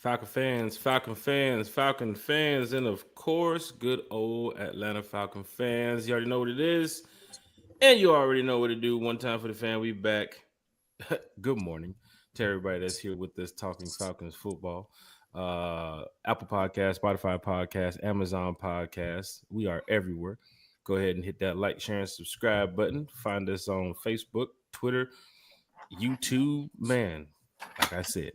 Falcon fans, and of course, good old Atlanta Falcon fans. You already know what it is, and you already know what to do. One time for the fan, we back. Good morning to everybody that's here with us talking Falcons football. Apple Podcast, Spotify Podcast, Amazon Podcast. We are everywhere. Go ahead and hit that like, share, and subscribe button. Find us on Facebook, Twitter, YouTube. Man, like I said,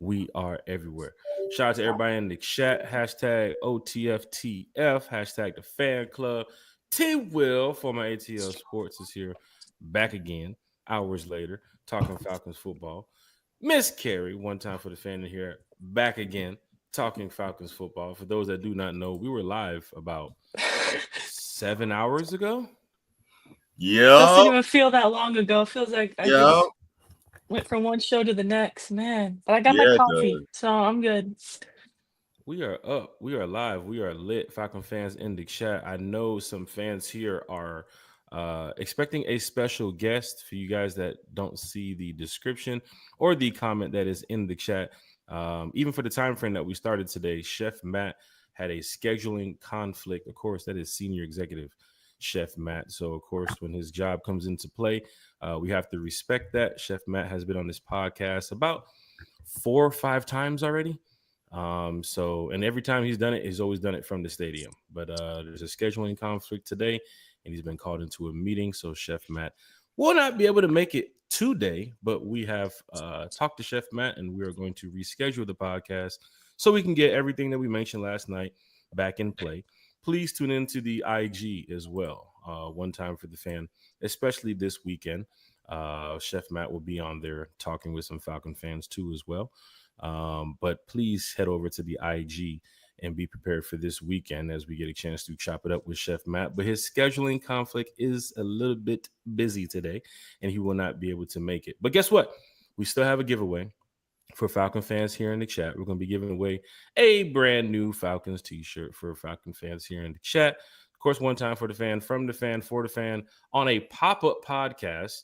we are everywhere. Shout out to everybody in the chat. Hashtag OTFTF. Hashtag the fan club. T Will for my ATL Sports is here back again, hours later, talking Falcons football. Miss Carrie, one time for the fan in here, back again, talking Falcons football. For those that do not know, we were live about 7 hours ago. Doesn't even feel that long ago. It feels like I just Yep. went from one show to the next, man. But I got my Yeah, it coffee, does. so I'm good. We are up. We are live. We are lit. Falcon fans in the chat. I know some fans here are expecting a special guest. For you guys that don't see the description or the comment that is in the chat, even for the time frame that we started today, Chef Matt had a scheduling conflict. Of course, that is senior executive Chef Matt. So, of course, when his job comes into play, we have to respect that. Chef Matt has been on this podcast about 4 or 5 times already. And every time he's done it, he's always done it from the stadium. But there's a scheduling conflict today, and he's been called into a meeting. So Chef Matt will not be able to make it today, but we have talked to Chef Matt, and we are going to reschedule the podcast so we can get everything that we mentioned last night back in play. Please tune into the IG as well. One time for the fan, especially this weekend. Chef Matt will be on there talking with some Falcon fans too as well. But please head over to the IG and be prepared for this weekend as we get a chance to chop it up with Chef Matt. But his scheduling conflict is a little bit busy today, and he will not be able to make it. But guess what? We still have a giveaway for Falcon fans here in the chat. We're going to be giving away a brand new Falcons t-shirt for Falcon fans here in the chat. Of course, one time for the fan, from the fan, for the fan, on a pop-up podcast.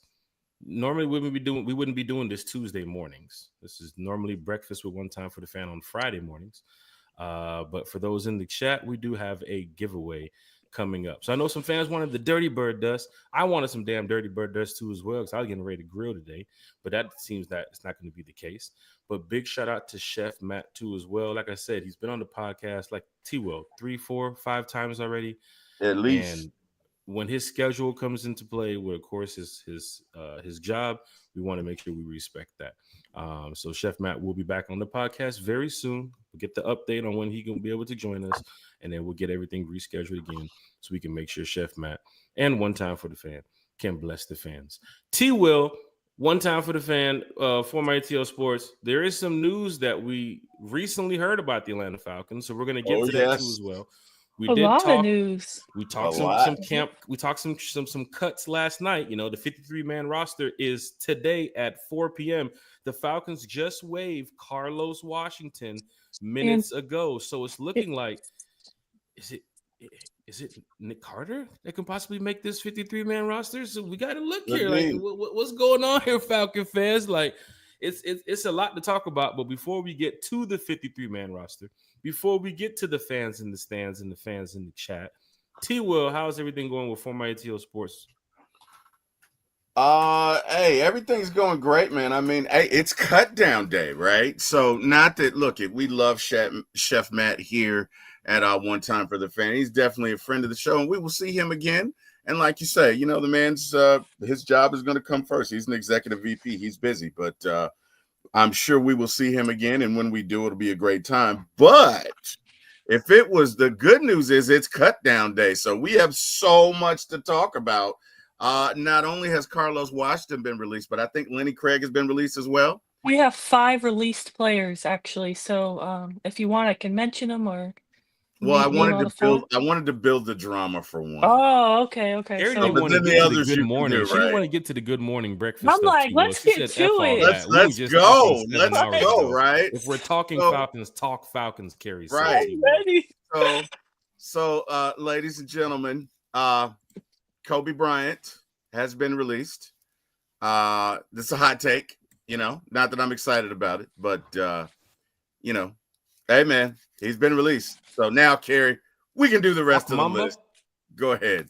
Normally we wouldn't be doing this Tuesday mornings. This is normally breakfast with one time for the fan on Friday mornings. But for those in the chat, we do have a giveaway coming up. So I know some fans wanted the Dirty Bird dust. I wanted some damn Dirty Bird dust too as well, because I was getting ready to grill today. But that seems that it's not going to be the case. But big shout out to Chef Matt too as well. Like I said, he's been on the podcast like T-Will 3, 4, 5 times already. At least. And when his schedule comes into play, with of course his job, we want to make sure we respect that. So Chef Matt will be back on the podcast very soon. We'll get the update on when he can be able to join us, and then we'll get everything rescheduled again so we can make sure Chef Matt and one time for the fan can bless the fans. T Will, one time for the fan, former ATL Sports. There is some news that we recently heard about the Atlanta Falcons, so we're going to get to that too as well. We A did lot talk. of news. We talked A some lot. camp. We talked some cuts last night. You know, the 53-man roster is today at 4 p.m. The Falcons just waived Carlos Washington minutes ago, so it's looking like is it Nick Carter that can possibly make this 53-man roster? So we got to look here. Like, what's going on here, Falcon fans? Like, it's a lot to talk about. But before we get to the 53-man roster, before we get to the fans in the stands and the fans in the chat, T. Will, how's everything going with former ATL Sports? Hey, everything's going great, man. I mean, hey, it's cut down day, right? So not that we love Chef Matt here at One Time for the Fan. He's definitely a friend of the show, and we will see him again. And like you say, you know, the man's his job is going to come first. He's an executive VP. He's busy, but I'm sure we will see him again. And when we do, it'll be a great time. But if it was, the good news is it's cut down day. So we have so much to talk about. Not only has Carlos Washington been released, but I think Lenny Craig has been released as well. We have 5 released players actually. So if you want, I can mention them or. Well, I wanted to build the drama for one. Oh, okay. But then the others good you morning. do, She didn't right? want to get to the good morning breakfast. I'm stuff, like, T-Will. let's She get said, to F all it. that. We were Let's just go. talking 7 Let's hours go, ago. right? If we're talking So- Falcons, talk Falcons, Carrie. said, Right. T-Will. So, ladies and gentlemen, Kobe Bryant has been released. This is a hot take, you know, not that I'm excited about it, but, you know, Hey, man, he's been released. So now, Kerry, we can do the rest Hawk of the Mamba. list. Go ahead.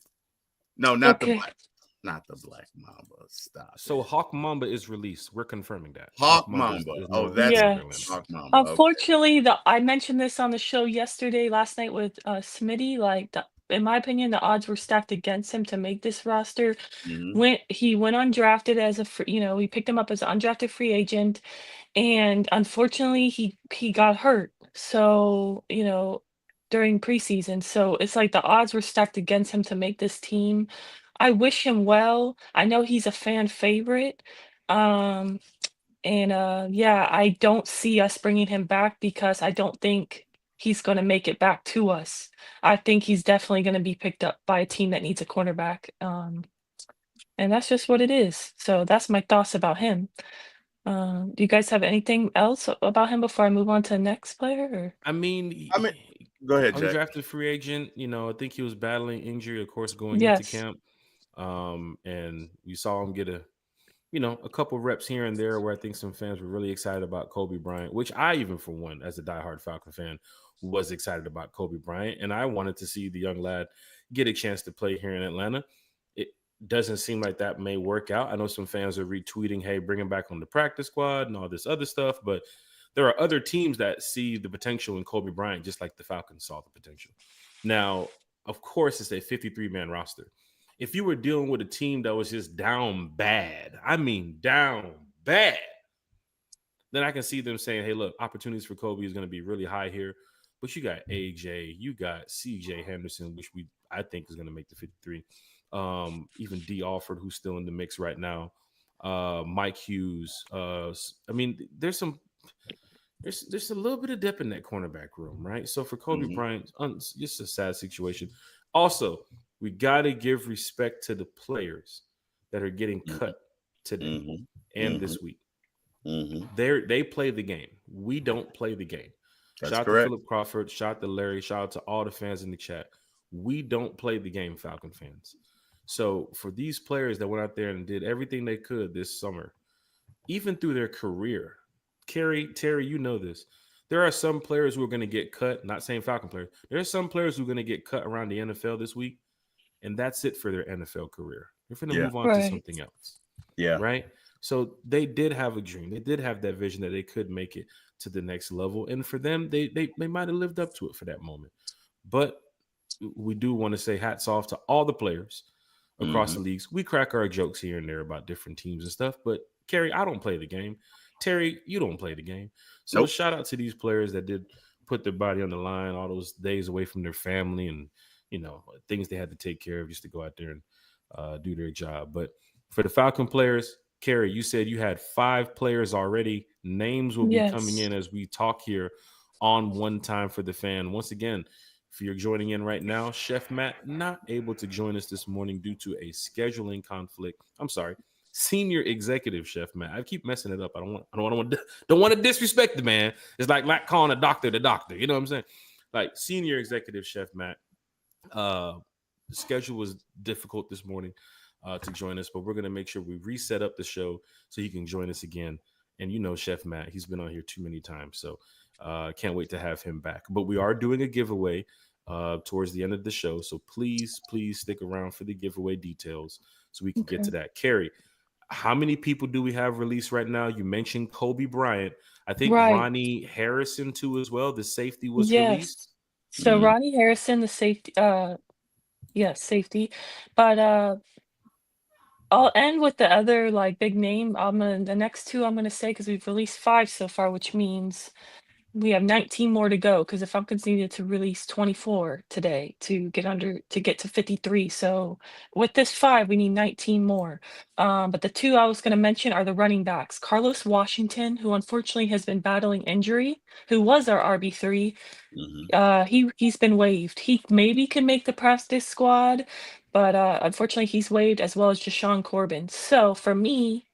No, not the Okay. black. Not the Black Mamba. Stop So it. Hawk Mamba is released. We're confirming that. Hawk Mamba Mamba. is Oh, no that's longer Atlanta. Yes. Hawk Mamba. Okay. Unfortunately, I mentioned this on the show last night with Smitty. Like, in my opinion, the odds were stacked against him to make this roster. Mhm. He went undrafted as we picked him up as an undrafted free agent, and unfortunately, he got hurt. So during preseason, so it's like the odds were stacked against him to make this team. I wish him well. I know he's a fan favorite. Um, and yeah, I don't see us bringing him back because I don't think he's going to make it back to us. I think he's definitely going to be picked up by a team that needs a cornerback. And that's just what it is. So that's my thoughts about him. Do you guys have anything else about him before I move on to the next player? Or? I mean, Go ahead, Jack. undrafted free agent. I think he was battling injury, of course, going into Yes. camp. And you saw him get a couple reps here and there where I think some fans were really excited about Kobe Bryant, which I even, for one, as a diehard Falcon fan, was excited about Kobe Bryant. And I wanted to see the young lad get a chance to play here in Atlanta. It doesn't seem like that may work out. I know some fans are retweeting, hey, bring him back on the practice squad and all this other stuff, but there are other teams that see the potential in Kobe Bryant, just like the Falcons saw the potential. Now, of course, it's a 53-man roster. If you were dealing with a team that was just down bad, I mean down bad, then I can see them saying, hey, look, opportunities for Kobe is going to be really high here. But you got AJ, you got CJ Henderson, which I think is going to make the 53. Even D Alford, who's still in the mix right now. Mike Hughes. I mean, there's a little bit of depth in that cornerback room, right? So for Kobe Bryant, just a sad situation. Also, we got to give respect to the players that are getting cut today and this week. They play the game. We don't play the game. That's shout out correct. to Philip Crawford. Shout out to Larry. Shout out to all the fans in the chat. We don't play the game, Falcon fans. So for these players that went out there and did everything they could this summer, even through their career, Terry, you know this. There are some players who are going to get cut. Not saying Falcon players. There are some players who are going to get cut around the NFL this week, and that's it for their NFL career. They're going to move on to something else. Yeah. Right? So they did have a dream. They did have that vision that they could make it to the next level. And for them, they might have lived up to it for that moment. But we do want to say hats off to all the players across the leagues. We crack our jokes here and there about different teams and stuff. But, Kerry, I don't play the game. Terry, you don't play the game. So shout out to these players that did put their body on the line all those days away from their family and, things they had to take care of just to go out there and do their job. But for the Falcon players, Kerry, you said you had 5 players already. Names will be coming in as we talk here on One Time for the Fan. Once again, if you're joining in right now, Chef Matt not able to join us this morning due to a scheduling conflict. I'm sorry, senior executive Chef Matt. I keep messing it up. I don't want to disrespect the man. It's like calling a doctor the doctor. You know what I'm saying? Like senior executive Chef Matt. The schedule was difficult this morning to join us, but we're going to make sure we reset up the show so he can join us again. And Chef Matt, he's been on here too many times, so can't wait to have him back. But we are doing a giveaway towards the end of the show, so please stick around for the giveaway details so we can get to that. Kerry, how many people do we have released right now? You mentioned Kobe Bryant. I think Ronnie Harrison too as well. The safety was released. So Ronnie Harrison, the safety, safety. But I'll end with the other big name. The next 2 I'm gonna say because we've released 5 so far, which means we have 19 more to go. Because the Falcons needed to release 24 today to get to 53. So with this 5, we need 19 more. But the 2 I was gonna mention are the running backs. Carlos Washington, who unfortunately has been battling injury, who was our RB3. He's been waived. He maybe can make the practice squad, but unfortunately he's waived, as well as Jashawn Corbin. So for me,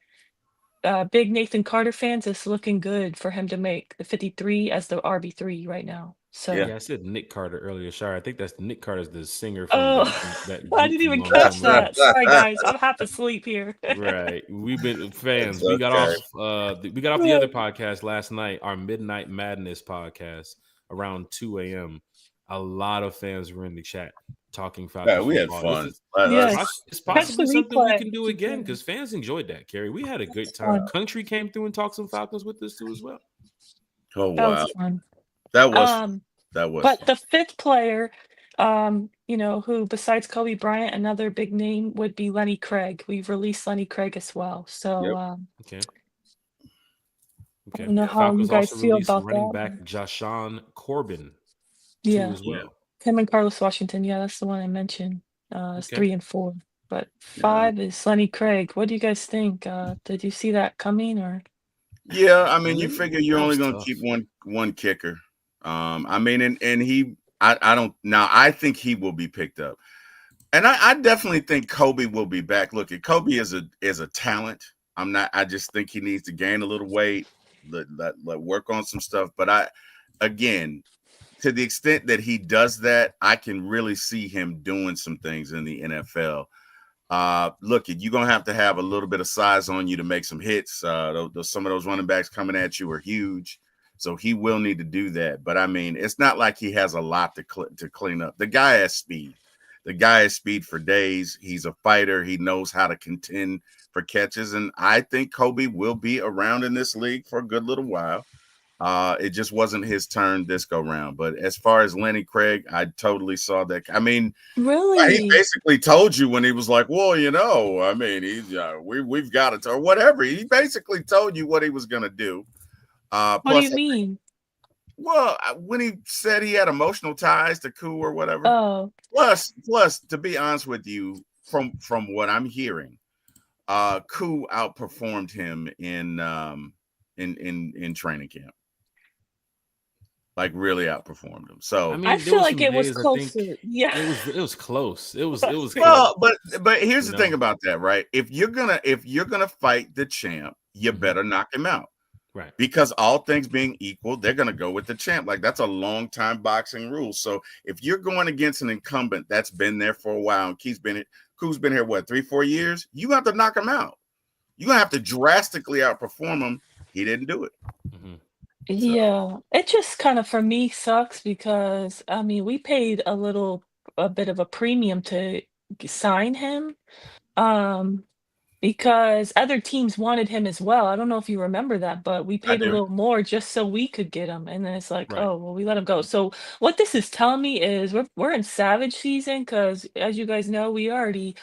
big Nathan Carter fans, it's looking good for him to make the 53 as the RB3 right now. So I said Nick Carter earlier. Sorry, I think that's Nick Carter's the singer from that group I didn't even from catch that. Sorry guys, I'm half asleep here. Right, we've been fans. It's We got okay. off. We got off the other podcast last night, our Midnight Madness podcast. around 2 a.m., a lot of fans were in the chat talking Yeah, Falcons we had football. fun. Yes. It's Catch the possibly something we replay can do if you again can. because fans enjoyed that, Kerry. We had a good That's time. fun. Country came through and talked some Falcons with us too as well. Oh That was wow, fun. that was Um, that was but fun. the fifth player, who besides Kobe Bryant, another big name would be Lenny Craig. We've released Lenny Craig as well. So Yep. Okay. I Okay. don't know Yeah. how you Falcons guys also feel released about running that. back Jashawn Corbin too Yeah, as Yeah. well. him and Carlos Washington. Yeah, that's the one I mentioned. It's Okay. 3 and 4. But Yeah. 5 is Lenny Craig. What do you guys think? Did you see that coming or? Yeah. I mean, you Lenny, figure you're that only was gonna keep tough. one kicker. I mean, and he I don't now I think he will be picked up. And I definitely think Kobe will be back. Look, Kobe is a talent. I just think he needs to gain a little weight, let work on some stuff. But again, to the extent that he does that, I can really see him doing some things in the NFL. Look, you're gonna have to have a little bit of size on you to make some hits. Some of those running backs coming at you are huge, so he will need to do that. But I mean, it's not like he has a lot to clean up. The guy has speed. The guy has speed for days. He's a fighter. He knows how to contend for catches, and I think Kobe will be around in this league for a good little while. It just wasn't his turn this go round. But as far as Lenny Craig, I totally saw that. I mean, he Really? basically told you when he was like, "Well, I mean, we've got it or whatever." He basically told you what he was going to do. What do Plus, you mean? well, when he said he had emotional ties to Koo or whatever. Oh, Plus, to be honest with you, from what I'm hearing, Koo outperformed him in training camp, like really outperformed him. I So I mean, there feel was like some it was days I think closer. Yeah. it was close. It was close. well, but here's You the thing know. about that, right? If you're gonna fight the champ, you Hmm. better knock him out. Right. Because all things being equal, they're gonna go with the champ. Like that's a long time boxing rule. So if you're going against an incumbent that's been there for a while, and Koo's been here what 3-4 years, you have to knock him out. You're gonna have to drastically outperform him. He didn't do it. Hmm. So Yeah. It just kind of for me sucks because I mean, we paid a bit of a premium to sign him. Um Because other teams wanted him as well. I don't know if you remember that, but we I paid a do. little more just so we could get him, and then it's like, Right. "Oh, well, we let him go." So, what this is telling me is we're in savage season because, as you guys know, we already,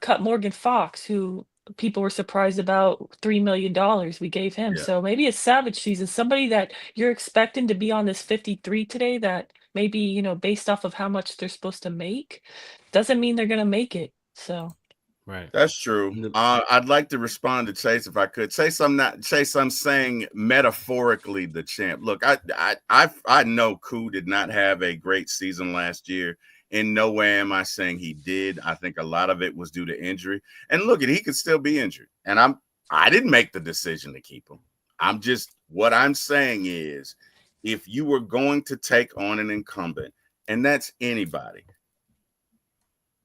cut Morgan Fox, who people were surprised about $3 million we gave him. Yeah. So, maybe it's savage season. Somebody that you're expecting to be on this 53 today that maybe, based off of how much they're supposed to make, doesn't mean they're gonna make it. So, Right. That's true. And the- I'd like to respond to Chase if I could. Chase, I'm saying metaphorically the champ. Look, I know Koo did not have a great season last year. In no way am I saying he did. I think a lot of it was due to injury. And look, he could still be injured. And I didn't make the decision to keep him. What I'm saying is if you were going to take on an incumbent, and that's anybody,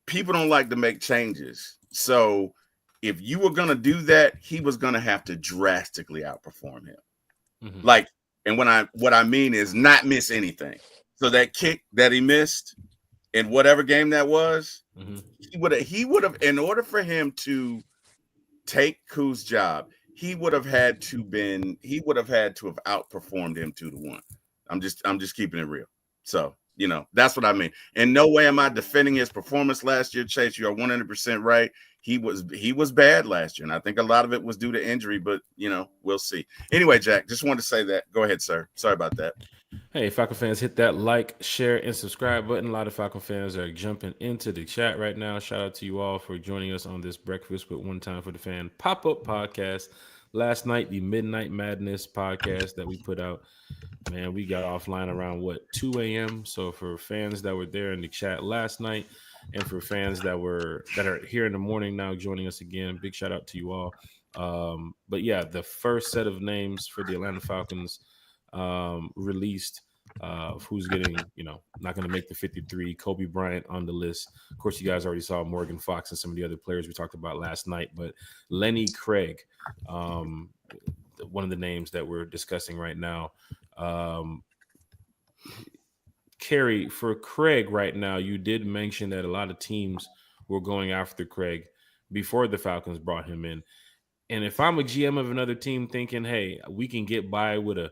people don't like to make changes. So if you were going to do that, he was going to have to drastically outperform him. mhm. Like, and what I mean is not miss anything. So that kick that he missed in whatever game that was, Mhm. he would have in order for him to take Koo's job, he would have had to have outperformed him 2-1. I'm just keeping it real. So, that's what I mean. In no way am I defending his performance last year, Chase. You are 100% right. He was bad last year, and I think a lot of it was due to injury, but we'll see. Anyway, Jack, just wanted to say that. Go ahead, sir. Sorry about that. Hey, Falcon fans, hit that like, share, and subscribe button. A lot of Falcon fans are jumping into the chat right now. Shout out to you all for joining us on this Breakfast with One Time for the Fan pop up podcast. Last night, the Midnight Madness podcast that we put out. Man, we got offline around 2 a.m. So for fans that were there in the chat last night, and for fans that are here in the morning now joining us again, big shout out to you all. But yeah, the first set of names for the Atlanta Falcons released of who's getting, not going to make the 53. Kobe Bryant on the list. Of course, you guys already saw Morgan Fox and some of the other players we talked about last night, but Lenny Craig, one of the names that we're discussing right now. Um, Kerry, for Craig right now, you did mention that a lot of teams were going after Craig before the Falcons brought him in. And if I'm a GM of another team thinking, hey, we can get by with a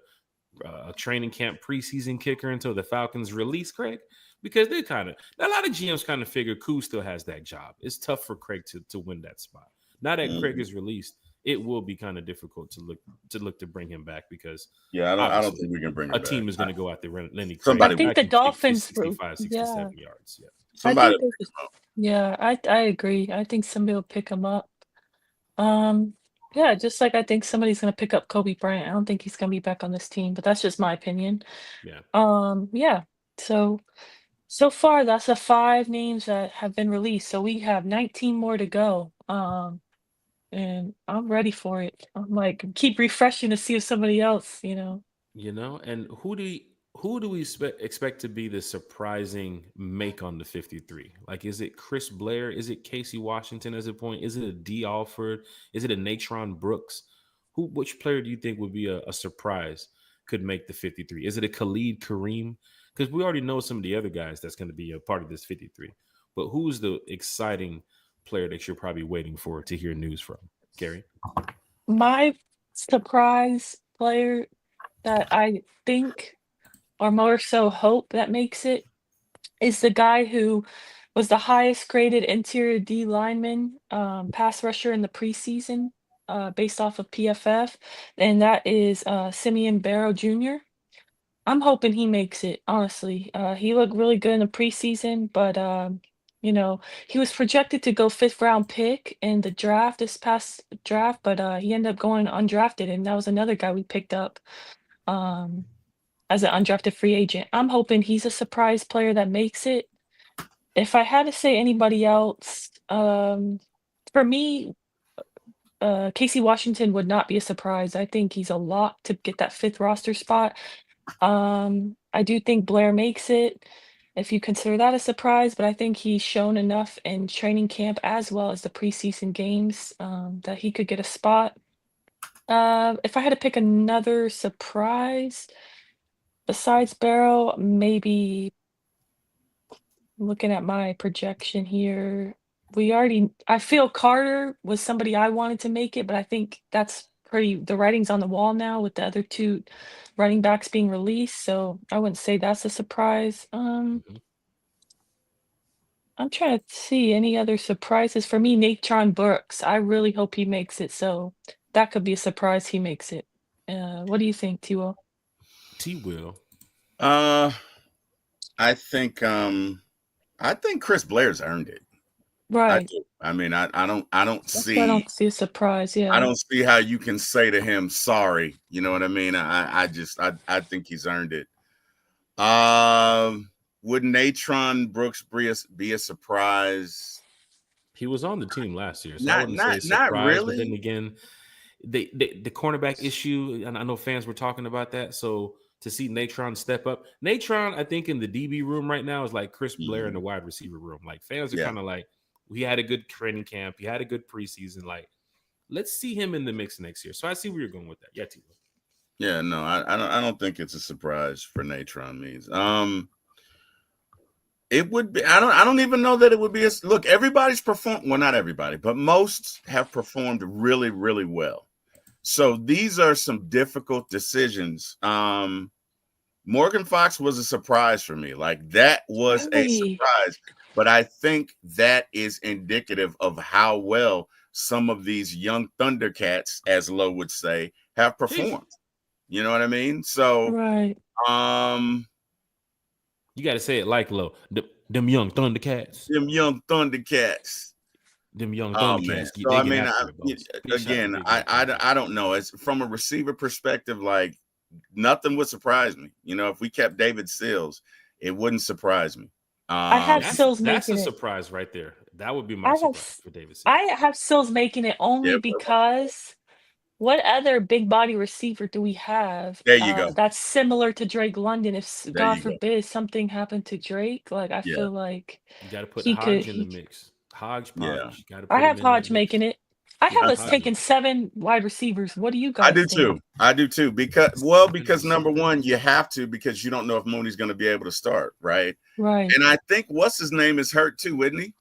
training camp preseason kicker until the Falcons release Craig, because they kind of, a lot of GMs kind of figure Koo still has that job. It's tough for Craig to win that spot. Now that Craig is released, it will be kind of difficult to bring him back, because Yeah, I don't obviously think we can bring a him back. team is going to go out there Lenny Craig. Somebody I think I the can kick Dolphins 65, yeah. 67 yards. Yeah. I somebody think yeah, I agree. I think somebody will pick him up. Yeah, just like I think somebody's gonna pick up Kobe Bryant. I don't think he's gonna be back on this team, but that's just my opinion. Yeah. Yeah. So far that's the 5 names that have been released. So we have 19 more to go. And I'm ready for it. I'm like keep refreshing to see if somebody else, And who do we expect to be the surprising make on the 53? Like, is it Chris Blair? Is it Casey Washington as a point? Is it a D Alford? Is it a Natron Brooks? Which player do you think would be a surprise, could make the 53? Is it a Khalid Kareem? Because we already know some of the other guys that's going to be a part of this 53. But who's the exciting player that you're probably waiting for to hear news from? Gary? My surprise player that I think, or more so hope that makes it, is the guy who was the highest graded interior D lineman, pass rusher in the preseason, based off of PFF, and that is Simeon Barrow Jr. I'm hoping he makes it, honestly. He looked really good in the preseason, but you know, he was projected to go 5th round pick in the draft this past draft, but he ended up going undrafted, and that was another guy we picked up um, as an undrafted free agent. I'm hoping he's a surprise player that makes it. If I had to say anybody else, for me, Casey Washington would not be a surprise. I think he's a lock to get that 5th roster spot. I do think Blair makes it, if you consider that a surprise, but I think he's shown enough in training camp as well as the preseason games, that he could get a spot. If I had to pick another surprise besides Barrow, maybe looking at my projection here, I feel Carter was somebody I wanted to make it, but I think the writing's on the wall now with the other 2 running backs being released, so I wouldn't say that's a surprise. Mhm. I'm trying to see any other surprises. For me, Natron Brooks, I really hope he makes it, so that could be a surprise he makes it. What do you think, T-Will? T Will. I think Chris Blair's earned it. I Right. do. I mean, I don't That's why I see don't see a surprise, I yeah. don't see how you can say to him sorry. You know what I mean? I think he's earned it. Would Natron Brooks be a surprise? He was on the team last year, so I Not wouldn't say not surprise. But then really. again, the cornerback issue, and I know fans were talking about that. So to see Natron step up, Natron, I think in the DB room right now is like Chris Blair in the wide receiver room. Like, fans are Yeah. kind of like, he had a good training camp, he had a good preseason. Like, let's see him in the mix next year. So I see where you're going with that. Yeah, T. Yeah, no, I don't think it's a surprise for Natron means. It would be. I don't even know that it would be. Look, everybody's performed. Well, not everybody, but most have performed really, really well. So these are some difficult decisions. Morgan Fox was a surprise for me. Like, that was a Really? surprise. But I think that is indicative of how well some of these young Thundercats, as Lowe would say, have performed. You know what I mean? So, Right. You got to say it like Low. Them young Thundercats. them young Thundercats. Them young Oh man! Thundercats. So They I get mean, after it, boss. Big shot to again, Big young Thundercats. I don't know. It's from a receiver perspective. Like, nothing would surprise me. You know, if we kept David Sills, it wouldn't surprise me. I have That's Sills that's a making it. surprise right there. That would be I my have surprise S for David Sills. I have Sills making it only Yeah, because what other big body receiver do we have, there you go. that's similar to Drake London? If There God you go. forbid something happened to Drake, like, I Yeah, feel like You got to put he could Hodge in the he mix. Hodge yeah. Podge. You got to I put him have in that Hodge mix. making it. I He's have been us positive. taking 7 wide receivers. What do you I guys do think? too. I do too. Because I can because see number that. one, you have to because you don't know if Mooney's going to be able to start, right? Right. And I think what's his name is hurt too, isn't he?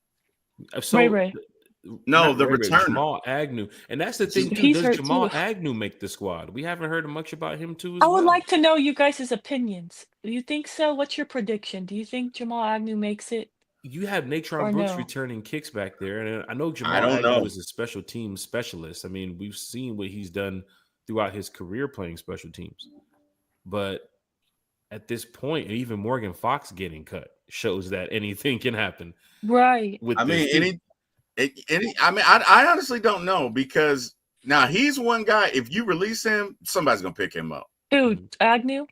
Ray So Ray. No, not the Ray, returner. Jamal Agnew, and that's the thing too. He's Does hurt Jamal too. Agnew make the squad? We haven't heard much about him too I as would well. like to know you guys' opinions. Do you think so? What's your prediction? Do you think Jamal Agnew makes it You have Natron or Brooks no? returning kicks back there, and I know I Jamal don't Agnew know. is a special team specialist. I mean, we've seen what he's done throughout his career playing special teams, but at this point, even Morgan Fox getting cut shows that anything can happen Right. I with this mean, team. I honestly don't know because now he's one guy. If you release him, somebody's gonna pick him up. Dude, Mhm. Agnew?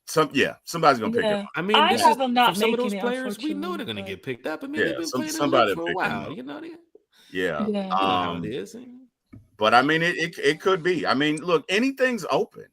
Somebody's gonna pick him Yeah. up. I mean, I this Now, is have him from not some of making those it, players. We know unfortunately, they're going to but get picked up. I mean, they've yeah, been playing in the league somebody for a pick him while. up. You know, Yeah. yeah. you know how it is. But I mean, it could be. I mean, look, anything's open.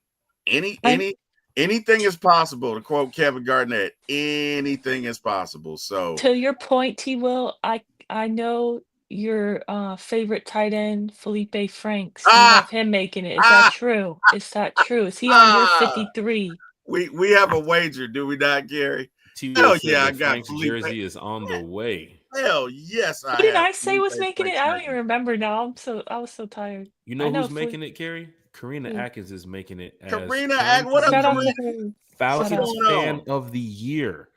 Any I any anything is possible. To quote Kevin Garnett, anything is possible. So To your point, T Will, I know your favorite tight end, Felipe Franks. You ah have him making it. Is that ah true? Is that true? Is he on your ah. 53? We have a wager, do we not, Gary? T Will Hell said yeah, I that got Frank's Felipe. jersey is on the way. Hell yes, Who I did have I say Felipe was making it? Franks I don't even jersey. remember now. I was so tired. You I know know who's Felipe. making it, Carrie? Karina Atkins is making it as Karina, going to what up, Shout out Karina? to be her. Shout What's Falcons out. going Fan on? of the Year.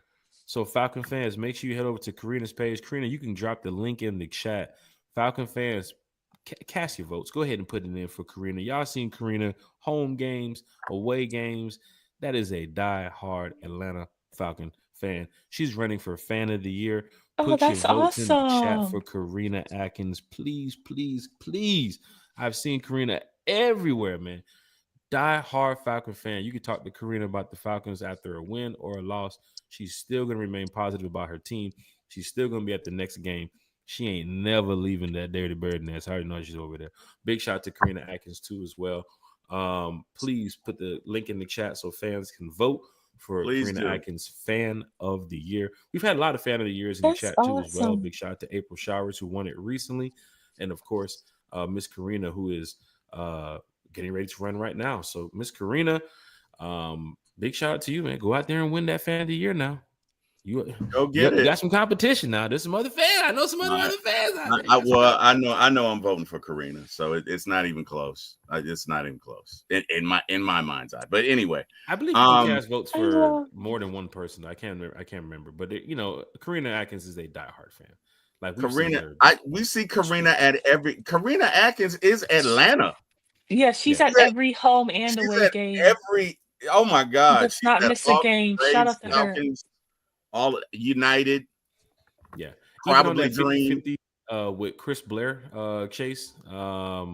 So, Falcon fans, make sure you head over to Karina's page. Karina, you can drop the link in the chat. Falcon fans, cast your votes. Go ahead and put it in for Karina. Y'all seen Karina home games, away games. That is a die-hard Atlanta Falcon fan. She's running for Fan of the Year. Oh, Put your that's votes in the chat for awesome. Karina Atkins. Please, please, please. I've seen Karina everywhere, man. Die-hard Falcon fan. You can talk to Karina about the Falcons after a win or a loss. She's still going to remain positive about her team. She's still going to be at the next game. She ain't never leaving that Dirty Bird nest. I already know she's over there. Big shout out to Karina Atkins too as well. Please put the link in the chat so fans can vote for Please Karina do. Atkins Fan of the Year. We've had a lot of Fan of the Years in the That's chat too as well. awesome. Big shout out to April Showers who won it recently, and of course Miss Karina who is getting ready to run right now. So Miss Karina, big shout out to you, man. Go out there and win that Fan of the Year now. You, Go you get it. got some competition now. There's some other fans. I know some other fans out there. I know I'm voting for Karina, so it's not even close. It's not even close in my mind's eye. But anyway, I believe you can cast votes I for love. more than one person. I can't remember. But Karina Atkins is a diehard fan. Like we've seen Karina, her. we see Karina at every. Karina Atkins is Atlanta. Yeah, she's Yeah. at every home and She's away at game. every. Oh my She God, does she's not at miss a all game. Shout Braves, out to Yeah. her. Falcons, all United, Yeah. Even on probably that 50 Dream. 50 with Chris Blair, Chase. I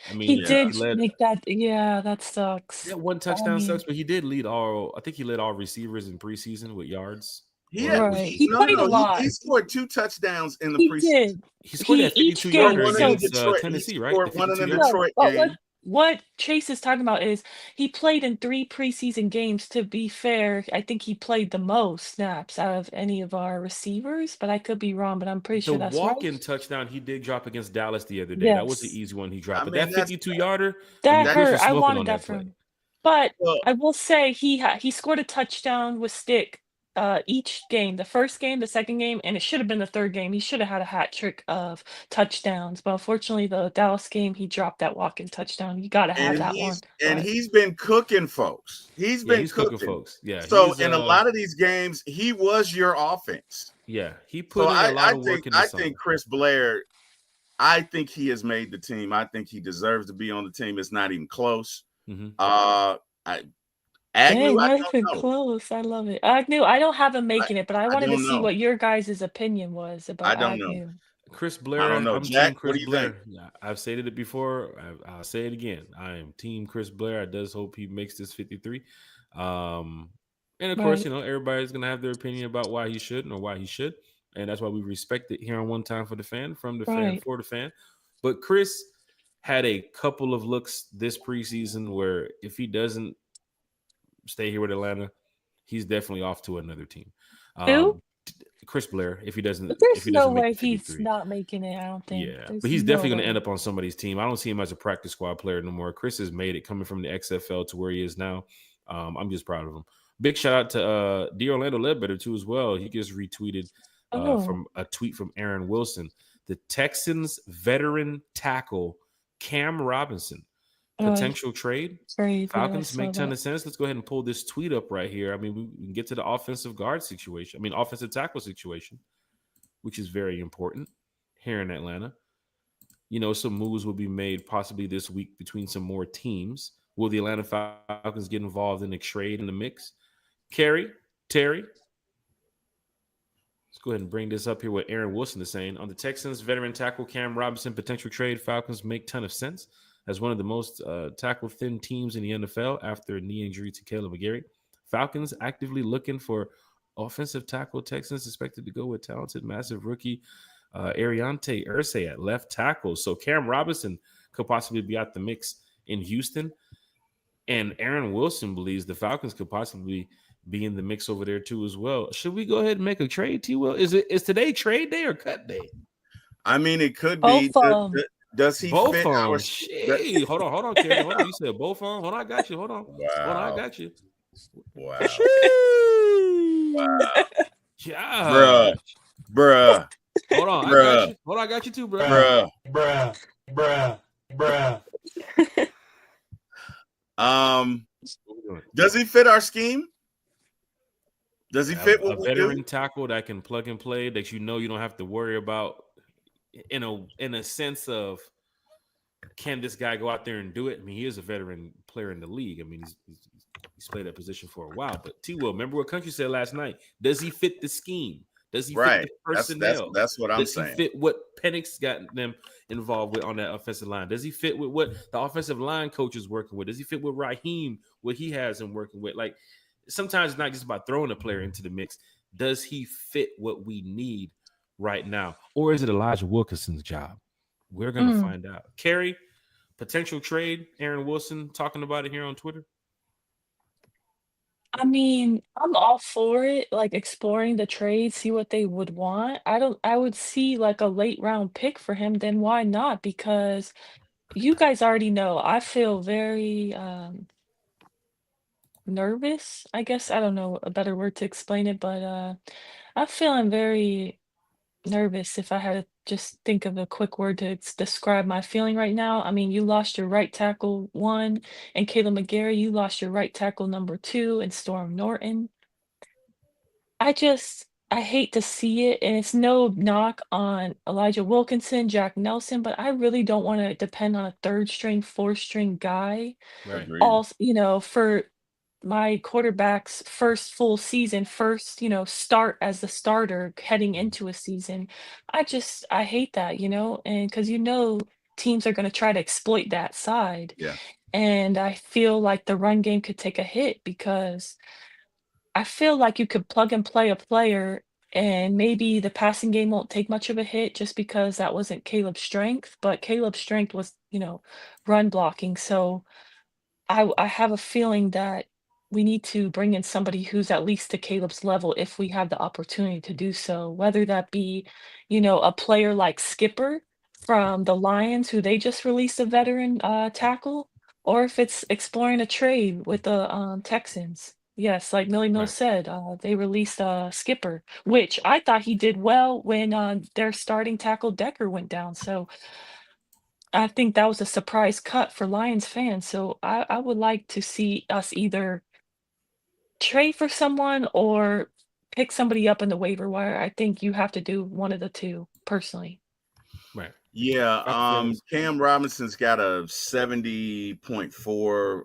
He mean, Yeah, he did led make that. Yeah, that sucks. that one I touchdown mean, sucks, but he did lead all. I think he led all receivers in preseason with yards. he Or had was right. it? He played a he lot. scored 2 touchdowns in the He preseason. did. He scored He that each 52 He scored game. yarder one in the So against Detroit. He Tennessee, right? The scored one in 52 the yarder. no, Detroit but game. what Chase is talking about is he played in 3 preseason games. To be fair, I think he played the most snaps out of any of our receivers, but I could be wrong, but I'm pretty The sure that's right. walk-in touchdown he did drop against Dallas the other day. That was the Yes. easy one he I dropped. But mean, that 52 yarder, I That mean, that Chris hurt. was I smoking wanted on that that for play. him. But well, I will say he scored a touchdown with stick each game. The first game, the second game, and it should have been the third game. He should have had a hat trick of touchdowns. But unfortunately, the Dallas game, he dropped that walk-in touchdown. You gotta have and that one. But he's been cooking, folks. He's Yeah, been he's cooking cooking. folks. Yeah, So he's in a lot of these games, he was your offense. yeah, he So put in a lot of work in the summer. think Chris Blair. I think he has made the team. I think he deserves to be on the team. It's not even close. Mm-hmm. Agnew, dang, I not don't even know. close. I love it. Agnew, I don't have him making it, but I I wanted to don't see know. what your guys' opinion was I about don't know. Agnew. Chris I don't Blair, know. I'm team Jack, what Chris do you think? Blair. Yeah, I've stated it before. I'll say it again. I am team Chris Blair. I does hope he makes this 53. And of course, Right. everybody's gonna have their opinion about why he shouldn't or why he should, and that's why we respect it here on One Time for the Fan, from the fan Right. for the fan. But Chris had a couple of looks this preseason where if he doesn't stay here with Atlanta, he's definitely off to another team. Who? Chris Blair, if he But doesn't there's no make way the he's 53. not making it. I don't think. Yeah, There's but he's no definitely going to way. end up on somebody's team. I don't see him as a practice squad player no more. Chris has made it coming from the XFL to where he is now. I'm just proud of him. Big shout out to D. Orlando Ledbetter too as well. He just retweeted Oh, from a tweet from Aaron Wilson. The Texans veteran tackle Cam Robinson potential trade. trade. Yeah, I Falcons saw make ton that. of sense. Let's go ahead and pull this tweet up right here. I mean, we can get to the offensive guard situation. I mean, offensive tackle situation, which is very important here in Atlanta. You know, some moves will be made possibly this week between some more teams. Will the Atlanta Falcons get involved in a trade in the mix? Terry, let's go ahead and bring this up here. What Aaron Wilson is saying on the Texans veteran tackle Cam Robinson potential trade. Falcons make ton of sense as one of the most tackle thin teams in the NFL after a knee injury to Caleb McGarry. Falcons actively looking for offensive tackle. Texans expected to go with talented, massive rookie Ariante Irsay at left tackle. So Cam Robinson could possibly be out the mix in Houston. And Aaron Wilson believes the Falcons could possibly be in the mix over there too as well. Should we go ahead and make a trade, T. Will? Is today trade day or cut day? I mean, it could Both be. of them. Does he Both fit of our? them. Shit. Hold on, Terry. Hold on. You said both of them. Hold on, I got you. Hold on. Wow. Hold on, I got you. Wow. Wow. Bruh. Bruh. Hold on, Bruh. I got you. Hold on, I got you too, bro. Bruh. Does he fit our scheme? Does he fit what a we veteran do? tackle that can plug and play that you don't have to worry about in a sense of can this guy go out there and do it? I mean, he is a veteran player in the league. I mean, he's played that position for a while. But T. Will, remember what Country said last night? Does he fit the scheme? Does he fit the personnel? That's what I'm saying. Does he fit what Penix got them involved with on that offensive line? Does he fit with what the offensive line coach is working with? Does he fit with Raheem, what he has him working with? Like, sometimes it's not just about throwing a player into the mix. Does he fit what we need right now? Or is it Elijah Wilkinson's job? We're going to find out. Carrie, potential trade, Aaron Wilson talking about it here on Twitter. I mean, I'm all for it, like exploring the trade, see what they would want. I would see like a late round pick for him, then why not? Because you guys already know I feel very nervous, I guess. I don't know a better word to explain it, but I'm feeling very nervous if I had to just think of a quick word to describe my feeling right now. I mean, you lost your right tackle one, and Caleb McGarry, you lost your right tackle number two, and Storm Norton. I hate to see it, and it's no knock on Elijah Wilkinson, Jack Nelson, but I really don't want to depend on a third string, fourth string guy, Right. Agreed. for my quarterback's first full season, first, start as the starter heading into a season. I hate that, and because teams are going to try to exploit that side. Yeah. And I feel like the run game could take a hit because I feel like you could plug and play a player and maybe the passing game won't take much of a hit just because that wasn't Caleb's strength, but Caleb's strength was, run blocking. So I have a feeling that we need to bring in somebody who's at least to Caleb's level if we have the opportunity to do so, whether that be, a player like Skipper from the Lions, who they just released a veteran tackle, or if it's exploring a trade with the Texans. Yes, like Millie Mill Right. said, they released Skipper, which I thought he did well when their starting tackle Decker went down. So I think that was a surprise cut for Lions fans, so I would like to see us either trade for someone or pick somebody up in the waiver wire. I think you have to do one of the two, personally. Right. Yeah. Cam Robinson's got a 70.4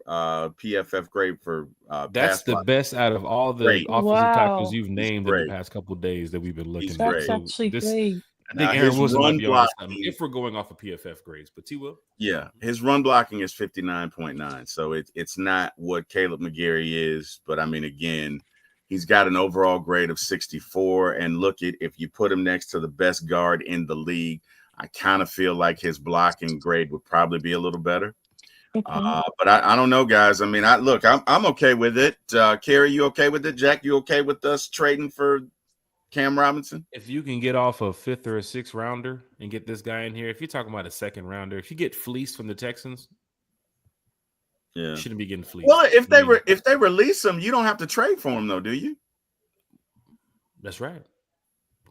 PFF grade for That's pass the block. best out of all the Great. offensive tackles Wow. you've He's named in the great. past couple of days that we've been looking He's at. That's great. So actually this, great. I Now, think Aaron his Wilson might run be on something blocking, if we're going off of PFF grades. But T. Will, yeah, his run blocking is 59.9. So it's not what Caleb McGarry is, but I mean, again, he's got an overall grade of 64. And look at if you put him next to the best guard in the league, I kind of feel like his blocking grade would probably be a little better. Okay. But I don't know, guys. I mean, I'm okay with it. Carrie, you okay with it? Jack, you okay with us trading for Cam Robinson. If you can get off a 5th or a 6th rounder and get this guy in here, if you're talking about a 2nd rounder, if you get fleeced from the Texans, Yeah. shouldn't be getting fleeced. Well, if they release him, you don't have to trade for him though, do you? That's right.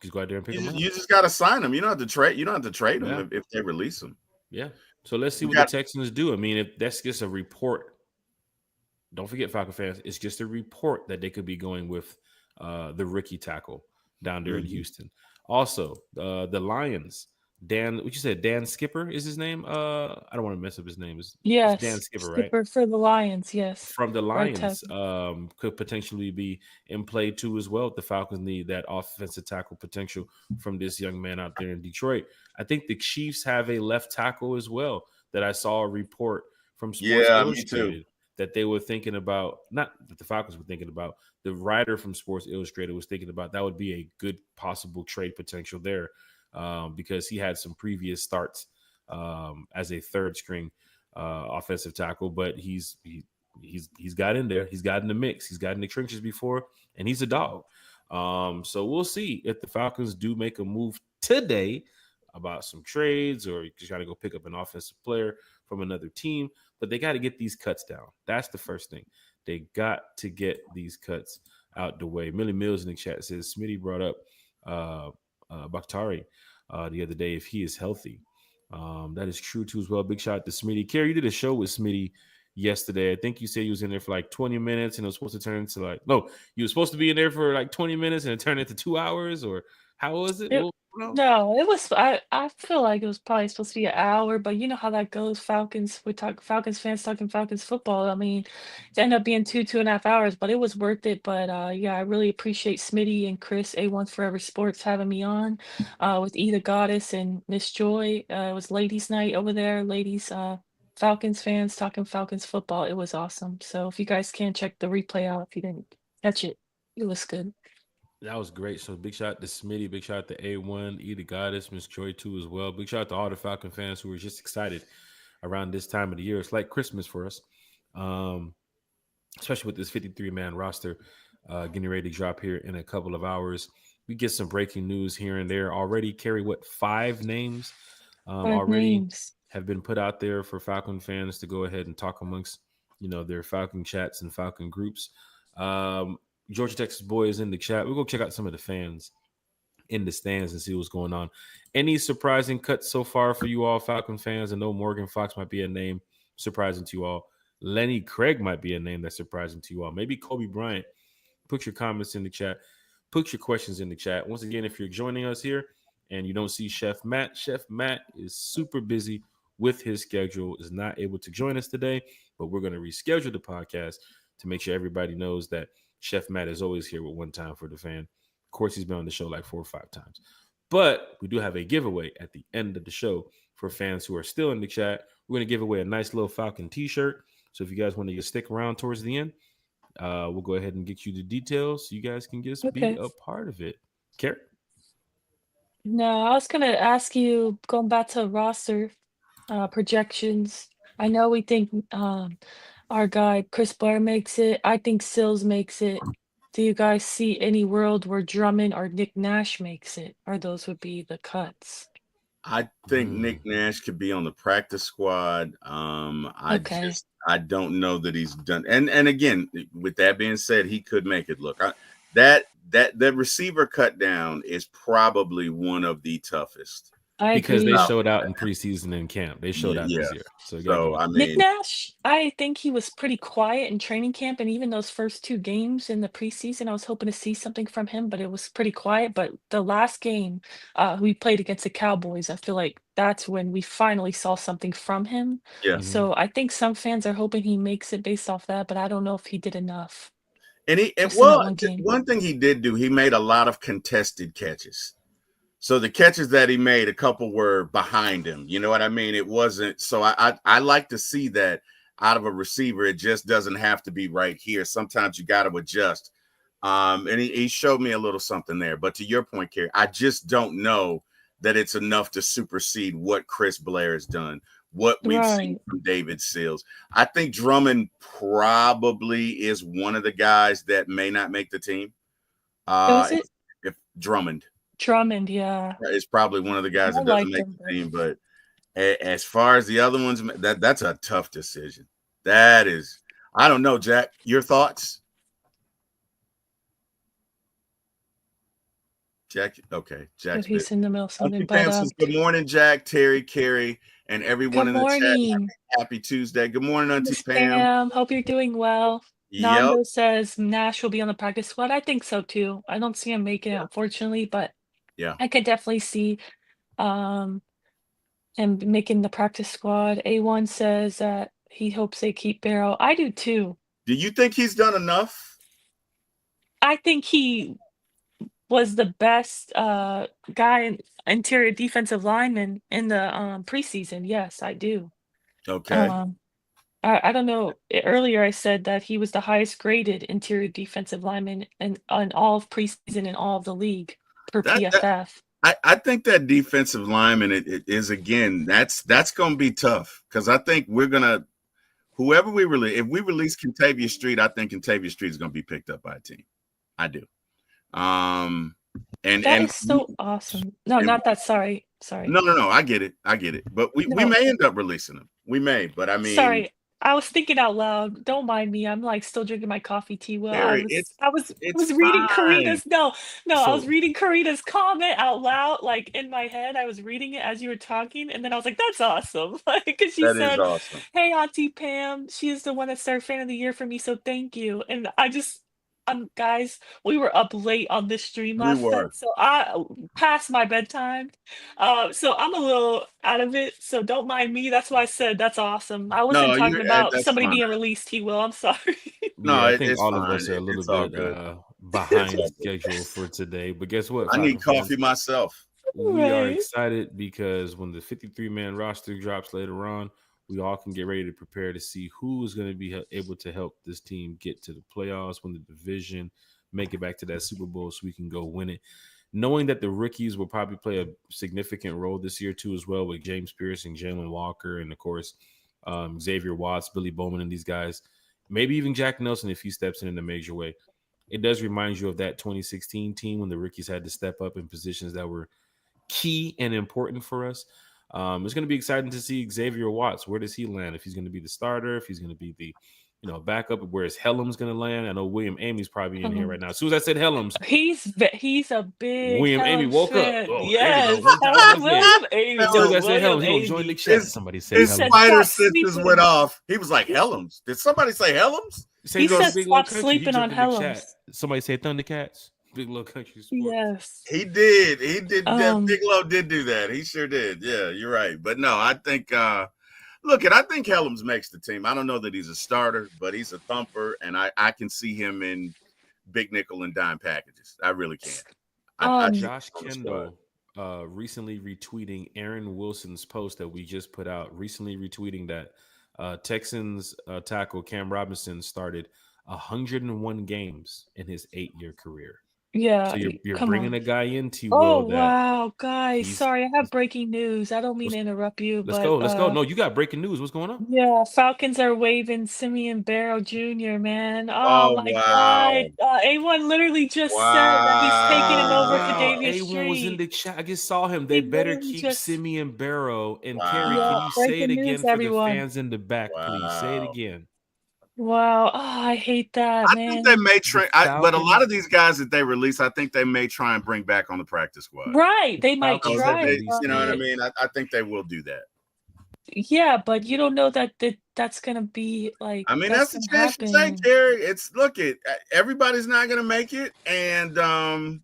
Just go out there and pick him up. You just got to sign him. You don't have to trade. You don't have to trade him if they release him. Yeah. So let's see what the Texans do. I mean, if that's just a report. Don't forget, Falcon fans, it's just a report that they could be going with the rookie tackle down there in Houston. Also, the Lions, Dan, what you said, Dan Skipper is his name? I don't want to mess up his name. It's Dan Skipper, right? Skipper for the Lions, yes. From the Lions, could potentially be in play too as well. The Falcons need that offensive tackle potential from this young man out there in Detroit. I think the Chiefs have a left tackle as well that I saw a report from Sports Illustrated that they were thinking about, not that the Falcons were thinking about, the writer from Sports Illustrated was thinking about that would be a good possible trade potential there because he had some previous starts as a third string offensive tackle, but he's got in there. He's got in the mix. He's got in the trenches before, and he's a dog. So we'll see if the Falcons do make a move today about some trades or just got to go pick up an offensive player from another team. But they got to get these cuts down. That's the first thing. They got to get these cuts out the way. Millie Mills in the chat says Smitty brought up Bakhtari the other day if he is healthy. That is true too as well. Big shout out to Smitty. Kerry, you did a show with Smitty yesterday. I think you said you was in there for like 20 minutes and it was supposed to turn into you were supposed to be in there for like 20 minutes and it turned into 2 hours, or how was it? No, it was. I feel like it was probably supposed to be an hour, but you know how that goes. Falcons, we talk Falcons fans talking Falcons football. I mean, it ended up being 2.5 hours, but it was worth it. But yeah, I really appreciate Smitty and Chris A1 Forever Sports having me on with Eda Goddess and Miss Joy. It was ladies' night over there, ladies. Falcons fans talking Falcons football. It was awesome. So if you guys can check the replay out if you didn't catch it, it was good. That was great. So big shout out to Smitty, big shout out to A1, Eda Goddess, Miss Joy too as well. Big shout out to all the Falcon fans who were just excited around this time of the year. It's like Christmas for us, especially with this 53-man roster getting ready to drop here in a couple of hours. We get some breaking news here and there already. Carry 5 names already have been put out there for Falcon fans to go ahead and talk amongst their Falcon chats and Falcon groups. Georgia Texas boy is in the chat. We'll go check out some of the fans in the stands and see what's going on. Any surprising cuts so far for you all Falcon fans? I know Morgan Fox might be a name surprising to you all. Lenny Craig might be a name that's surprising to you all. Maybe Kobe Bryant. Put your comments in the chat. Put your questions in the chat. Once again, if you're joining us here and you don't see Chef Matt is super busy with his schedule, is not able to join us today, but we're going to reschedule the podcast to make sure everybody knows that Chef Matt is always here with One Time for the Fan. Of course, he's been on the show like 4 or 5 times. But we do have a giveaway at the end of the show for fans who are still in the chat. We're going to give away a nice little Falcon t-shirt. So if you guys want to just stick around towards the end, we'll go ahead and get you the details so you guys can just be a part of it. Carrie? No, I was going to ask you, going back to roster projections. I know we think our guy Chris Blair makes it. I think Sills makes it. Do you guys see any world where Drummond or Nick Nash makes it? Or those would be the cuts? I think Nick Nash could be on the practice squad. I don't know that he's done. And again, with that being said, he could make it. Look, that receiver cut down is probably one of the toughest. Because they showed out in preseason and camp. They showed out this year. So I mean, Nick Nash, I think he was pretty quiet in training camp, and even those first 2 games in the preseason, I was hoping to see something from him, but it was pretty quiet. But the last game we played against the Cowboys, I feel like that's when we finally saw something from him. Yeah. So I think some fans are hoping he makes it based off that, but I don't know if he did enough. And one thing he did do, he made a lot of contested catches. So the catches that he made, a couple were behind him. You know what I mean? It wasn't. So I like to see that out of a receiver. It just doesn't have to be right here. Sometimes you got to adjust. And he showed me a little something there. But to your point, Kerry, I just don't know that it's enough to supersede what Chris Blair has done, what we've seen from David Sills. I think Drummond probably is one of the guys that may not make the team. Drummond. Drummond, yeah. Is probably one of the guys I that doesn't liked make him, the team. But as far as the other ones, that's a tough decision. That is, I don't know, Jack. Your thoughts? Jack, okay. Jack's he's bit. in the middle of something. Auntie Pam But says, good morning, Jack, Terry, Carrie, and everyone good in the chat. morning, Happy Tuesday. Good morning, Auntie Miss Pam. Pam. Hope you're doing well. Yep. Nando says Nash will be on the practice squad. I think so too. I don't see him making it, unfortunately, but Yeah. I could definitely see um him making the practice squad. A1 says that he hopes they keep Barrow. I do too. Do you think he's done enough? I think he was the best guy in interior defensive lineman in the preseason. Yes, I do. Okay. Um I don't know. Earlier I said that he was the highest graded interior defensive lineman in on all of preseason in all of the league per That PFF. I think that defensive lineman it is again that's going to be tough because I think we're gonna whoever we release if we release Kentavious Street, I think Kentavious Street is going to be picked up by a team. I do. That And is so awesome. No, and not that. Sorry, sorry. no, I get it. But we No, may end up releasing them. We may, but I mean, sorry. I was thinking out loud. Don't mind me. I'm like still drinking my coffee tea. Well, I Harry, was it's I was I it's was reading fine. Karina's no, I was So reading Karina's comment out loud, like in my head. I was reading it as you were talking, and then I was like, that's awesome. Like, because she That is said, awesome. hey, Auntie Pam, she is the one that started fan of the year for me, so thank you. And I just guys, we were up late on this stream We last were. night, so I past my bedtime. So I'm a little out of it, so don't mind me. That's why I said that's awesome. I wasn't No, talking about that's somebody fine. being released, he will. I'm sorry. No, yeah, I think it's all of fine. us are a little It's all bit good. It's behind all good. schedule for today. But guess what, I need Falcon coffee fans? myself. We are Right. excited because when the 53-man roster drops later on, we all can get ready to prepare to see who is going to be able to help this team get to the playoffs, win the division, make it back to that Super Bowl so we can go win it. Knowing that the rookies will probably play a significant role this year too, as well, with James Pierce and Jalen Walker, and of course Xavier Watts, Billy Bowman, and these guys. Maybe even Jack Nelson if he steps in a major way. It does remind you of that 2016 team when the rookies had to step up in positions that were key and important for us. It's going to be exciting to see Xavier Watts. Where does he land? If he's going to be the starter, if he's going to be the backup, where is Hellum's going to land? I know William Amy's probably in here right now. As soon as I said Hellum's, He's a big William Amy Helms woke up. fan. Oh, there we go. Yes. One time for the fan. William Amy. As soon No, as I said William Hellum's, he gonna join the Amy. chat. His Somebody say He his said, Hellum's. spider stop senses sleeping. went off. He was like, Helms. Did somebody say Helms? Say He go to says, Big Low stop Country. He sleeping on jumped in the chat. Helms. Somebody say Thundercats. Big Low Country Sports. Yes. He did. He did. Um, Bigelow did do that. He sure did. Yeah, you're right. But no, I think I think Helms makes the team. I don't know that he's a starter, but he's a thumper, and I can see him in big nickel and dime packages. I really can. I think Josh he's on the squad. Kendall recently retweeting Aaron Wilson's post that we just put out, recently retweeting that Texans tackle Cam Robinson started 101 games in his 8-year career. yeah, So you're come bringing on. a guy into Oh, Will that wow, guys. he's Sorry, I have breaking news. I don't mean let's, to interrupt you, let's but go. Let's go. No, you got breaking news. What's going on? yeah, Falcons are waving Simeon Barrow Jr., man. Oh Oh my wow. God. A1 literally just said that he's taking him over Wow. Kadavius A1 was in Street. the chat. I just saw him. They He better literally keep just, Simeon Barrow. And Carrie, yeah, can Wow. you say it breaking news, again for the everyone. fans in the back, please? Say it Wow. again. Wow. Oh, I hate that, I think they man. may The try, but a lot Falcons, of these guys that they release, I think they may try and bring back on the practice squad. Right. the They might Falcons So have try it, released you know what I the mean? I think they will do that. yeah, but you don't know that's gonna be like I mean, that's that's the gonna chance you take, happen. Terry. It's everybody's not going to make it, and Oh,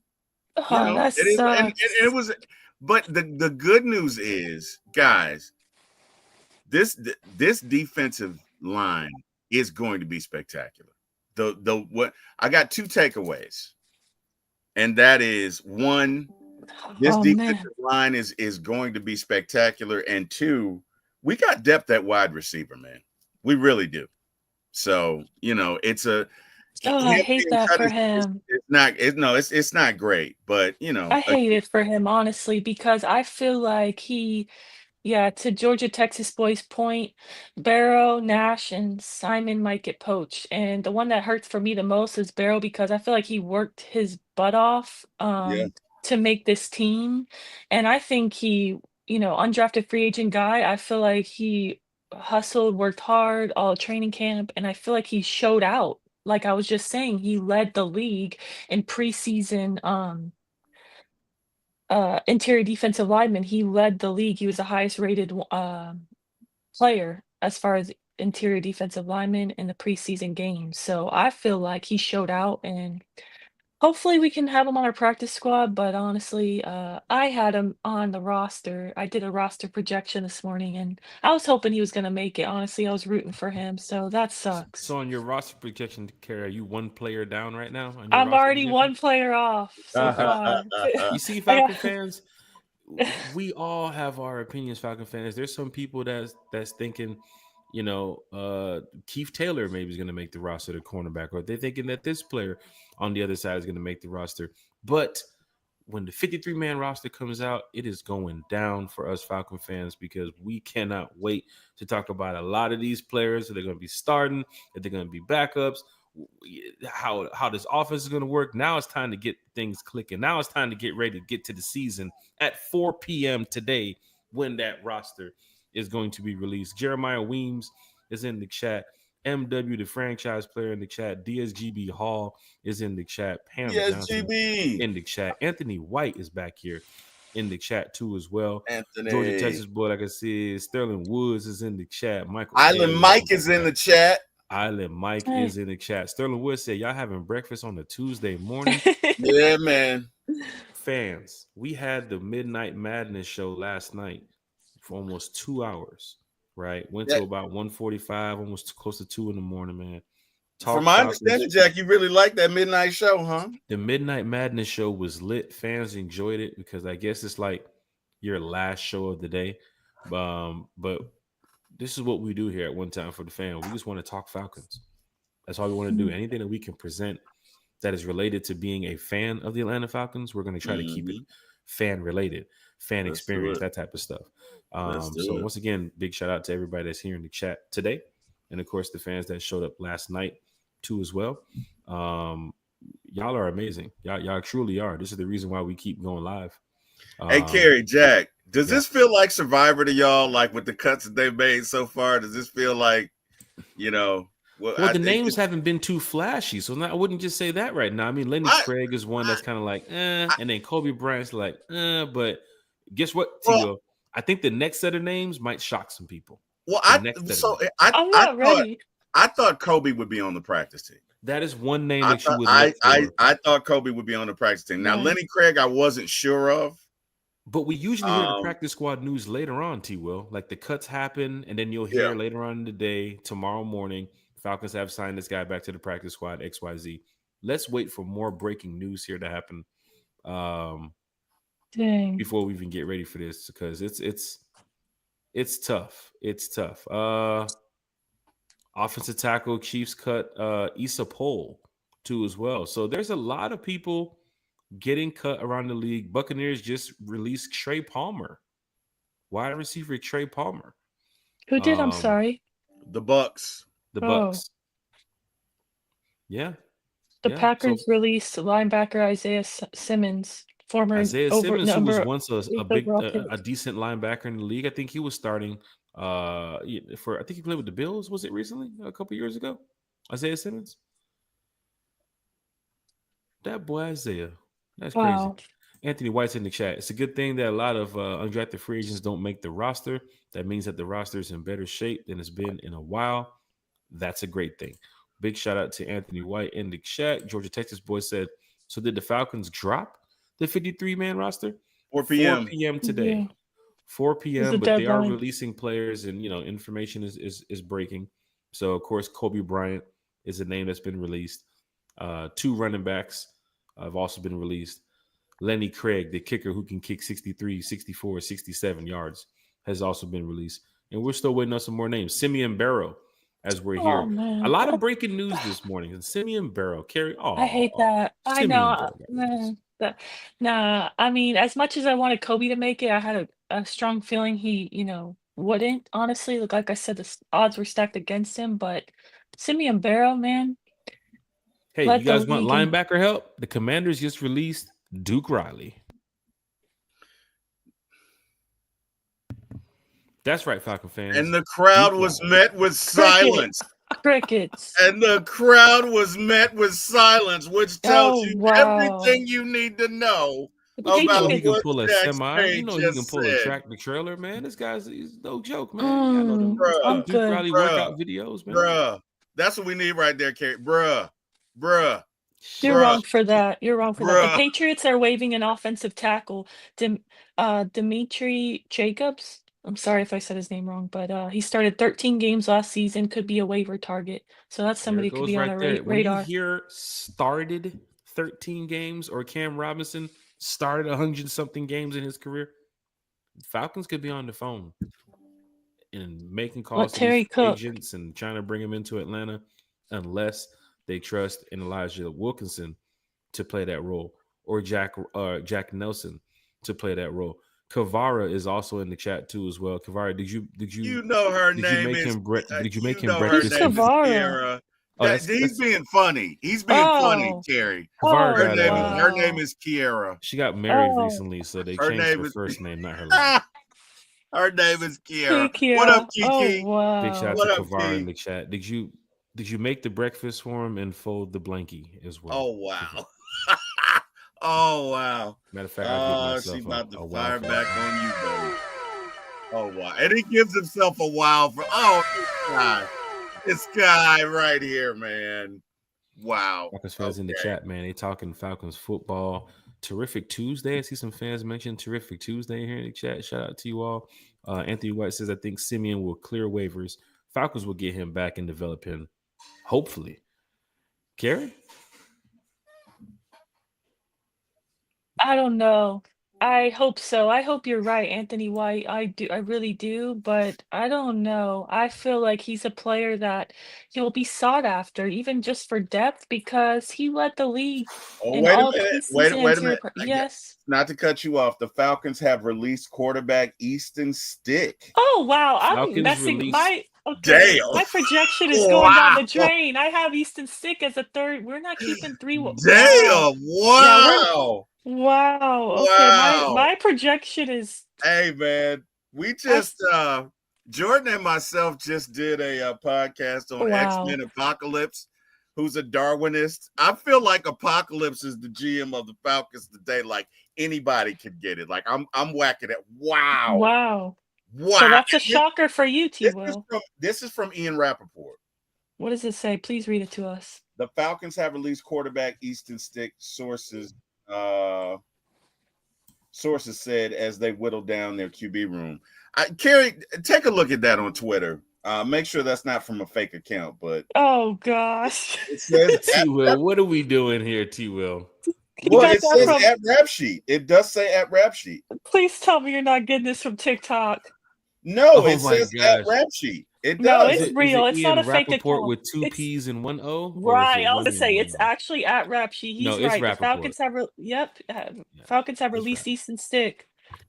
it that is, and sucks. it was. But the good news is, guys, this defensive line is going to be spectacular. What I got two takeaways, and that is one, this Oh man. defensive line is going to be spectacular, and two, we got depth at wide receiver, man. We really do. So it's a Oh, him I hate being that cut for is him. it's not great, but I hate it for him, honestly, because I feel like Yeah, to Georgia, Texas boys' point, Barrow, Nash, and Simon might get poached. And the one that hurts for me the most is Barrow because I feel like he worked his butt off Yeah. to make this team. And I think he, undrafted free agent guy, I feel like he hustled, worked hard all training camp, and I feel like he showed out. Like I was just saying, he led the league in preseason interior defensive lineman. He led the league. He was the highest rated player as far as interior defensive lineman in the preseason games. So I feel like he showed out, and hopefully we can have him on our practice squad. But honestly, I had him on the roster. I did a roster projection this morning, and I was hoping he was going to make it. Honestly, I was rooting for him. So that sucks. So on your roster projection, Carrie, are you one player down right now on your I'm roster already projection? one player off so Okay. far. You see, I Falcon got fans, we all have our opinions, Falcon fans. There's some people that's thinking, Keith Taylor maybe is going to make the roster, the cornerback, or they're thinking that this player on the other side is going to make the roster. But when the 53-man roster comes out, it is going down for us Falcon fans because we cannot wait to talk about a lot of these players that they're going to be starting, that they're going to be backups, how this offense is going to work. Now it's time to get things clicking. Now it's time to get ready to get to the season at 4 p.m. today when that roster is going to be released. Jeremiah Weems is in the chat. MW, the franchise player, in the chat. DSGB Hall is in the chat. Pam Yes, Johnson GB. in the chat. Anthony White is back here in the chat too as well. Georgia, Anthony. Texas boy, like I said. Sterling Woods is in the chat. Michael Island L Mike is in the chat. Island Mike Hey. is in the chat. Sterling Woods said, y'all having breakfast on a Tuesday morning? Yeah, man. Fans, we had the Midnight Madness show last night for almost 2 hours, right? Went to about 1:45, almost close to 2 in the morning, man. From Talk my Falcons. understanding, Jack, you really like that midnight show, huh? The Midnight Madness show was lit. Fans enjoyed it because I guess it's like your last show of the day. But this is what we do here at One Time for the Fan. We just want to talk Falcons. That's all we want to do. Anything that we can present that is related to being a fan of the Atlanta Falcons, we're going to try to keep it fan related, fan experience, that type of stuff. So once again, big shout out to everybody that's here in the chat today. And of course, the fans that showed up last night too as well. Y'all are amazing. Y'all truly are. This is the reason why we keep going live. Hey, Carrie, Jack, does this feel like Survivor to y'all? Like with the cuts that they've made so far, does this feel like, Well, the names haven't been too flashy, so I wouldn't just say that right now. I mean, Lenny Craig is one that's kind of like, and then Kobe Bryant's like, but guess what, T-Will? I think the next set of names might shock some people. Well, I'm not ready. I thought Kobe would be on the practice team. That is one name that you would look for. I thought Kobe would be on the practice team. Now, Lenny Craig, I wasn't sure of. But we usually hear the practice squad news later on, T-Will. Like the cuts happen, and then you'll hear later on in the day, tomorrow morning, Falcons have signed this guy back to the practice squad, XYZ. Let's wait for more breaking news here to happen before we even get ready for this, because it's tough. It's tough. Offensive tackle, Chiefs cut Issa Pohl too as well. So there's a lot of people getting cut around the league. Buccaneers just released Trey Palmer, wide receiver Trey Palmer. Who did? I'm sorry. The Bucks. The Bucks. Yeah. The Packers released linebacker Isaiah Simmons, former Isaiah Simmons, who was once a decent linebacker in the league. I think he was starting I think he played with the Bills. Was it recently? A couple years ago? Isaiah Simmons. That boy Isaiah. That's crazy. Anthony White's in the chat. It's a good thing that a lot of undrafted free agents don't make the roster. That means that the roster is in better shape than it's been in a while. That's a great thing. Big shout out to Anthony White in the chat. Georgia, Texas boy said, so did the Falcons drop the 53-man roster? 4 p.m. 4 p.m. today. Yeah. 4 p.m., but they are releasing players, and, information is breaking. So, of course, Kobe Bryant is a name that's been released. 2 running backs have also been released. Lenny Craig, the kicker who can kick 63, 64, 67 yards, has also been released. And we're still waiting on some more names. Simeon Barrow, as we're here. Man. A lot of breaking news this morning. And Simeon Barrow, Carrie. I hate that. I know. Man. Nah, I mean, as much as I wanted Kobe to make it, I had a strong feeling he, wouldn't. Honestly, like I said, odds were stacked against him. But Simeon Barrow, man, Hey, you led the guys want league in. linebacker help? The Commanders just released Duke Riley. That's right, Falcon fans. And the crowd Duke was Riley. met with silence. Crickets. And the crowd was met with silence, which tells Oh, you wow. everything you need to know The You know about he Patriots. can what pull a Jack semi. You Spade know he can just pull a said. tractor trailer, man. He's no joke, man. Y'all know them Bruh, Duke good. Riley workout videos, man. Bruh. That's what we need right there, Kerry. Bruh. You're wrong for that. You're wrong for that. The Bruh. Patriots are waiving an offensive tackle, Dimitri Jacobs. I'm sorry if I said his name wrong, but he started 13 games last season, could be a waiver target. So that's There somebody it could goes be on right a there. When you radar. hear started 13 games or Cam Robinson started 100-something games in his career, Falcons could be on the phone and making calls Let to these Terry free cook. agents and trying to bring them into Atlanta unless they trust in Elijah Wilkinson to play that role or Jack Nelson to play that role. Kavara is also in the chat too as well. Kavara, did you You know her did you name make is him did you make him her breakfast? name is Kavara? Kiara. Oh, He's being funny. He's being funny, Terry. Kavara Her got name wow. her name is Kiara. She got married Oh. recently, so they Her changed name her is first name, not her last. Her name is Hey, Kiara. What up, Kiara. Oh, Kiki? wow. Big shout out What to up, Kavara in Kiki? the chat. Did you make the breakfast for him and fold the blankie as well? Oh wow. Oh wow. Matter of fact, I'll give she myself about to a wow fire for back that. on you, buddy. Oh wow. And he gives himself a wow for this guy right here, man. Wow. Falcons fans in the chat, man. They talking Falcons football. Terrific Tuesday. I see some fans mention Terrific Tuesday here in the chat. Shout out to you all. Anthony White says, I think Simeon will clear waivers. Falcons will get him back and develop him. Hopefully. Karen? I don't know. I hope so. I hope you're right, Anthony White. I do. I really do. But I don't know. I feel like he's a player that he'll be sought after, even just for depth, because he led the league Oh, in wait a all minute. preseason Wait a interior. minute. Yes. Not to cut you off. The Falcons have released quarterback Easton Stick. Oh wow! I'm Falcons messing released. my okay. Damn. My projection is going down the drain. I have Easton Stick as a third. We're not keeping three. Wow. Damn. Wow. Wow. Okay. My projection is. Hey man, we just Jordan and myself just did a podcast on X-Men Apocalypse, who's a Darwinist. I feel like Apocalypse is the GM of the Falcons today. Like anybody could get it. Like I'm whacking it. Wow. So that's a shocker for you, T-Will. This is from Ian Rappaport. What does it say? Please read it to us. The Falcons have released quarterback Easton Stick, sources said as they whittle down their QB room. Kerry, take a look at that on Twitter. Make sure that's not from a fake account, but oh gosh. It says T-Will, what are we doing here, T-Will? Well, it says at Rap Sheet. It does say at Rap Sheet. Please tell me you're not getting this from TikTok. No, it says at Rap Sheet. It does. No, it's real. It's Ian not a fake Rappaport account. with two P's and one O. Right. I was gonna say it's actually at Rap Sheet. He's right. The Falcons have Falcons have released Easton Stick.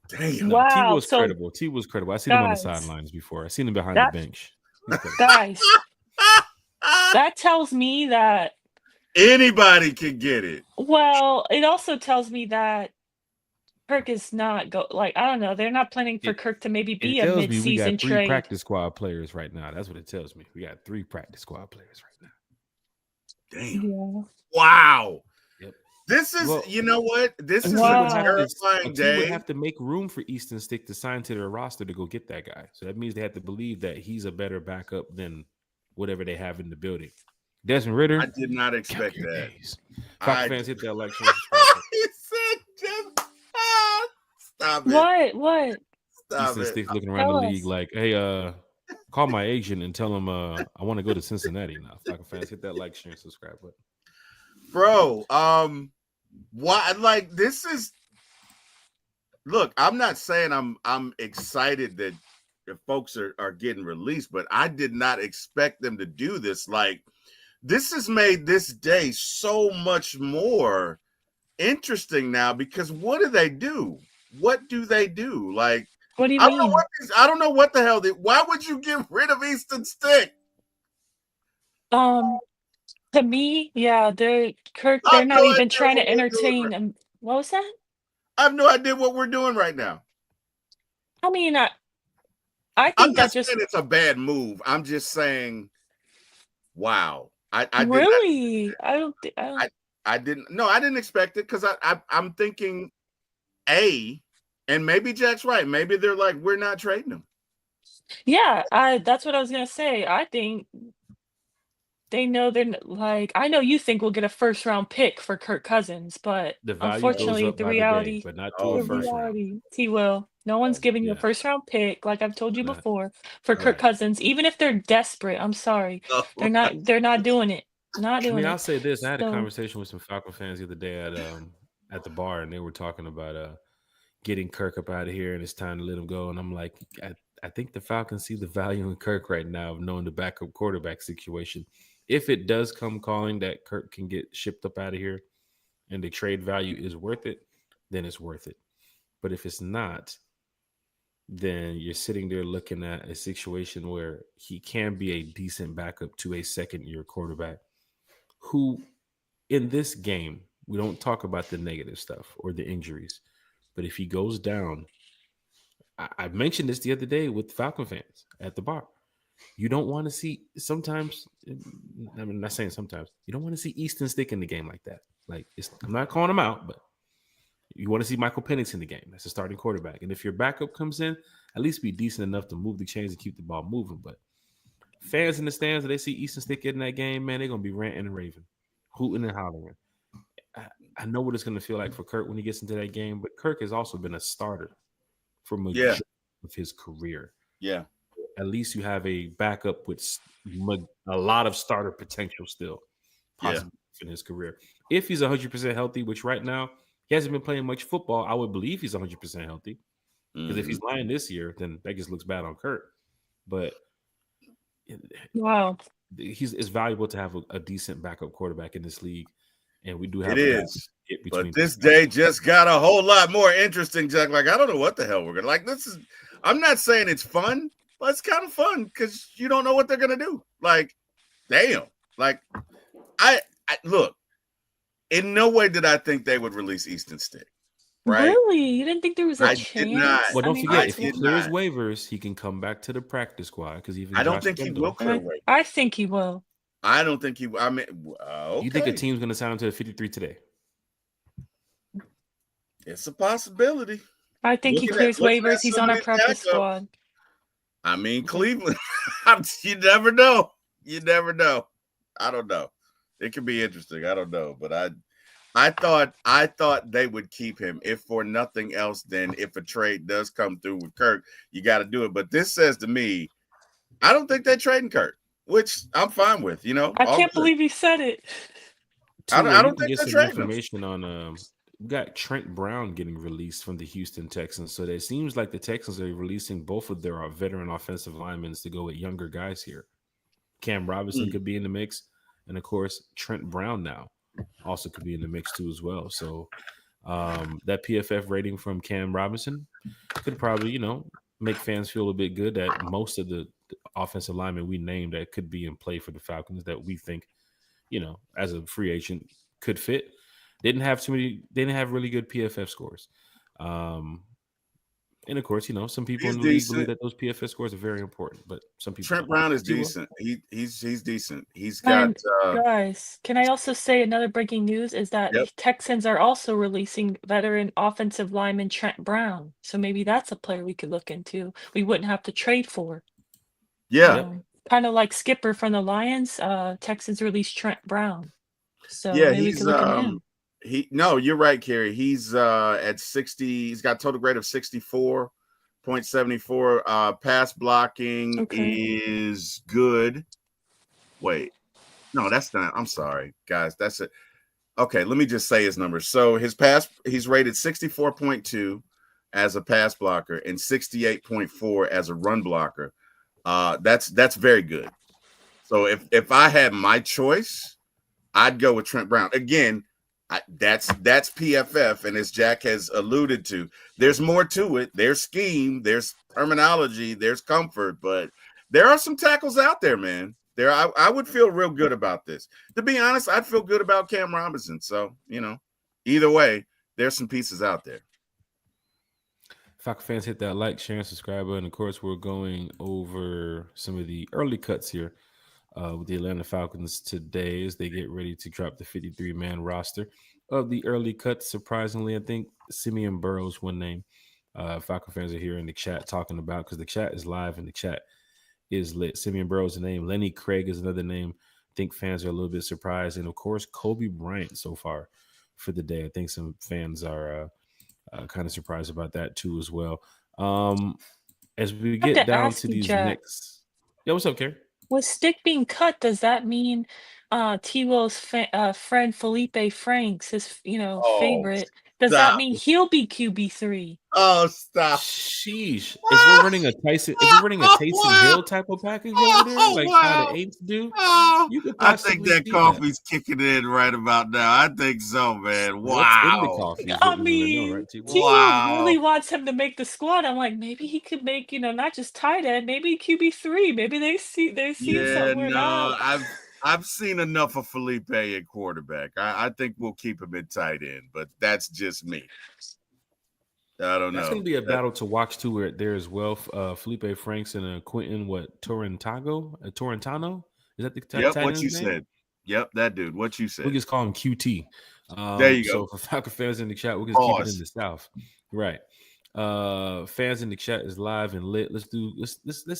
Damn. Wow. T was credible. T was credible. I seen him on the sidelines before. I seen him behind the bench. Guys, that tells me that anybody can get it. Well, it also tells me that Kirk is not I don't know. They're not planning for Kirk to maybe be a mid-season we got 3 trade. practice squad players right now. That's what it tells me. We got 3 practice squad players right now. Damn. Yeah. Wow. Yep. This is, you know what? This is a terrifying day. They would have to make room for Easton Stick to sign to their roster to go get that guy. So that means they have to believe that he's a better backup than whatever they have in the building. Desmond Ritter. I did not expect that. Falcons fans, hit that like. He said just stop it. What? Stop Easton it. Stick looking around the league like, hey, call my agent and tell him I want to go to Cincinnati now. Falcons fans, hit that like, share, and subscribe button. Bro, why? Like, this is. Look, I'm not saying I'm excited that the folks are getting released, but I did not expect them to do this. Like, this has made this day so much more interesting now because what do they do? What do they do? Like, What do you I don't know mean? I don't know what the hell. Why would you get rid of Easton Stick? Um, to me, yeah, I they're have no not even idea trying what to we're doing. entertain. What was that? I have no idea what we're doing right now. I mean, I I'm think not that just saying it's a bad move. I'm just saying, wow. really, I don't. I didn't. No, I didn't expect it because I'm thinking and maybe Jack's right. Maybe they're like, we're not trading him. Yeah, that's what I was gonna say. I think they know like I know you think we'll get a first round pick for Kirk Cousins, but The value goes unfortunately, up by the day, but not to Oh a the first man. round. reality, T will. No one's giving you a Yeah, first round pick, like I've told you but not before, for Kirk right. Cousins, even if they're desperate. I'm sorry. Oh, They're not doing it. Not I doing mean, I'll it. say this: I had a So conversation with some Falcon fans the other day at the bar, and they were talking about getting Kirk up out of here, and it's time to let him go. And I'm like, I think the Falcons see the value in Kirk right now of knowing the backup quarterback situation. If it does come calling that Kirk can get shipped up out of here, and the trade value is worth it, then it's worth it. But if it's not, then you're sitting there looking at a situation where he can be a decent backup to a second year quarterback who, in this game, we don't talk about the negative stuff or the injuries, but if he goes down, I mentioned this the other day with Falcon fans at the bar. You don't want to see sometimes. I mean, not saying sometimes. You don't want to see Easton Stick in the game like that. Like, I'm not calling him out, but you want to see Michael Penix in the game. That's a starting quarterback. And if your backup comes in, at least be decent enough to move the chains and keep the ball moving. But fans in the stands, they see Easton Stick in that game, man, they're gonna be ranting and raving, hooting and hollering. I know what it's gonna feel like for Kirk when he gets into that game, but Kirk has also been a starter for yeah, majority of his career. yeah, At least you have a backup with a lot of starter potential still, yeah. possibly in his career. If he's 100% healthy, which right now he hasn't been playing much football, I would believe he's 100% healthy. Because if Mm-hmm. he's lying this year, then that just looks bad on Kirk. But wow. it's valuable to have a decent backup quarterback in this league, and we do It have a guy is. get But between. this day just got a whole lot more interesting, Jack. Like, I don't know what the hell we're gonna like. I'm not saying it's fun, but it's kind of fun because you don't know what they're gonna do. Like, damn. Like, I look, in no way did I think they would release Easton Stick. Right? Really, you didn't think there was a I did not. chance? Well, I don't mean, forget, I if that's he did clears not. waivers, he can come back to the practice squad because even I don't Josh think he will Kendall. clear away. I think he will. I don't think he. I mean, You think a okay, team's going to sign him to the 53 today? it's a possibility. I think he clears Looking waivers. at He's some on of our these practice backups. squad. I mean, Cleveland. You never know. You never know. I don't know. It could be interesting. I don't know, but I thought they would keep him if for nothing else. Then if a trade does come through with Kirk, you got to do it. But this says to me, I don't think they're trading Kirk, which I'm fine with. You know, I all can't good. believe he said it. Tua, I you don't can think get they're some trading him. information on. We got Trent Brown getting released from the Houston Texans, so it seems like the Texans are releasing both of their veteran offensive linemen to go with younger guys here. Cam Robinson could be in the mix, and of course Trent Brown now also could be in the mix too as well. So that PFF rating from Cam Robinson could probably make fans feel a bit good that most of the offensive linemen we named that could be in play for the Falcons that we think as a free agent could fit. They didn't have really good PFF scores. And of course, some people He's in the league believe decent. that those PFS scores are very important, but some people Trent don't. Brown is Tua, decent. He's decent. He's got And guys, can I also say another breaking news is that yep. Texans are also releasing veteran offensive lineman Trent Brown. So maybe that's a player we could look into. We wouldn't have to trade for. Yeah. Kind of like Skipper from the Lions. Texans released Trent Brown. So Yeah, maybe we could look into him. No, you're right, Kerry. He's at 60. He's got total grade of 64.74. Pass blocking is good. Wait, no, that's not. I'm sorry, guys. That's it. Okay, let me just say his numbers. So he's rated 64.2 as a pass blocker and 68.4 as a run blocker. That's very good. So if I had my choice, I'd go with Trent Brown. Again, That's PFF, and as Jack has alluded to, there's more to it. There's scheme, there's terminology, there's comfort, but there are some tackles out there, man. I would feel real good about this. To be honest, I'd feel good about Cam Robinson. So, either way, there's some pieces out there. Falcon fans, hit that like, share, and subscribe button. Of course, we're going over some of the early cuts here with the Atlanta Falcons today as they get ready to drop the 53-man roster of the early cuts. Surprisingly, I think Simeon Burrows, one name Falcon fans are here in the chat talking about, because the chat is live and the chat is lit. Simeon Burrows is a name. Lenny Craig is another name. I think fans are a little bit surprised. And, of course, Kobe Bryant so far for the day. I think some fans are kind of surprised about that too as well. As we get down to these next, yeah, what's up, Kerry? With Stick being cut, does that mean T-Will's friend Felipe Franks, his favorite? Does that mean he'll be QB3? Oh, stop! Sheesh! If we're running a Taysom Hill type of package over there, like how the Aints do, you could I think that coffee's kicking in right about now. I think so, man. Wow! What's in the coffee? I mean, T-Will really wants him to make the squad. I'm like, maybe he could make, not just tight end, maybe QB3. Maybe they see somewhere now. I've seen enough of Felipe at quarterback. I think we'll keep him at tight end, but that's just me. I don't know. That's going to be a battle to watch too there as well. Felipe Franks and Quentin, Torrentano? Is that the tight end? What you said. Yep, that dude. What you said. We just call him QT. There you go. So for Falcon fans in the chat, we'll just keep it in the South. Right. Fans in the chat is live and lit. Let's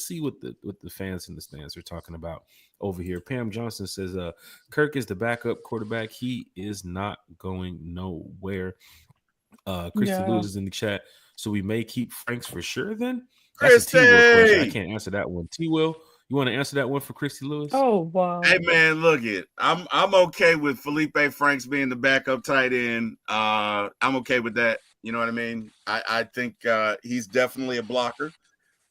see what the fans in the stands are talking about over here. Pam Johnson says Kirk is the backup quarterback. He is not going nowhere. Christy Lewis is in the chat. So we may keep Franks for sure then? That's a T-Will question. I can't answer that one. T-Will, you want to answer that one for Christy Lewis? Oh, wow. Hey, man, look it. I'm okay with Felipe Franks being the backup tight end. I'm okay with that. You know what I mean? I think he's definitely a blocker.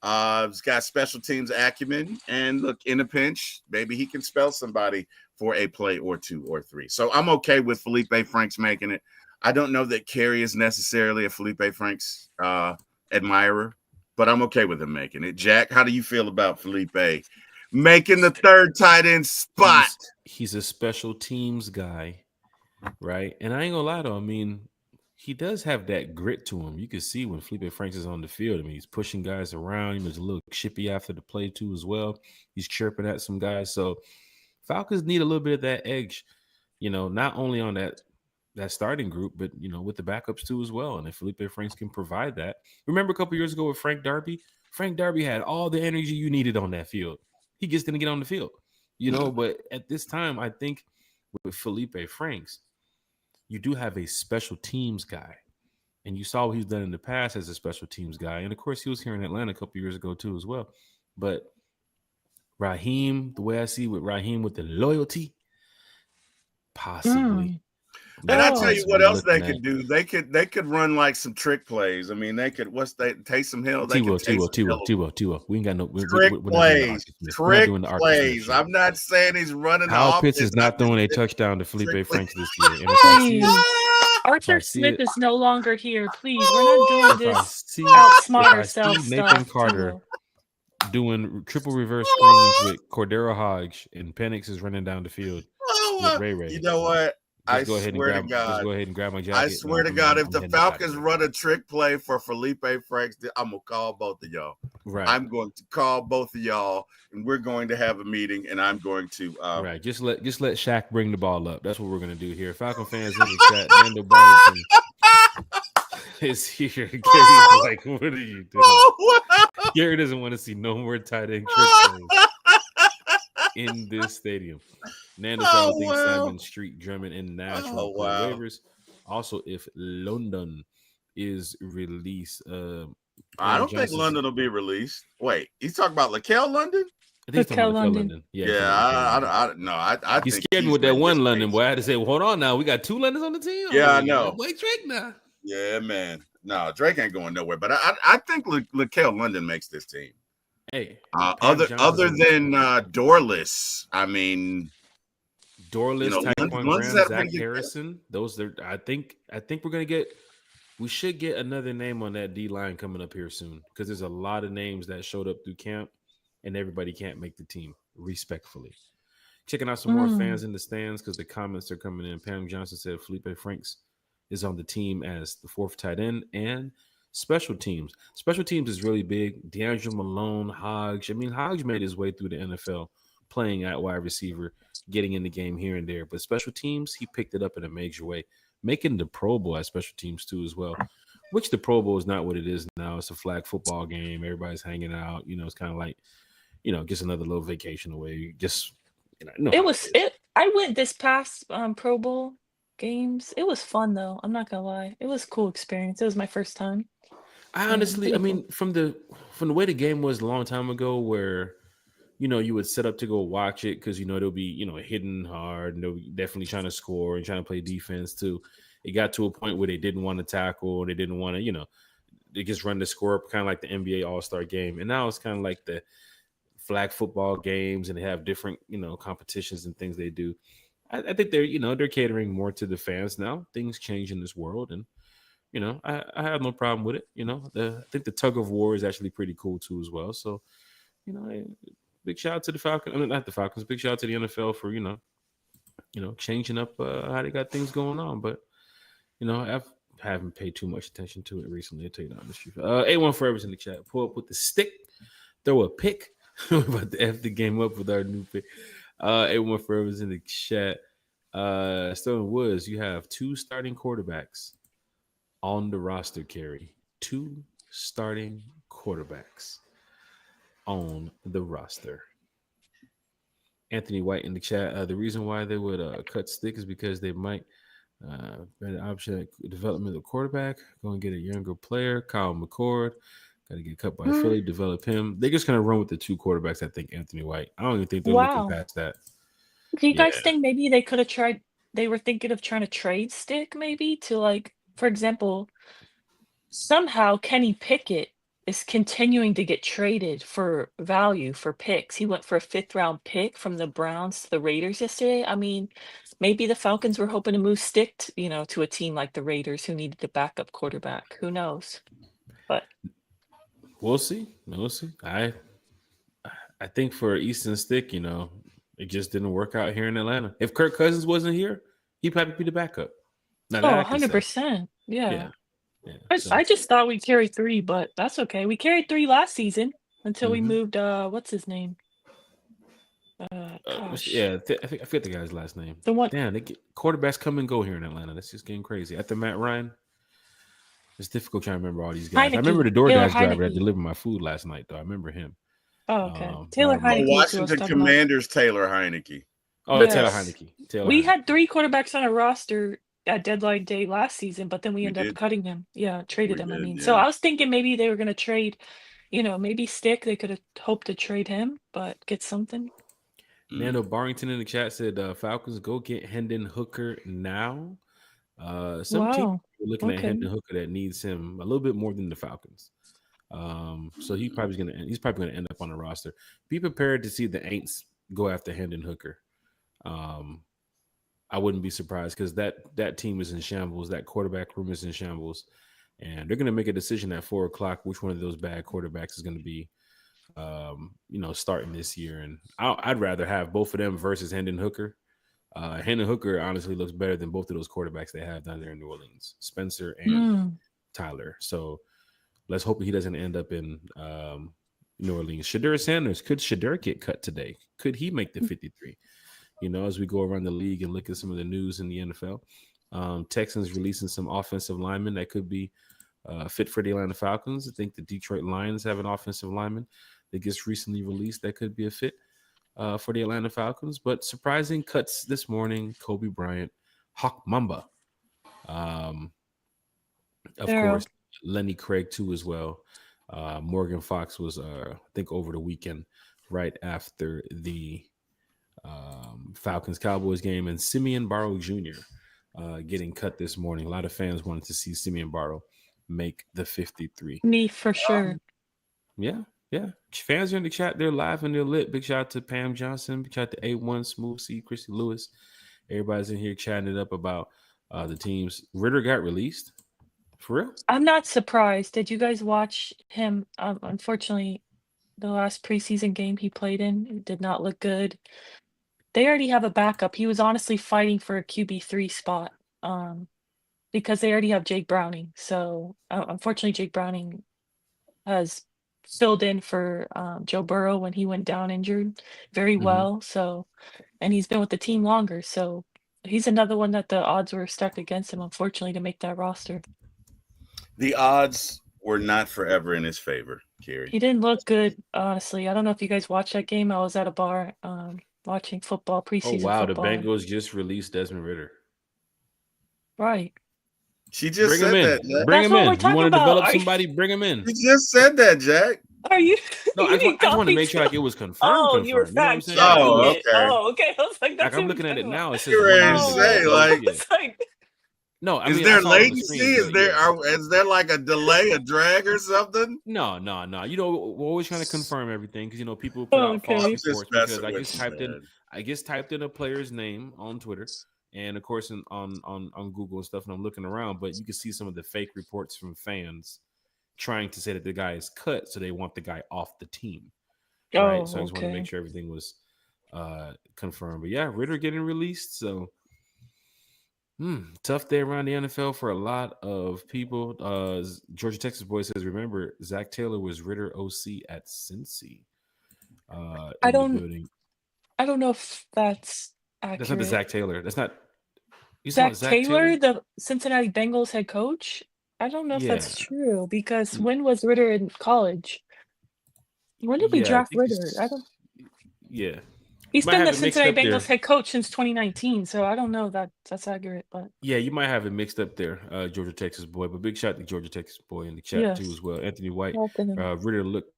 He's got special teams acumen. And look, in a pinch, maybe he can spell somebody for a play or two or three. So I'm okay with Felipe Franks making it. I don't know that Kerry is necessarily a Felipe Franks admirer, but I'm okay with him making it. Jack, how do you feel about Felipe making the third tight end spot? He's a special teams guy, right? And I ain't gonna lie to him. I mean, he does have that grit to him. You can see when Felipe Franks is on the field. I mean, he's pushing guys around. He was a little chippy after the play too as well. He's chirping at some guys. So Falcons need a little bit of that edge, not only on that starting group, but with the backups too as well. And if Felipe Franks can provide that, remember a couple years ago with Frank Darby had all the energy you needed on that field. He just didn't get on the field, But at this time, I think with Felipe Franks, you do have a special teams guy, and you saw what he's done in the past as a special teams guy. And of course, he was here in Atlanta a couple years ago too as well. But Raheem, the way I see with Raheem with the loyalty, possibly. And I tell you what else they could do. They could run like some trick plays. I mean, they could Taysom Hill. T-Will. We ain't got no trick plays. Trick plays. I'm not saying he's running. Kyle Pitts is not throwing a touchdown to Felipe Franks this year. Arthur Smith is no longer here. Please, we're not doing this outsmart ourselves. Nathan Carter doing triple reverse screens with Cordero Hodge, and Penix is running down the field with Ray. You know what? I swear to God. Just go ahead and grab my jacket. I swear to God, if the Falcons run a trick play for Felipe Franks, I'm going to call both of y'all. Right. I'm going to call both of y'all, and we're going to have a meeting, and I'm going to right. Just let Shaq bring the ball up. That's what we're going to do here. Falcon fans in the chat. Nando Barrington is here. Gary's like, what are you doing? Gary doesn't want to see no more tight end trick plays in this stadium. Nando thinks Simon Street, Drummond, and Nashville waivers. Also, if London is released, I don't think London will be released. Wait, he's talking about Laquel London? I think Laquel London. I think he's scared me with that one London boy. I had to say, well, hold on now. We got two Londons on the team. Yeah, I know. Wait, Drake now. Yeah, man. No, Drake ain't going nowhere. But I think Laquel London makes this team. Hey, other than Dorless, I mean, Dorless, Tyquan Lund's Graham, had a Zach pretty good camp. Harrison. Those are. I think we're gonna get. We should get another name on that D line coming up here soon because there's a lot of names that showed up through camp, and everybody can't make the team. Respectfully, checking out some more fans Mm. in the stands because the comments are coming in. Pam Johnson said Felipe Franks is on the team as the fourth tight end and special teams. Special teams is really big. D'Angelo Malone, Hodge. I mean, Hodge made his way through the NFL playing at wide receiver, getting in the game here and there. But special teams, he picked it up in a major way, making the Pro Bowl at special teams too as well. Which the Pro Bowl is not what it is now. It's a flag football game. Everybody's hanging out. It's kind of like, just another little vacation away. Just know It how was it is. it. I went this past Pro Bowl games. It was fun though. I'm not gonna lie. It was a cool experience. It was my first time. I And honestly, I pretty cool. mean, from the way the game was a long time ago, where you would set up to go watch it because they'll be hitting hard and they'll be definitely trying to score and trying to play defense too. It got to a point where they didn't want to tackle, they didn't want to, they just run the score up, kind of like the NBA All Star game, and now it's kind of like the flag football games, and they have different competitions and things they do. I think they're catering more to the fans now. Things change in this world, and I have no problem with it. I think the tug of war is actually pretty cool too as well. So, eh, big shout out to the Falcons. I mean, not the Falcons. Big shout out to the NFL for changing up how they got things going on. But I haven't paid too much attention to it recently. I'll tell you the honest truth. A1 Forever's in the chat. Pull up with the stick, throw a pick. We're about to F the game up with our new pick. A1 Forever's in the chat. Sterling Woods, you have two starting quarterbacks on the roster, Kerry. Two starting quarterbacks on the roster. Anthony White in the chat. The reason why they would cut stick is because they might better option at development of quarterback. Go and get a younger player, Kyle McCord. Got to get cut by Philly, develop him. They're just going to run with the two quarterbacks, I think, Anthony White. I don't even think they're looking Wow. past that. Do you Yeah. guys think maybe they could have tried? They were thinking of trying to trade Stick, maybe to like, for example, somehow Kenny Pickett is continuing to get traded for value for picks. He went for a fifth round pick from the Browns to the Raiders yesterday. I mean, maybe the Falcons were hoping to move Stick, to a team like the Raiders who needed a backup quarterback. Who knows? But We'll see. We'll see. I think for Easton Stick, it just didn't work out here in Atlanta. If Kirk Cousins wasn't here, he'd probably be the backup. Now that I can say. 100%. Yeah. Yeah. So, I just thought we carried 3, but that's okay. We carried 3 last season until we moved what's his name? Gosh. I forget the guy's last name. The one Damn, quarterbacks come and go here in Atlanta. That's just getting crazy. After Matt Ryan, it's difficult trying to remember all these guys. I remember the Taylor DoorDash driver that Heineke. delivered my food last night, though. I remember him. Oh, okay. Taylor but I don't know. Heineke is who I was Washington talking about. Commanders Taylor Heineke. Oh, Taylor Heineke. We had 3 quarterbacks on our roster at deadline day last season, but then we ended up cutting him. Yeah, traded him, I mean. So I was thinking maybe they were going to trade, maybe Stick. They could have hoped to trade him, but get something. Nando Barrington in the chat said, Falcons, go get Hendon Hooker now. Some team looking at Hendon Hooker that needs him a little bit more than the Falcons. So he's probably gonna end up on the roster. Be prepared to see the Aints go after Hendon Hooker. I wouldn't be surprised because that team is in shambles. That quarterback room is in shambles, and they're gonna make a decision at 4:00 which one of those bad quarterbacks is gonna be, starting this year. And I'd rather have both of them versus Hendon Hooker. Hendon Hooker honestly looks better than both of those quarterbacks they have down there in New Orleans, Spencer and Tyler. So let's hope he doesn't end up in New Orleans. Shadur Sanders, could Shadur get cut today? Could he make the 53? As we go around the league and look at some of the news in the NFL. Texans releasing some offensive linemen that could be fit for the Atlanta Falcons. I think the Detroit Lions have an offensive lineman that gets recently released that could be a fit for the Atlanta Falcons. But surprising cuts this morning: Kobe Bryant, Hawk Mamba, of course, Lenny Craig too as well. Morgan Fox was, I think, over the weekend, right after the Falcons Cowboys game, and Simeon Barrow Jr. Getting cut this morning. A lot of fans wanted to see Simeon Barrow make the 53. Me for sure. Yeah. Fans are in the chat. They're live and they're lit. Big shout out to Pam Johnson. Big shout out to A1, Smooth C, Chrissy Lewis. Everybody's in here chatting it up about the teams. Ritter got released. For real? I'm not surprised. Did you guys watch him? Unfortunately, the last preseason game he played in it did not look good. They already have a backup. He was honestly fighting for a QB3 spot because they already have Jake Browning. So unfortunately, Jake Browning has filled in for Joe Burrow when he went down injured very well. So, and he's been with the team longer. So he's another one that the odds were stacked against him, unfortunately, to make that roster. The odds were not forever in his favor, Kerry. He didn't look good, honestly. I don't know if you guys watched that game. I was at a bar watching football, Oh preseason wow, the football. Bengals just released Desmond Ritter. Right. She just Bring said him in. that, Jack. Bring That's him what in. we're You talking want to about. develop Are you, somebody? Bring him in. She just said that, Jack. are you No, you I need want to coffee make sure too? like it was confirmed. Oh, you were Confirmed. You know what I'm fact saying? checking Oh, it. okay. Oh, okay. I was like, Like that's I'm what looking we're at it talking about. now. It says You're ready to one say, release. Oh, like, Yeah. it's like, No, I is mean there I saw it on the latency? screen. Is But there yeah. is there like a delay, a drag, or something? No. You know, we're always trying to confirm everything because you know people put out false I'm okay. just reports messing because with you, man. I just typed in a player's name on Twitter and of course on Google and stuff, and I'm looking around, but you can see some of the fake reports from fans trying to say that the guy is cut, so they want the guy off the team. Right. So I Oh, just wanted to make okay. sure everything was confirmed. But yeah, Ritter getting released. So tough day around the NFL for a lot of people. Georgia Texas boy says, remember, Zach Taylor was Ritter OC at Cincy I in the don't building. I don't know if that's That's not the accurate. Zach Taylor. That's not. You talking Zach about Zach Taylor, Taylor? the Cincinnati Bengals head coach? I don't know if Yeah. that's true because when was Ritter in college? When did we Yeah. I draft think Ritter? I don't. yeah. He's Might been the have it mixed Cincinnati up there. Bengals head coach since 2019, so I don't know that that's accurate, but Yeah, you might have it mixed up there, Georgia Texas boy. But big shout to Georgia Texas boy in the chat too yes. as well. Anthony White, Welcome. Ritter looked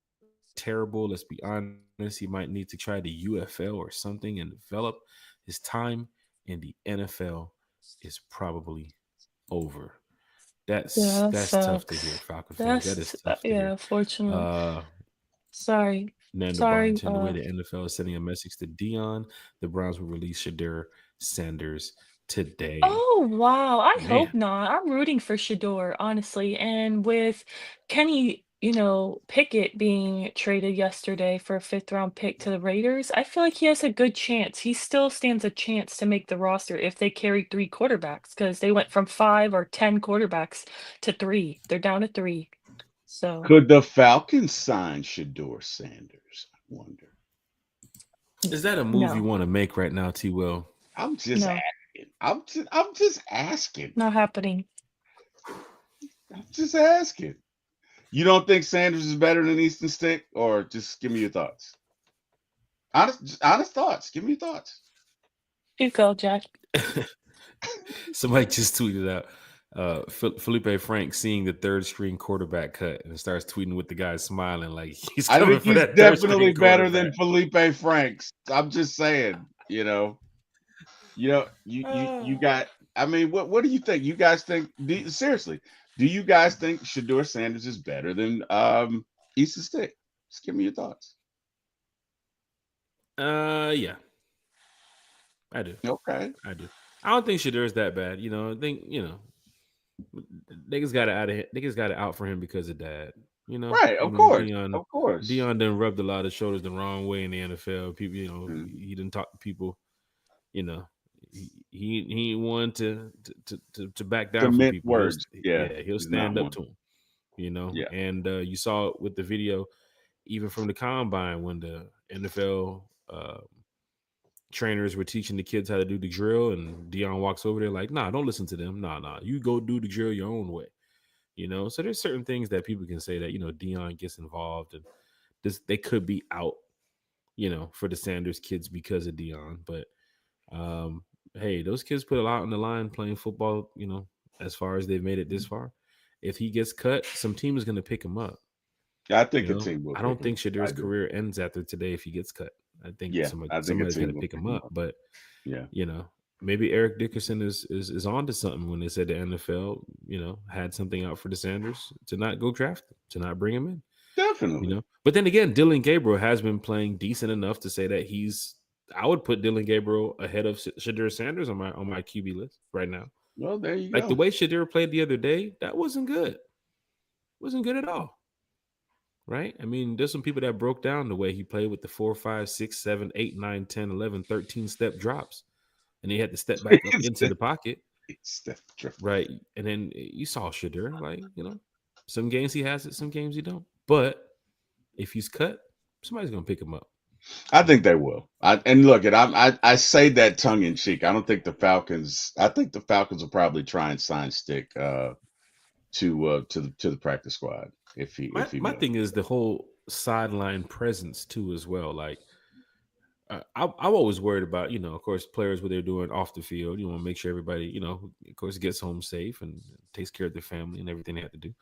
terrible. Let's be honest. He might need to try the UFL or something and develop. His time in the NFL is probably over. That's Yeah, that tough to hear, sucks. Falcon fans. That is That's tough to yeah, hear. fortunately. Uh Sorry. Nando Sorry. Barrington, the way the NFL is sending a message to Dion, the Browns will release Shadur Sanders today. Oh, wow. I Man, hope not. I'm rooting for Shador, honestly. And with Kenny, Pickett being traded yesterday for a fifth round pick to the Raiders, I feel like he has a good chance. He still stands a chance to make the roster if they carry three quarterbacks because they went from 5 or 10 quarterbacks to 3. They're down to 3. So Could the Falcons sign Shador Sanders? I wonder. is that a move you no, want to make right now, T. Will? I'm just no, asking. I'm just asking. not happening. I'm just asking. You don't think Sanders is better than Easton Stick, or just give me your thoughts? Honest thoughts. Give me your thoughts. You go, Jack. Somebody just tweeted out Felipe Frank seeing the third string quarterback cut and starts tweeting with the guy smiling like he's I coming think for he's that third definitely string better than quarterback. Felipe Franks. I'm just saying. You got. I mean, what do you think? You guys think? Seriously, do you guys think Shador Sanders is better than Easton Stick? Just give me your thoughts. Yeah, I do. Okay. I do. I don't think Shadur's that bad. I think niggas got it out for him because of dad. Right. Of course. Of course. Dion done rubbed a lot of shoulders the wrong way in the NFL. People, Mhm. he didn't talk to people. He ain't one to back down from Mint people. words. He'll he's not stand up one. to him. Yeah. And you saw it with the video, even from the combine when the NFL trainers were teaching the kids how to do the drill, and Dion walks over there like, "Nah, don't listen to them. Nah, you go do the drill your own way." So there's certain things that people can say that Dion gets involved, and they could be out, for the Sanders kids because of Dion. But hey, those kids put a lot on the line playing football. As far as they've made it this far, if he gets cut, some team is going to pick him up. I think a team will. I don't think Shadur's career ends after today if he gets cut. I think somebody's going to pick him up. But maybe Eric Dickerson is on to something when they said the NFL, had something out for the Sanders to not go draft him, to not bring him in. Definitely. But then again, Dylan Gabriel has been playing decent enough to say that he's I would put Dylan Gabriel ahead of Shadir Sanders on my QB list right now. Well, there you Like the go. way Shadir played the other day, that wasn't good. Wasn't good at all. Right? I mean, there's some people that broke down the way he played with the 4, 5, 6, 7, 8, 9, 10, 11, 13 step drops. And he had to step back up into the pocket. Right. And then you saw Shadir, like, some games he has it, some games he don't. But if he's cut, somebody's gonna pick him up. I think they will. And look, I say that tongue in cheek. I don't think the Falcons. I think the Falcons will probably try and sign Stick to the practice squad if he My will. thing is the whole sideline presence too, as well. Like I'm always worried about, of course, players what they're doing off the field. You want to make sure everybody, of course, gets home safe and takes care of their family and everything they have to do.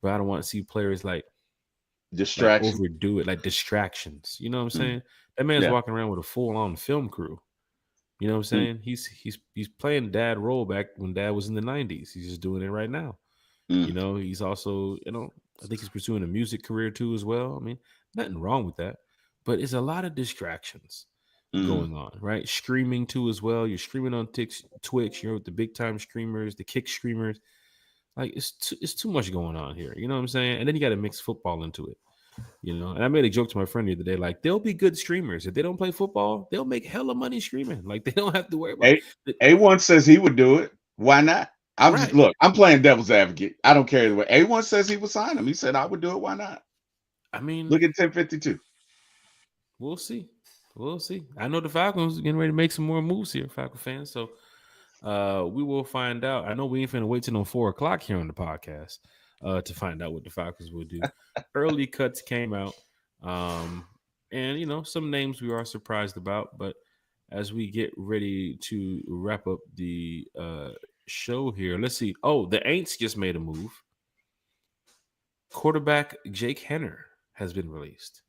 But I don't want to see players like overdo it, like distractions. You know what I'm saying? That man's walking around with a full-on film crew. You know what I'm saying? He's playing dad role back when dad was in the 90s. He's just doing it right now. He's also, I think he's pursuing a music career too as well. I mean, nothing wrong with that. But it's a lot of distractions going on, right? Screaming too as well. You're screaming on Twitch. You're with the big time screamers, the kick screamers. Like it's too much going on here. You know what I'm saying? And then you got to mix football into it. And I made a joke to my friend the other day, like they'll be good streamers. If they don't play football, they'll make hella money streaming. Like they don't have to worry about it. A1 says he would do it. Why not? I'm playing devil's advocate. I don't care either way. A1 says he would sign him. He said I would do it. Why not? I mean, look at 1052. We'll see. I know the Falcons are getting ready to make some more moves here, Falcon fans. So we will find out. I know we ain't finna wait till 4:00 here on the podcast to find out what the Falcons will do. Early cuts came out, and some names we are surprised about. But as we get ready to wrap up the show here, let's see. Oh, the Aints just made a move. Quarterback Jake Henner has been released.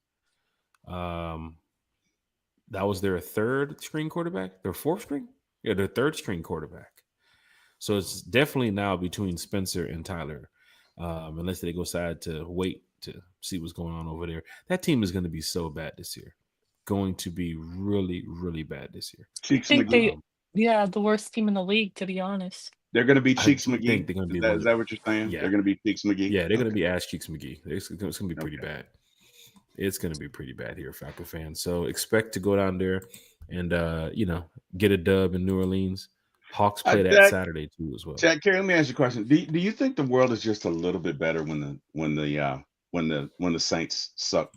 That was their third string quarterback, their fourth string, their third string quarterback. So it's definitely now between Spencer and Tyler, unless they decide to wait to see what's going on over there. That team is going to be so bad this year, going to be really, really bad this year. Cheeks McGee. The worst team in the league, to be honest. They're going to be Cheeks McGee. Think they're going to be. Is that what you're saying? Yeah, they're going to be Cheeks McGee. Yeah, they're going to be Ash Cheeks McGee. It's going to be pretty bad. It's going to be pretty bad here, Falcon fans. So expect to go down there and, get a dub in New Orleans. Hawks play that Saturday too as well. Jack, Kerry, let me ask you a question. Do you think the world is just a little bit better when the Saints suck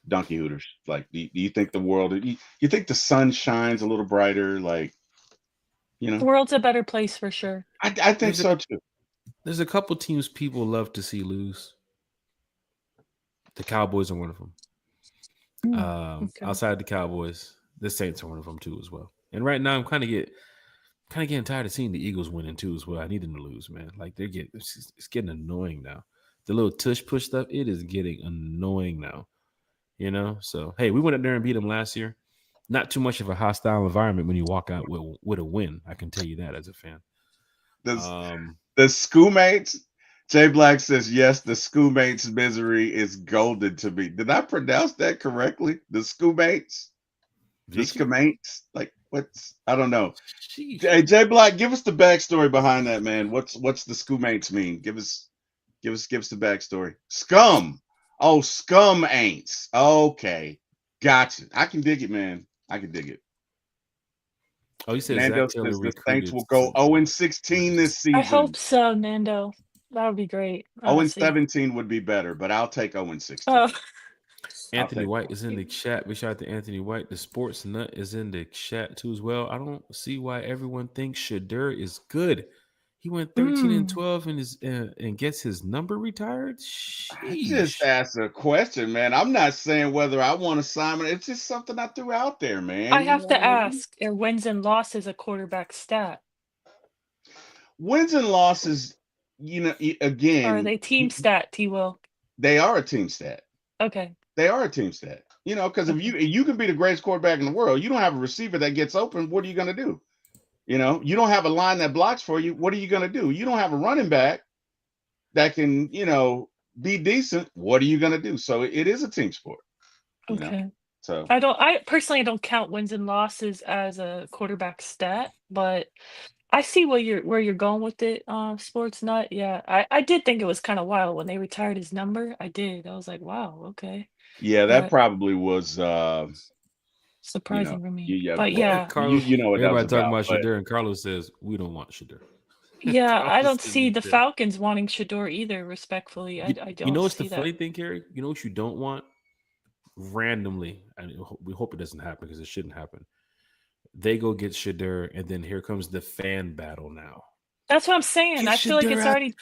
donkey hooters? Like, do you think the world? You think the sun shines a little brighter? Like, the world's a better place for sure. I think so too. There's a couple teams people love to see lose. The Cowboys are one of them. Outside the Cowboys, the Saints are one of them too as well. And right now, I'm kind of getting tired of seeing the Eagles winning too as well. I need them to lose, man. Like it's getting annoying now. The little tush push stuff, it is getting annoying now. So hey, we went up there and beat them last year. Not too much of a hostile environment when you walk out with a win. I can tell you that as a fan. The schoolmates. Jay Black says, yes, the schoolmates misery is golden to me. Did I pronounce that correctly? The schoolmates? The schoolmates? Like, I don't know. Hey, Jay Black, give us the backstory behind that, man. What's the schoolmates mean? Give us the backstory. Scum. Oh, scum ain'ts. Okay. Gotcha. I can dig it, man. I can dig it. Oh, you said Nando Zach Taylor says the Saints will go 0-16 this season. I hope so, Nando. That would be great. 0-17 would be better, but I'll take 0-16. Oh. Anthony White is in the chat. Big shout out to Anthony White. The Sports Nut is in the chat too as well. I don't see why everyone thinks Shadir is good. He went 13-12 and gets his number retired. Sheesh. I just asked a question, man. I'm not saying whether I want to sign it. It's just something I threw out there, man. I have to ask: are wins and losses a quarterback stat? Wins and losses, again, or are they team stat? T-Will. They are a team stat. Okay. They are a team stat. Because if you can be the greatest quarterback in the world, you don't have a receiver that gets open. What are you going to do? You don't have a line that blocks for you. What are you going to do? You don't have a running back that can, be decent. What are you going to do? So it is a team sport. Okay. So I personally don't count wins and losses as a quarterback stat, but I see where you're going with it, Sports Nut. Yeah, I did think it was kind of wild when they retired his number. I did. I was like, wow, okay, yeah, that but probably was you know, surprising for you me. yeah, But well, yeah, Carlos, you know what that was everybody talking about. about But Shadur, and Carlos says we don't want Shadur. yeah, I Carlos don't says see he the said. Falcons wanting Shador either. Respectfully, I You know don't what's the see that. funny thing, Kerry? You know what you don't want? Randomly, and we hope it doesn't happen because it shouldn't happen. They go get Shadur, and then here comes the fan battle now. That's what I'm saying. Get I feel like Shadur it's out. already. Get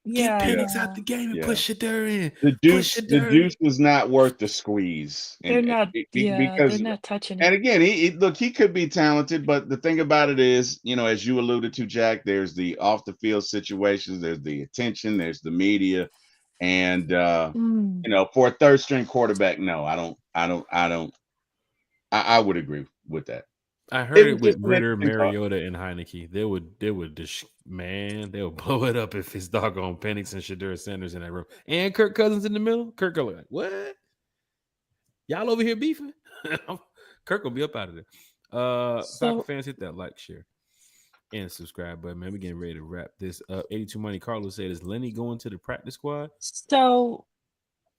Yeah, yeah, Penix out the no, game and put yeah. Shadur in. The Put the Shadur in. deuce was not worth the squeeze, they're and not. Yeah, they're because, not touching and it. again, look, he could be talented, but the thing about it is, you know, as you alluded to, Jack, there's the off the field situations, there's the attention, there's the media, and Mm. you know, for a third string quarterback, no, I would agree with that. I heard It it was with just an Ritter, interesting thought. Mariota, and Heineke. They would just man, they would blow it up if it's doggone Penix and Shadur Sanders in that room. And Kirk Cousins in the middle. Kirk will be like, what? Y'all over here beefing? Kirk will be up out of there. Falcon So fans, hit that like, share, and subscribe button, man. We're getting ready to wrap this up. 82 Money Carlos said, is Lenny going to the practice squad? so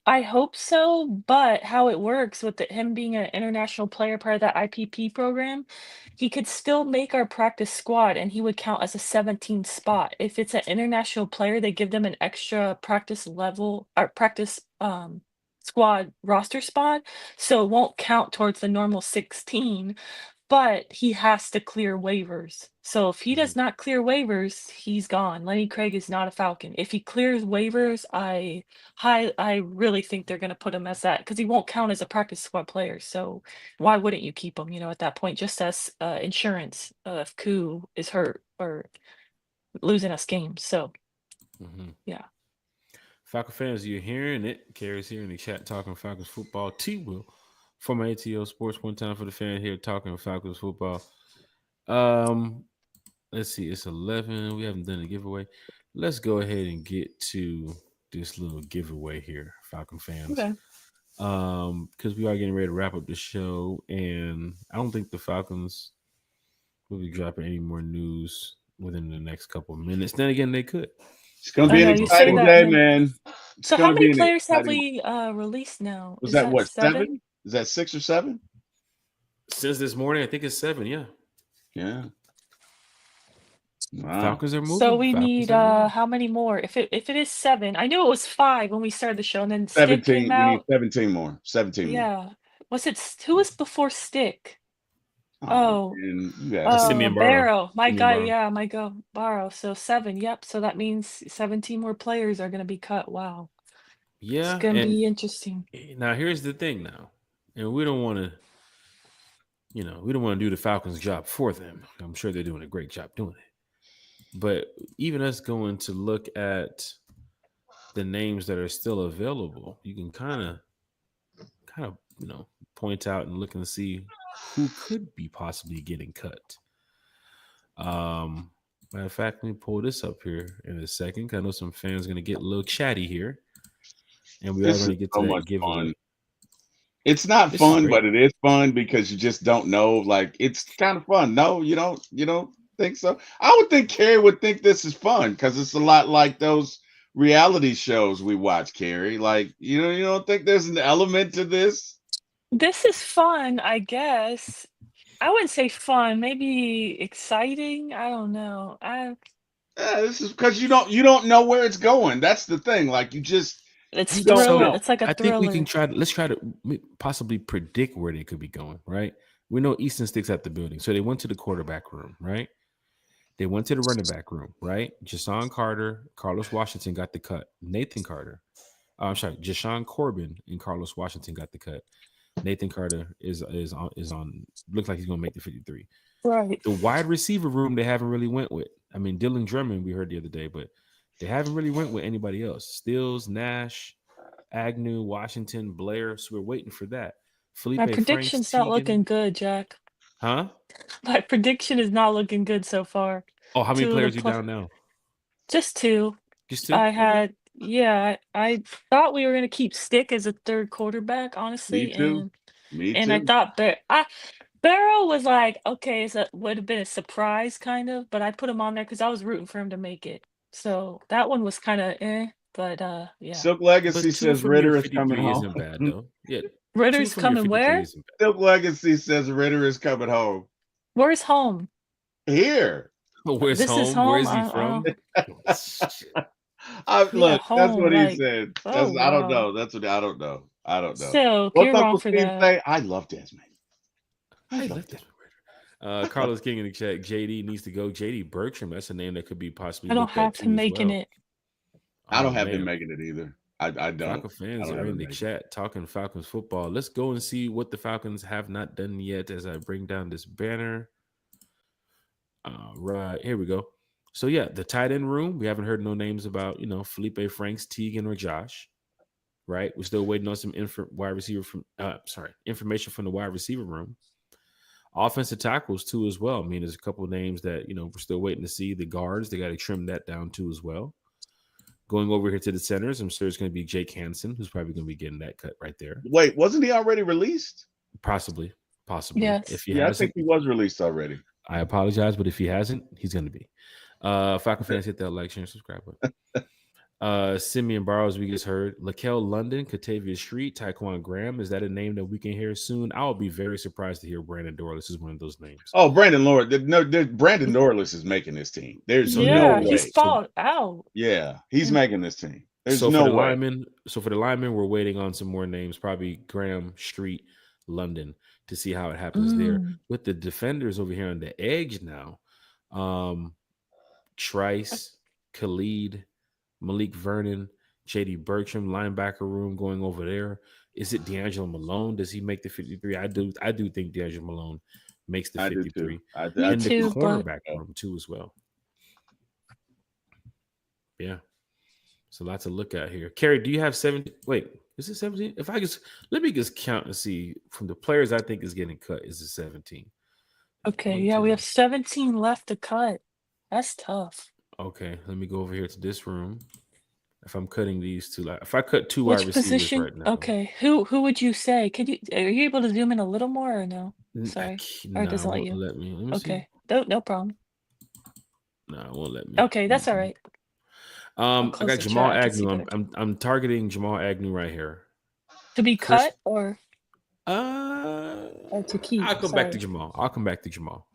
I hope so, but how it works with him being an international player, part of that IPP program, he could still make our practice squad and he would count as a 17th spot. If it's an international player, they give them an extra practice level or practice squad roster spot, so it won't count towards the normal 16, but he has to clear waivers. So if he does not clear waivers, he's gone. Lenny Craig is not a Falcon. If he clears waivers, I really think they're gonna put him as that because he won't count as a practice squad player. So why wouldn't you keep him? At that point, just as insurance if Koo is hurt or losing us games. So Mm-hmm. yeah. Falcon fans, you're hearing it. Carrie's here in the chat talking Falcons football. T Will from ATO Sports. One time for the fan here talking Falcons football. Let's see, it's 11. We haven't done a giveaway. Let's go ahead and get to this little giveaway here, Falcon fans. Okay. Because we are getting ready to wrap up the show, and I don't think the Falcons will be dropping any more news within the next couple of minutes. Then again, they could. It's gonna I be an know you say exciting that, day, and then man. It's so how gonna many be an players have exciting. we released now? Was Is that that what, 7? 7? Is that 6 or 7? Since this morning, I think it's 7. Yeah, Yeah. Wow. Falcons are So moving. we Falcons need are moving. how many more? If it is 7, I knew it was 5 when we started the show, and then Stick came 17. We need out. 17 more. 17 more. Yeah, was it who was before Stick? Oh, Oh, man, you guys. Simeon Barrow. Barrow. My Simeon guy, Barrow. yeah, my go Barrow. So 7. Yep. So that means 17 more players are gonna be cut. Wow, it's Yeah, gonna and be interesting. now here's the thing. Now, and we don't want to, we don't want to do the Falcons' job for them. I'm sure they're doing a great job doing it. But even us going to look at the names that are still available, you can kind of, point out and look and see who could be possibly getting cut. Matter of fact, let me pull this up here in a second. 'Cause I know some fans are going to get a little chatty here, and we are This going is to get to so that much giveaway. fun. It's not This is fun, great. but it is fun because you just don't know. Like, it's kind of fun. No, you don't think so? I would think Carrie would think this is fun because it's a lot like those reality shows we watch, Carrie. Like, you don't think there's an element to this? This is fun, I guess. I wouldn't say fun, maybe exciting. I don't know. Yeah, this is because you don't know where it's going. That's the thing. Like, you It's don't thriller. know. It's like a I think we thriller. can let's try to possibly predict where they could be going, right? We know Easton Stick's at the building. So they went to the quarterback room, right? They went to the running back room, right? Jashawn Carter, Carlos Washington got the cut. Nathan Carter, I'm sorry, Jashawn Corbin and Carlos Washington got the cut. Nathan Carter is on looks like he's gonna make the 53. Right. The wide receiver room they haven't really went with. I mean, Dylan Drummond we heard the other day, but they haven't really went with anybody else. Stills, Nash, Agnew, Washington, Blair. So we're waiting for that. My Felipe Franks, prediction's not Teagan. looking good, Jack. Huh? My prediction is not looking good so far. Oh, how many 2 of the players you down now? just 2. Just 2? I Okay. had I thought we were gonna keep Stick as a 3rd quarterback, Me honestly, too. and Me And I too. thought Barrow was like, okay, so would have been a surprise kind of, but I put him on there because I was rooting for him to make it. So that one was kind of but yeah. Silk Legacy But two says from your Ritter is coming 53 home. isn't bad though. Yeah, two Ritter's from your coming 53 where? isn't bad. Silk Legacy says Ritter is coming home. Where's home? Here. Where's This is home? Where home. is he from? Yeah, Look, that's home. what he Like, said. oh I don't wow. know. That's what I don't know. I don't know. Silk, What's you're wrong Uncle for Steve that. say? I love Desmond. I I love love that. Desmond. Carlos King in the chat. JD needs to go. JD Bertram. That's a name that could be possibly I don't looked at have him too as making well. it. I Oh don't have him man, making it either. I don't. Falcon fans I don't are have in him the making chat talking Falcons football. Let's go and see what the Falcons have not done yet as I bring down this banner. Right, here we go. So yeah, the tight end room. We haven't heard no names about, Felipe Franks, Teagan, or Josh. Right, we're still waiting on some wide receiver information from the wide receiver room. Offensive tackles too as well. I mean, there's a couple of names that we're still waiting to see. The guards, they got to trim that down too as well. Going over here to the centers, I'm sure it's going to be Jake Hansen, who's probably going to be getting that cut right there. Wait, wasn't he already released? Possibly. Yes. If he Yeah, I hasn't, think he was released already. I apologize, but if he hasn't, he's going to be. Falcon fans, hit that like, share, and subscribe button. Simeon Barrows, we just heard. Lakel London, Catavia Street, Taekwon Graham. Is that a name that we can hear soon? I will be very surprised to hear Brandon Dorless is one of those names. Oh, Brandon Dorless is making this team. There's no way. He's fallen out. Yeah, he's making this team. There's so no for the way. linemen, we're waiting on some more names. Probably Graham, Street, London, to see how it happens there. With the defenders over here on the edge now, Trice, Khalid, Malik Vernon, JD Bertram, linebacker room going over there. Is it D'Angelo Malone? Does he make the 53? I do think D'Angelo Malone makes the 53. I And the too, cornerback room too as well. Yeah. So lots to look at here. Kerry, do you have 17? Wait, is it 17? If I just let me just count and see from the players I think is getting cut, is it 17? Okay, yeah, we have 17 left to cut. That's tough. Okay, let me go over here to this room. If I'm cutting these two, if I cut two Which wide receivers position? right now. Okay, who would you say? Are you able to zoom in a little more or no? Sorry. Or it doesn't let you. Let me Okay. see. No problem. No, it won't let me. Okay, that's all right. I got Jamal Agnew. better. I'm targeting Jamal Agnew right here. To be cut or or to keep? I'll come back to Jamal.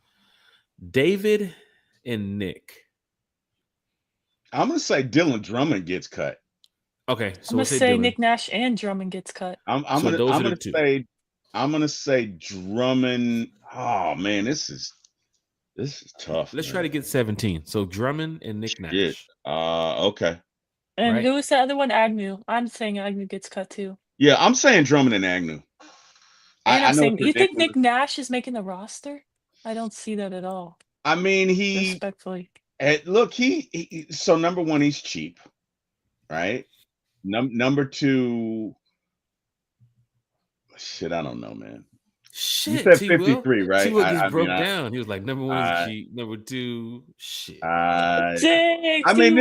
David and Nick. I'm gonna say Dylan Drummond gets cut. Okay, so I'm gonna say Nick Nash and Drummond gets cut. I'm gonna say Drummond. Oh man, this is tough. Let's try to get 17. So Drummond and Nick Nash. Okay. And who is the other one? Agnew. I'm saying Agnew gets cut too. Yeah, I'm saying Drummond and Agnew. And I'm saying, you think Nick Nash is making the roster? I don't see that at all. I mean, respectfully. Look, so number one, he's cheap, right? Number two, shit, I don't know, man. Shit, you said 53, right? T-Will just broke down. He was like, number one is cheap, number two, shit. Dang, I mean,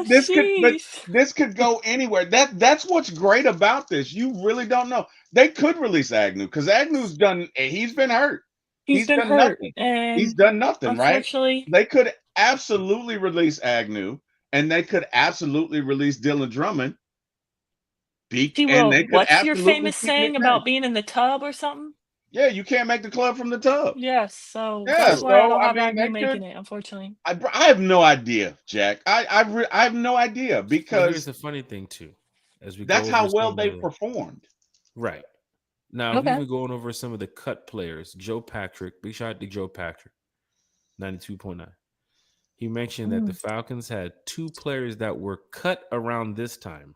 this could go anywhere. That's what's great about this. You really don't know. They could release Agnew because Agnew's he's been hurt. He's been done hurt. nothing. And he's done nothing, unfortunately, right? They could absolutely release Agnew, and they could absolutely release Dylan Drummond. What's your famous saying about being in the tub or something? Yeah, you can't make the club from the tub. Yes, so that's why I don't have Agnew making it, unfortunately. I have no idea, Jack. I have no idea because here's the funny thing too, that's how well they performed. Right. Now, we've been going over some of the cut players. Joe Patrick, big shout out to Joe Patrick, 92.9. He mentioned that the Falcons had two players that were cut around this time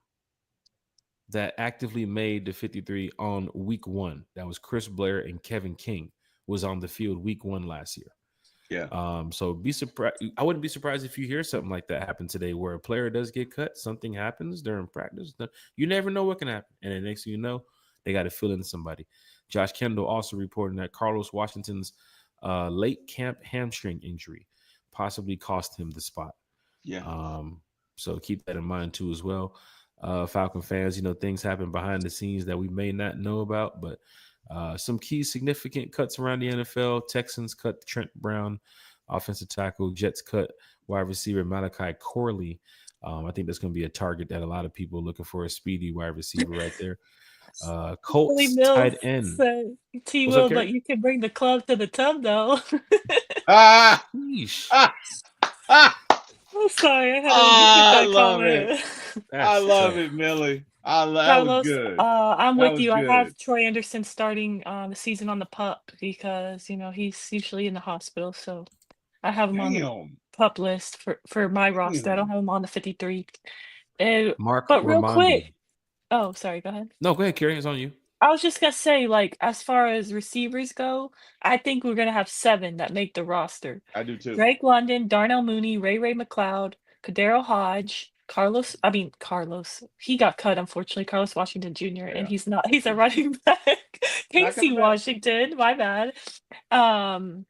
that actively made the 53 on week one. That was Chris Blair and Kevin King was on the field week one last year. Yeah. So be surprised. I wouldn't be surprised if you hear something like that happen today, where a player does get cut, something happens during practice. You never know what can happen. And the next thing you know, they got to fill in somebody. Josh Kendall also reporting that Carlos Washington's late camp hamstring injury possibly cost him the spot. Yeah. So keep that in mind too as well. Falcon fans, things happen behind the scenes that we may not know about, but Some key significant cuts around the NFL. Texans cut Trent Brown, offensive tackle. Jets cut wide receiver Malachi Corley. I think that's going to be a target that a lot of people are looking for, a speedy wide receiver right there. Billy Colts Mills tight end. said, T What's up, Will, but Kerry? you can bring the club to the tub though. Ah, Yeesh. ah, ah, I'm sorry, I had to hit ah, I that love it. comment. I That's love tough. it, Millie. That was Carlos, good. I'm That with was you. I good. have Troy Anderson starting the season on the pup because he's usually in the hospital, so I have him on the Damn. pup list for my roster. I don't Damn. have him on the 53. And Mark but real quick, Ramondi. oh sorry, go ahead. No, go ahead, Kerry. It's on you. I was just gonna say, like, as far as receivers go, I think we're gonna have 7 that make the roster. I do too. Drake London, Darnell Mooney, Ray McLeod, Kadero Hodge, Carlos. He got cut, unfortunately, Carlos Washington Jr., and Yeah. he's a running back. Not Casey coming back. Washington, my bad.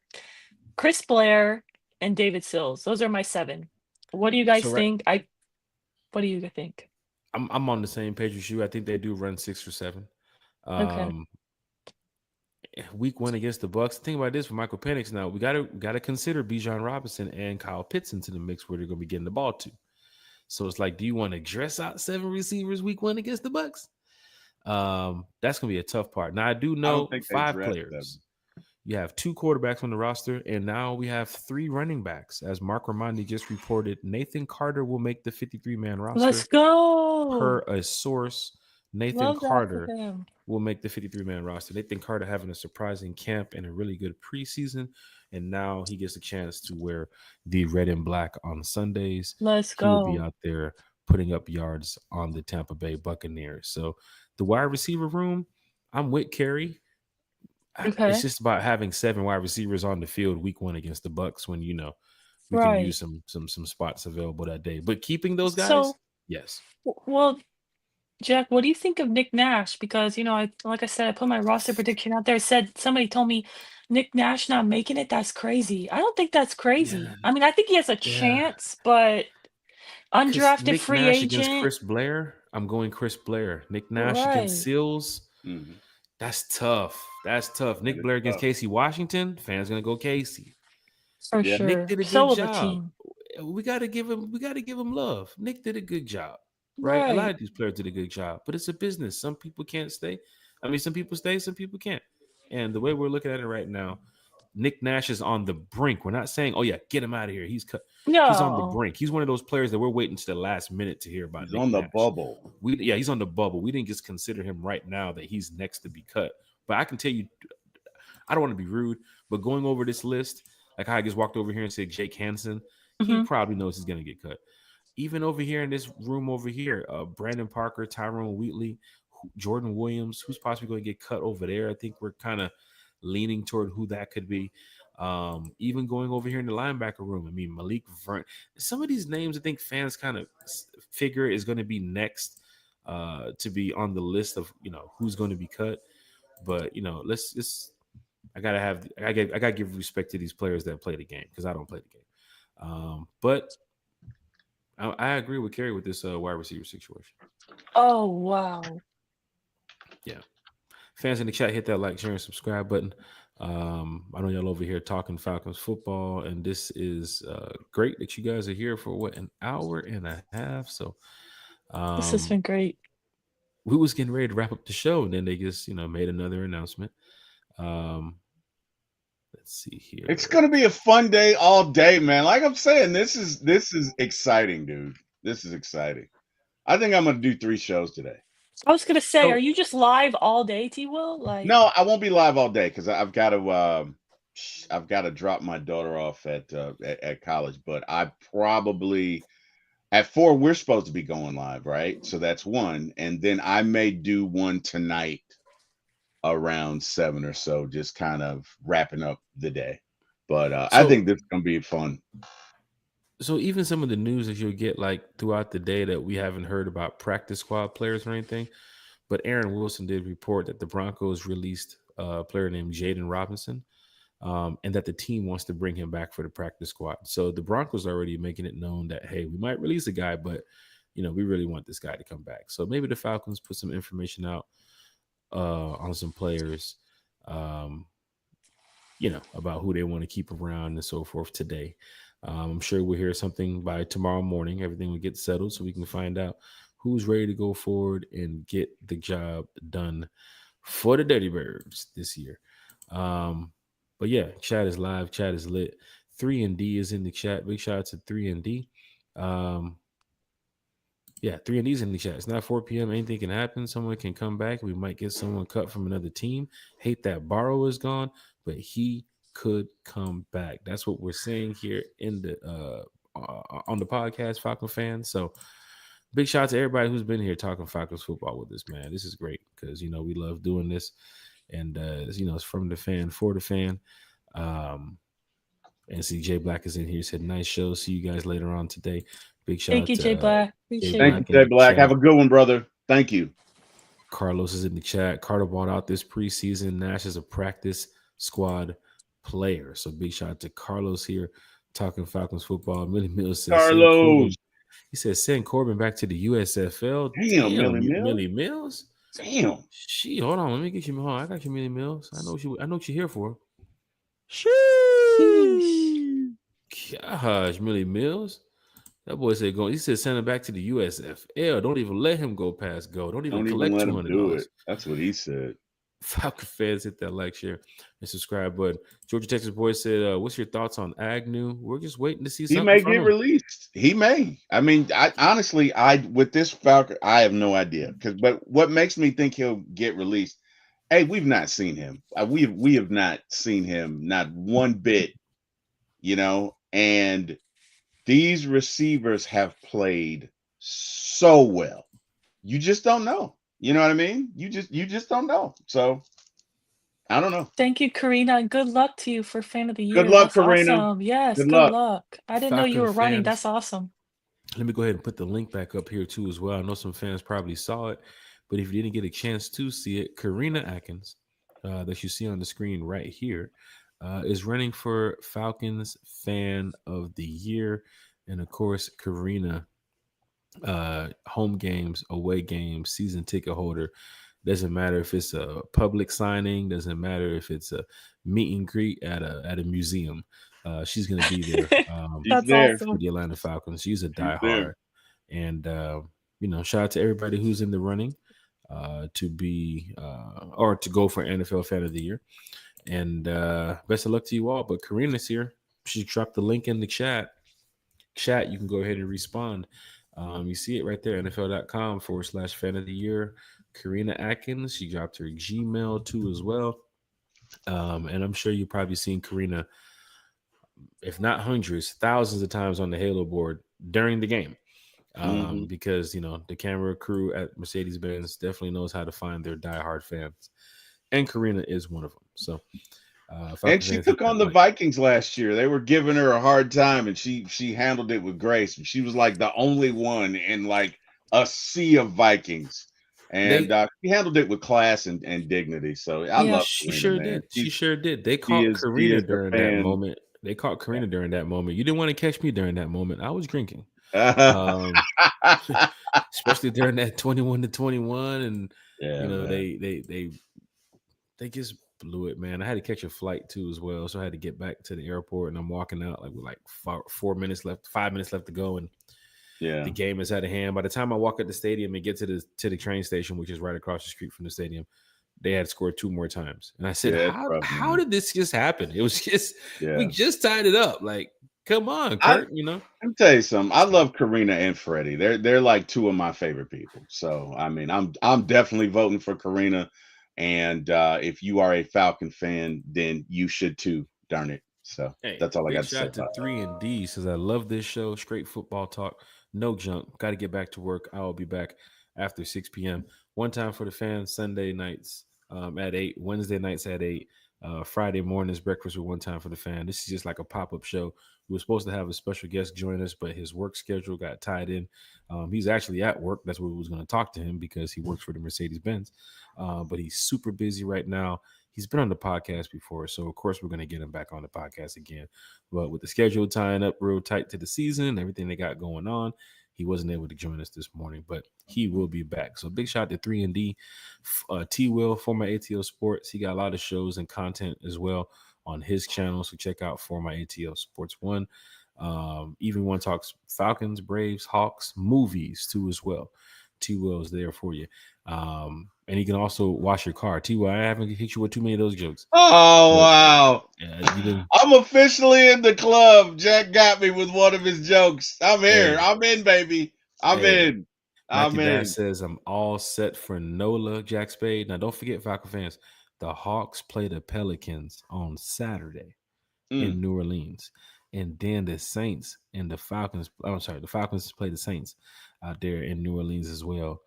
Chris Blair and David Sills. Those are my 7. What do you guys So think? What do you think? I'm on the same page with you. I think they do run 6 or 7. Okay. Week 1 against the Bucks. Think about this for Michael Penix. Now we gotta consider Bijan Robinson and Kyle Pitts into the mix where they're gonna be getting the ball to. So it's like, do you want to dress out 7 receivers week 1 against the Bucks? That's gonna be a tough part. Now I do I know don't think they 5 dressed players. You have 2 quarterbacks on the roster, and now we have 3 running backs. As Mark Ramondi just reported, Nathan Carter will make the 53-man roster. Let's go. Per a source, Nathan Love that for Carter him. will make the 53-man roster. Nathan Carter having a surprising camp and a really good preseason, and now he gets a chance to wear the red and black on Sundays. Let's He will be go. out there putting up yards on the Tampa Bay Buccaneers. So the wide receiver room, I'm with Kerry. Okay. It's just about having 7 wide receivers on the field week 1 against the Bucks when we can Right. use some spots available that day. But keeping those guys, So, yes. well, Jack, what do you think of Nick Nash? Because, like I said, I put my roster prediction out there. Somebody told me Nick Nash not making it. That's crazy. I don't think that's crazy. Yeah. I mean, I think he has a chance, but undrafted Nick free Nash against agent. Chris Blair, I'm going Chris Blair. Nick Nash Right. against Sills, Mhm. that's tough. That's tough. Nick is Blair against tough. Casey Washington, fans gonna go Casey. For Yeah. sure. Nick did a So good will the job. team. We gotta give him love. Nick did a good job, right? A lot Right. of these players did a good job, but it's a business. Some people can't stay. I mean, some people stay, some people can't. And the way we're looking at it right now, Nick Nash is on the brink. We're not saying, "Oh yeah, get him out of here." He's on the No. brink. He's one of those players that we're waiting to the last minute to hear about. He's Nick on the Nash. bubble. He's on the bubble. We didn't just consider him right now that he's next to be cut. But I can tell you, I don't want to be rude, but going over this list, like how I just walked over here and said Jake Hansen, he Mhm. probably knows he's going to get cut. Even over here in this room over here, Brandon Parker, Tyrone Wheatley, Jordan Williams, who's possibly going to get cut over there. I think we're kind of leaning toward who that could be. Even going over here in the linebacker room, I mean, Malik Vern. Some of these names I think fans kind of figure is going to be next to be on the list of who's going to be cut. But I gotta give respect to these players that play the game because I don't play the game. But I agree with Kerry with this wide receiver situation. Oh, wow. Yeah. Fans in the chat, hit that like, share, and subscribe button. I know y'all over here talking Falcons football, and this is great that you guys are here for an hour and a half. So This has been great. We was getting ready to wrap up the show, and then they just made another announcement. Let's see here. It's gonna be a fun day all day, man. Like I'm saying, this is exciting, dude. This is exciting. I think I'm gonna do 3 shows today. I was gonna say, are you just live all day, T Will? Like, no, I won't be live all day because I've got to drop my daughter off at college. But I probably at 4 we're supposed to be going live, right? So that's 1, and then I may do one tonight around 7 or so, just kind of wrapping up the day. But I think this is gonna be fun. So even some of the news that you'll get like throughout the day that we haven't heard about practice squad players or anything, but Aaron Wilson did report that the Broncos released a player named Jaden Robinson, and that the team wants to bring him back for the practice squad. So the Broncos are already making it known that, hey, we might release a guy, but we really want this guy to come back. So maybe the Falcons put some information out on some players um, about who they want to keep around and so forth today. I'm sure we'll hear something by tomorrow morning. Everything will get settled so we can find out who's ready to go forward and get the job done for the Dirty Birds this year. Um, but yeah, chat is live, chat is lit. 3 and D is in the chat. Big shout out to 3 and D. Yeah, 3 and D's in the chat. It's not 4 p.m. Anything can happen. Someone can come back. We might get someone cut from another team. Hate that Borrow is gone, but he could come back. That's what we're saying here in the on the podcast, Falcon fans. So big shout out to everybody who's been here talking Falcons football with us, man. This is great because we love doing this, and it's from the fan for the fan. And CJ Black is in here. He said, "Nice show. See you guys later on today." Big shout Thank out you, to Jay Black. Jay Appreciate Thank Black you, in Jay the Black. Have chat. a good one, brother. Thank you. Carlos is in the chat. Carter bought out this preseason. Nash is a practice squad player. So big shout out to Carlos here talking Falcons football. Millie Mills says, Carlos. he says, send Corbin back to the USFL. Damn, Millie Mills. Millie Mills. Damn. Hold on. Let me get you. Hold on. I got you, Millie Mills. I know what you're here for. Sheesh. Gosh, Millie Mills. That boy said go. He said send him back to the USFL. Don't even let him go past go. Don't even collect let him do $200. it. That's what he said. Falcon fans, hit that like, share, and subscribe button. Georgia Texas boy said, "What's your thoughts on Agnew? We're just waiting to see He something may from get him." released. He may. I mean, with this Falcon, I have no idea. But what makes me think he'll get released? Hey, we've not seen him. We have not seen him, not one bit. And these receivers have played so well. You just don't know. You know what I mean? You just don't know. So I don't know. Thank you, Karina, and good luck to you for Fan of the Year. Good luck, That's Karina. awesome. Yes, Good good luck. luck. I didn't know you Falcon were running. fans. That's awesome. Let me go ahead and put the link back up here too as well. I know some fans probably saw it, but if you didn't get a chance to see it, Karina Atkins, that you see on the screen right here, is running for Falcons Fan of the Year. And of course, Karina, home games, away games, season ticket holder. Doesn't matter if it's a public signing. Doesn't matter if it's a meet and greet at a museum. She's going to be there. That's there. For awesome. the Atlanta Falcons. She's a diehard. there. And shout out to everybody who's in the running to be or to go for NFL Fan of the Year. And best of luck to you all. But Karina's here. She dropped the link in the chat. You can go ahead and respond. You see it right there, NFL.com/fan of the year. Karina Atkins. She dropped her Gmail too as well. And I'm sure you've probably seen Karina, if not hundreds, thousands of times on the Halo board during the game. Because the camera crew at Mercedes-Benz definitely knows how to find their diehard fans, and Karina is one of them. So, and she took on the Vikings last year. They were giving her a hard time, and she handled it with grace. And she was like the only one in like a sea of Vikings, and she handled it with class and dignity. So I love. She Karina, sure man. did. She sure did. They caught Karina during that moment. They caught Karina during that moment. You didn't want to catch me during that moment. I was drinking. Especially during that 21-21, and they just blew it, man. I had to catch a flight too as well, so I had to get back to the airport, and I'm walking out with like 5 minutes left to go, and the game is out of hand. By the time I walk at the stadium and get to the train station, which is right across the street from the stadium, they had scored 2 more times, and I said, "How did this just happen?" It was just we just tied it up. Like, come on, Kurt. Let me tell you something. I love Karina and Freddie. They're like 2 of my favorite people. So I mean, I'm definitely voting for Karina. And if you are a Falcon fan, then you should too. Darn it. So that's all I got to say. Shout out to 3 and D says, "I love this show. Straight football talk, no junk. Got to get back to work. I will be back after 6 p.m. One time for the fans. Sunday nights at 8. Wednesday nights at 8. Friday mornings breakfast with One Time for the Fan. This is just like a pop-up show. We were supposed to have a special guest join us, but his work schedule got tied in. He's actually at work. That's where we was going to talk to him because he works for the Mercedes-Benz. But he's super busy right now. He's been on the podcast before, so of course we're going to get him back on the podcast again. But with the schedule tying up real tight to the season, everything they got going on, He wasn't able to join us this morning, but he will be back. So big shout out to 3 and D, T Will, former ATO Sports. He got a lot of shows and content as well on his channel. So check out former ATO Sports 1. Even one talks Falcons, Braves, Hawks, movies too as well. T Will is there for you. And he can also wash your car. T Will, I haven't hit you with too many of those jokes. Oh, wow. You didn't. I'm officially in the club. Jack got me with one of his jokes. I'm here. Hey. I'm in, baby. I'm in. Mikey Dad says I'm all set for NOLA, Jack Spade. Now, don't forget, Falcon fans, the Hawks play the Pelicans on Saturday in New Orleans. And then the Saints and the Falcons, the Falcons play the Saints out there in New Orleans as well.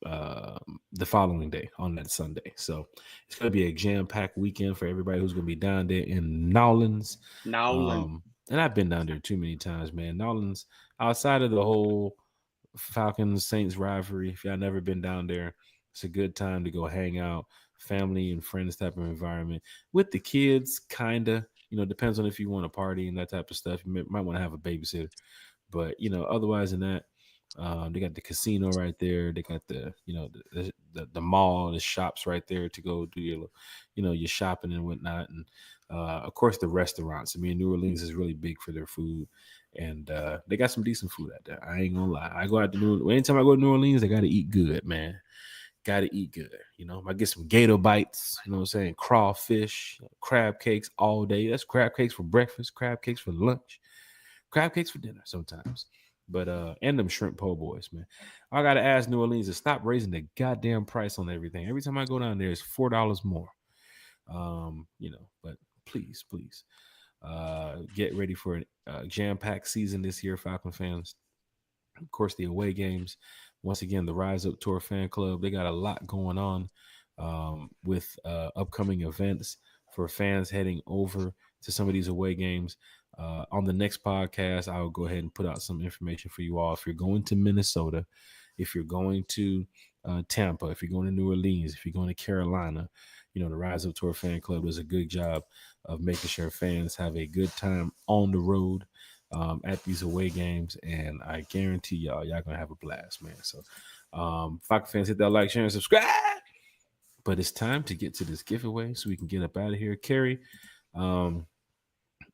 The following day on that Sunday. So it's going to be a jam-packed weekend for everybody who's going to be down there in Nolans. And I've been down there too many times, man. Nolans, outside of the whole Falcons Saints rivalry, if y'all never been down there, it's a good time to go hang out, family and friends type of environment with the kids. Kinda, depends on if you want to party and that type of stuff. You might want to have a babysitter, but otherwise than that, they got the casino right there. They got the mall, the shops right there to go do your your shopping and whatnot, and of course the restaurants. I mean, New Orleans is really big for their food. And they got some decent food out there. I ain't gonna lie. I go out to New Orleans. Anytime I go to New Orleans, I gotta eat good, man. Gotta eat good. I get some gator bites, you know what I'm saying? Crawfish, crab cakes all day. That's crab cakes for breakfast, crab cakes for lunch, crab cakes for dinner sometimes. But and them shrimp po' boys, man. I gotta ask New Orleans to stop raising the goddamn price on everything. Every time I go down there, it's $4 more. But please. Get ready for a jam-packed season this year, Falcon fans. Of course, the away games. Once again, the Rise Up Tour fan club. They got a lot going on with upcoming events for fans heading over to some of these away games. On the next podcast, I will go ahead and put out some information for you all. If you're going to Minnesota, if you're going to Tampa, if you're going to New Orleans, if you're going to Carolina, the Rise Up Tour fan club does a good job of making sure fans have a good time on the road at these away games. And I guarantee y'all going to have a blast, man. So Falcon fans, hit that like, share, and subscribe. But it's time to get to this giveaway so we can get up out of here. Carrie,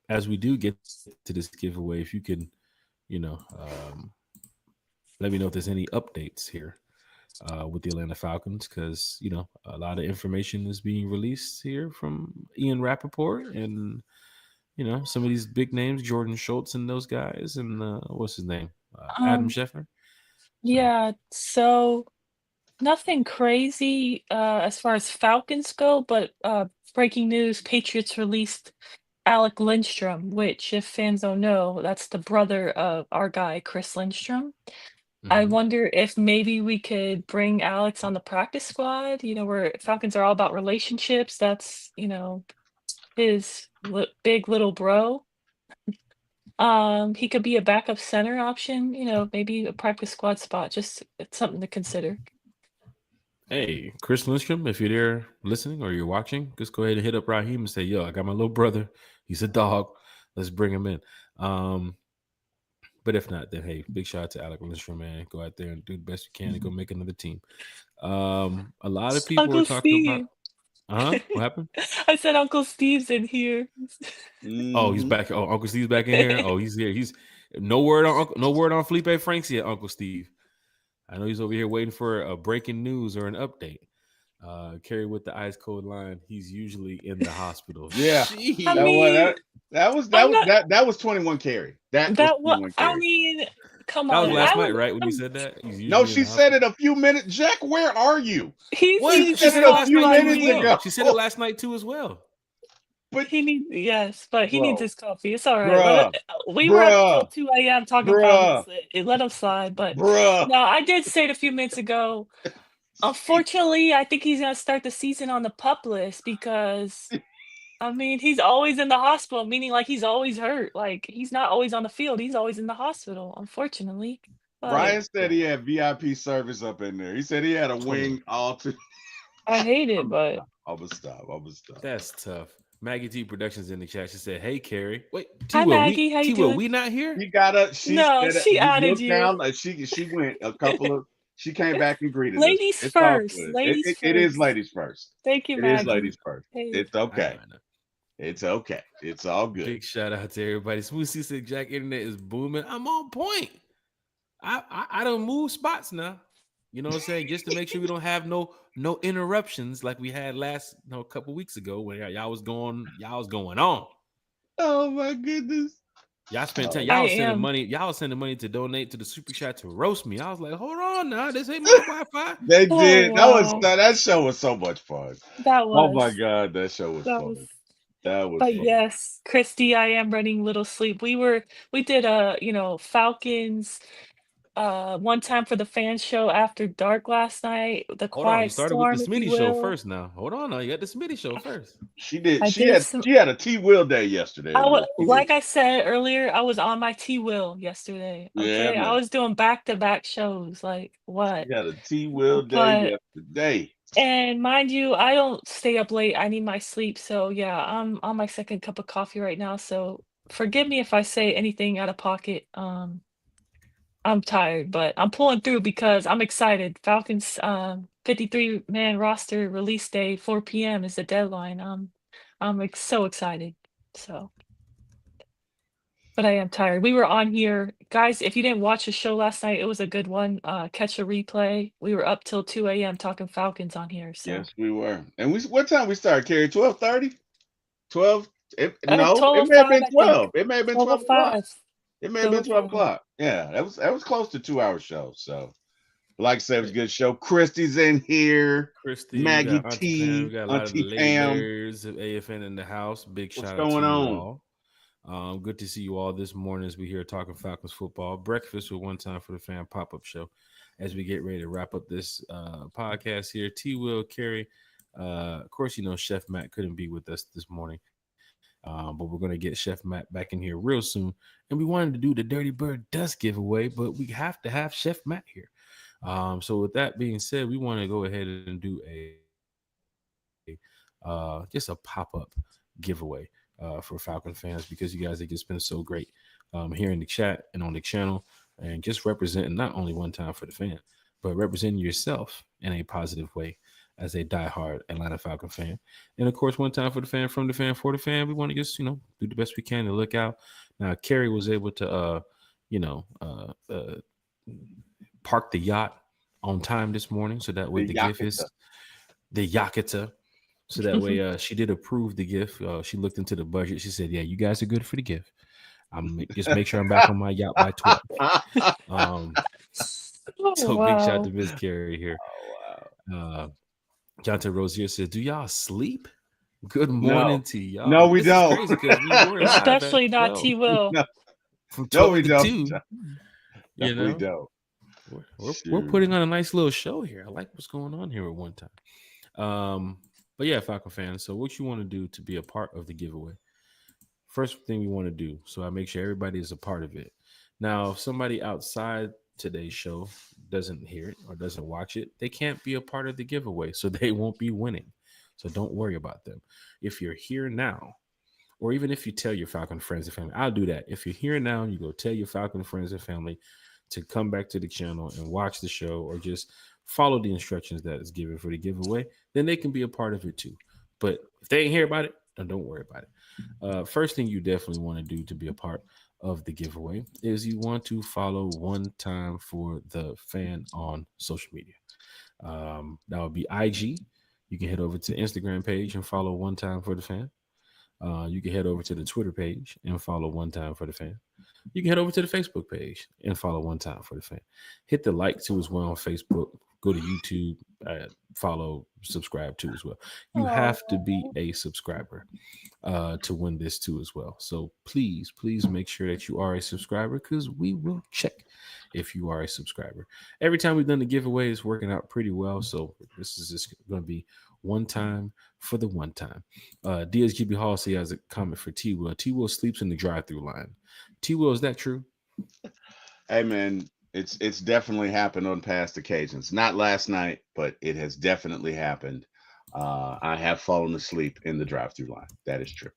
as we do get to this giveaway, if you can, let me know if there's any updates here with the Atlanta Falcons, because a lot of information is being released here from Ian Rappaport and some of these big names, Jordan Schultz and those guys, and what's his name, Adam Schefter. Yeah, so nothing crazy as far as Falcons go, but breaking news: Patriots released Alec Lindstrom, which, if fans don't know, that's the brother of our guy Chris Lindstrom. I wonder if maybe we could bring Alex on the practice squad, where Falcons are all about relationships. That's, his big little bro. He could be a backup center option, maybe a practice squad spot. Just it's something to consider. Hey, Chris Lindstrom, if you're there listening or you're watching, just go ahead and hit up Raheem and say, yo, I got my little brother. He's a dog. Let's bring him in. But if not, then hey, big shout out to Alec Lindstrom, man. Go out there and do the best you can and go make another team. A lot of people Uncle are talking Steve. about. What happened? I said Uncle Steve's in here. Oh, he's back. Oh, Uncle Steve's back in here. Oh, he's here. He's no word on Felipe Franks yet, Uncle Steve. I know he's over here waiting for a breaking news or an update. Carrie with the ice cold line. He's usually in the hospital. Yeah, I mean, that was 21 Carrie. That was 21 Carrie. I mean, come That on. was last night, right? When you said that? No, she said it a few minutes. Jack, where are you? She said it a few minutes ago. She said it last night too as well. But he needs his coffee. It's all right. We were up till 2 a.m. talking about this. Let him slide. But no, I did say it a few minutes ago. Unfortunately, I think he's gonna start the season on the PUP list because he's always in the hospital, meaning like he's always hurt. Like he's not always on the field, he's always in the hospital, unfortunately. Brian said he had VIP service up in there. He said he had a wing all to I hate it, but I'm gonna stop. That's tough. Maggie T Productions in the chat. She said, "Hey, Carrie. Wait, Hi, Maggie. How you Will, doing? we not here? She got a. She No, said she you added look you. down. Like she went a couple of. She came back and greeted us. Ladies It's all first. good. Ladies It is first. ladies first. Thank you, It is Maggie. ladies first. Hey. It's I know, okay. I know. It's okay. It's all good. Big shout out to everybody. Smooth C said, Jack Internet is booming. I'm on point. I don't move spots now. You know what I'm saying? Just to make sure we don't have no interruptions like we had last a couple weeks ago when y'all was going on. Oh my goodness. Y'all spent time. Oh, I Y'all was sending am. money. Y'all was sending money to donate to the super chat to roast me. I was like, hold on now, this ain't my Wi-Fi. they Oh, did. wow. That show was so much fun. That Oh my was. god, that show was That fun. was. That was But fun. yes, Christy, I am running little sleep. We did a, Falcons one time for the fan show after dark last night, the Hold on, you quiet started with the storm, if you Smitty show will. first. Now, hold on. Now you got the Smitty show first. She did. I She did had some she had a T Will day yesterday. Is what she did. like I said earlier, I was on my T Will yesterday. Yeah, Okay. I man. was doing back-to-back shows. Like what? She had a T Will day But yesterday. and mind you, I don't stay up late. I need my sleep. So yeah, I'm on my second cup of coffee right now. So forgive me if I say anything out of pocket. I'm tired, but I'm pulling through because I'm excited. Falcons 53-man roster release day, 4 p.m. is the deadline. So excited. So, but I am tired. We were on here, guys. If you didn't watch the show last night, it was a good one. Catch a replay. We were up till 2 a.m. talking Falcons on here. So, Yes, we were. And what time we started, Carrie? 12:30? 12? No, it may have 12:05, been I think. 12. It may have been 12 o'clock. 12:05. It may have been 12 12:05. o'clock. Yeah, that was close to 2 hour show. So like I said, it was a good show. Christy's in here. Christy, we Maggie got Auntie Pam, we T, got a lot of the Auntie lady Pam. layers of AFN in the house. Big What's shout out to going you on? all. Good to see you all this morning as we here talking Falcons football. Breakfast with One Time for the Fan Pop Up Show. As we get ready to wrap up this podcast here, T. Will, Carrie, of course, Chef Matt couldn't be with us this morning, but we're going to get Chef Matt back in here real soon. And we wanted to do the Dirty Bird Dust giveaway, but we have to have Chef Matt here. So with that being said, we want to go ahead and do just a pop-up giveaway for Falcon fans because you guys have just been so great here in the chat and on the channel and just representing not only One Time for the Fan, but representing yourself in a positive way as a diehard Atlanta Falcon fan. And of course, One Time for the Fan, from the fan, for the fan, we want to just, do the best we can to look out. Now, Carrie was able to, park the yacht on time this morning. So that way the gift is the Yakita. So that way she did approve the gift. She looked into the budget. She said, yeah, you guys are good for the gift. I'm just make sure I'm back on my yacht by 12. So big shout out to Miss Carrie here. Jonathan Rozier says, do y'all sleep? Good morning to y'all. No, we don't. Is crazy because we were live Especially at not 12. T. Will. No. From 12 we to don't. 2. No, we don't. We're putting on a nice little show here. I like what's going on here at One Time. But yeah, Falcon fans. So what you want to do to be a part of the giveaway? First thing we want to do, so I make sure everybody is a part of it. Now, if somebody outside today's show doesn't hear it or doesn't watch it, they can't be a part of the giveaway, so they won't be winning. So don't worry about them. If you're here now, or even if you tell your Falcon friends and family, I'll do that. If you're here now, you go tell your Falcon friends and family to come back to the channel and watch the show or just follow the instructions that is given for the giveaway, then they can be a part of it too. But if they ain't hear about it, then don't worry about it. First thing you definitely want to do to be a part of the giveaway is you want to follow One Time for the Fan on social media. That would be IG. You can head over to the Instagram page and follow One Time for the Fan. You can head over to the Twitter page and follow One Time for the Fan. You can head over to the Facebook page and follow One Time for the Fan. Hit the like too as well on Facebook. Go to YouTube, follow, subscribe too as well. You have to be a subscriber to win this too as well. So please make sure that you are a subscriber because we will check if you are a subscriber. Every time we've done the giveaway, it's working out pretty well. So this is just going to be one time for the one time. DSGB Hall says he has a comment for T Will. T Will sleeps in the drive-through line. T Will, is that true? Hey man, it's definitely happened on past occasions. Not last night, but it has definitely happened I have fallen asleep in the drive-through line. That is true.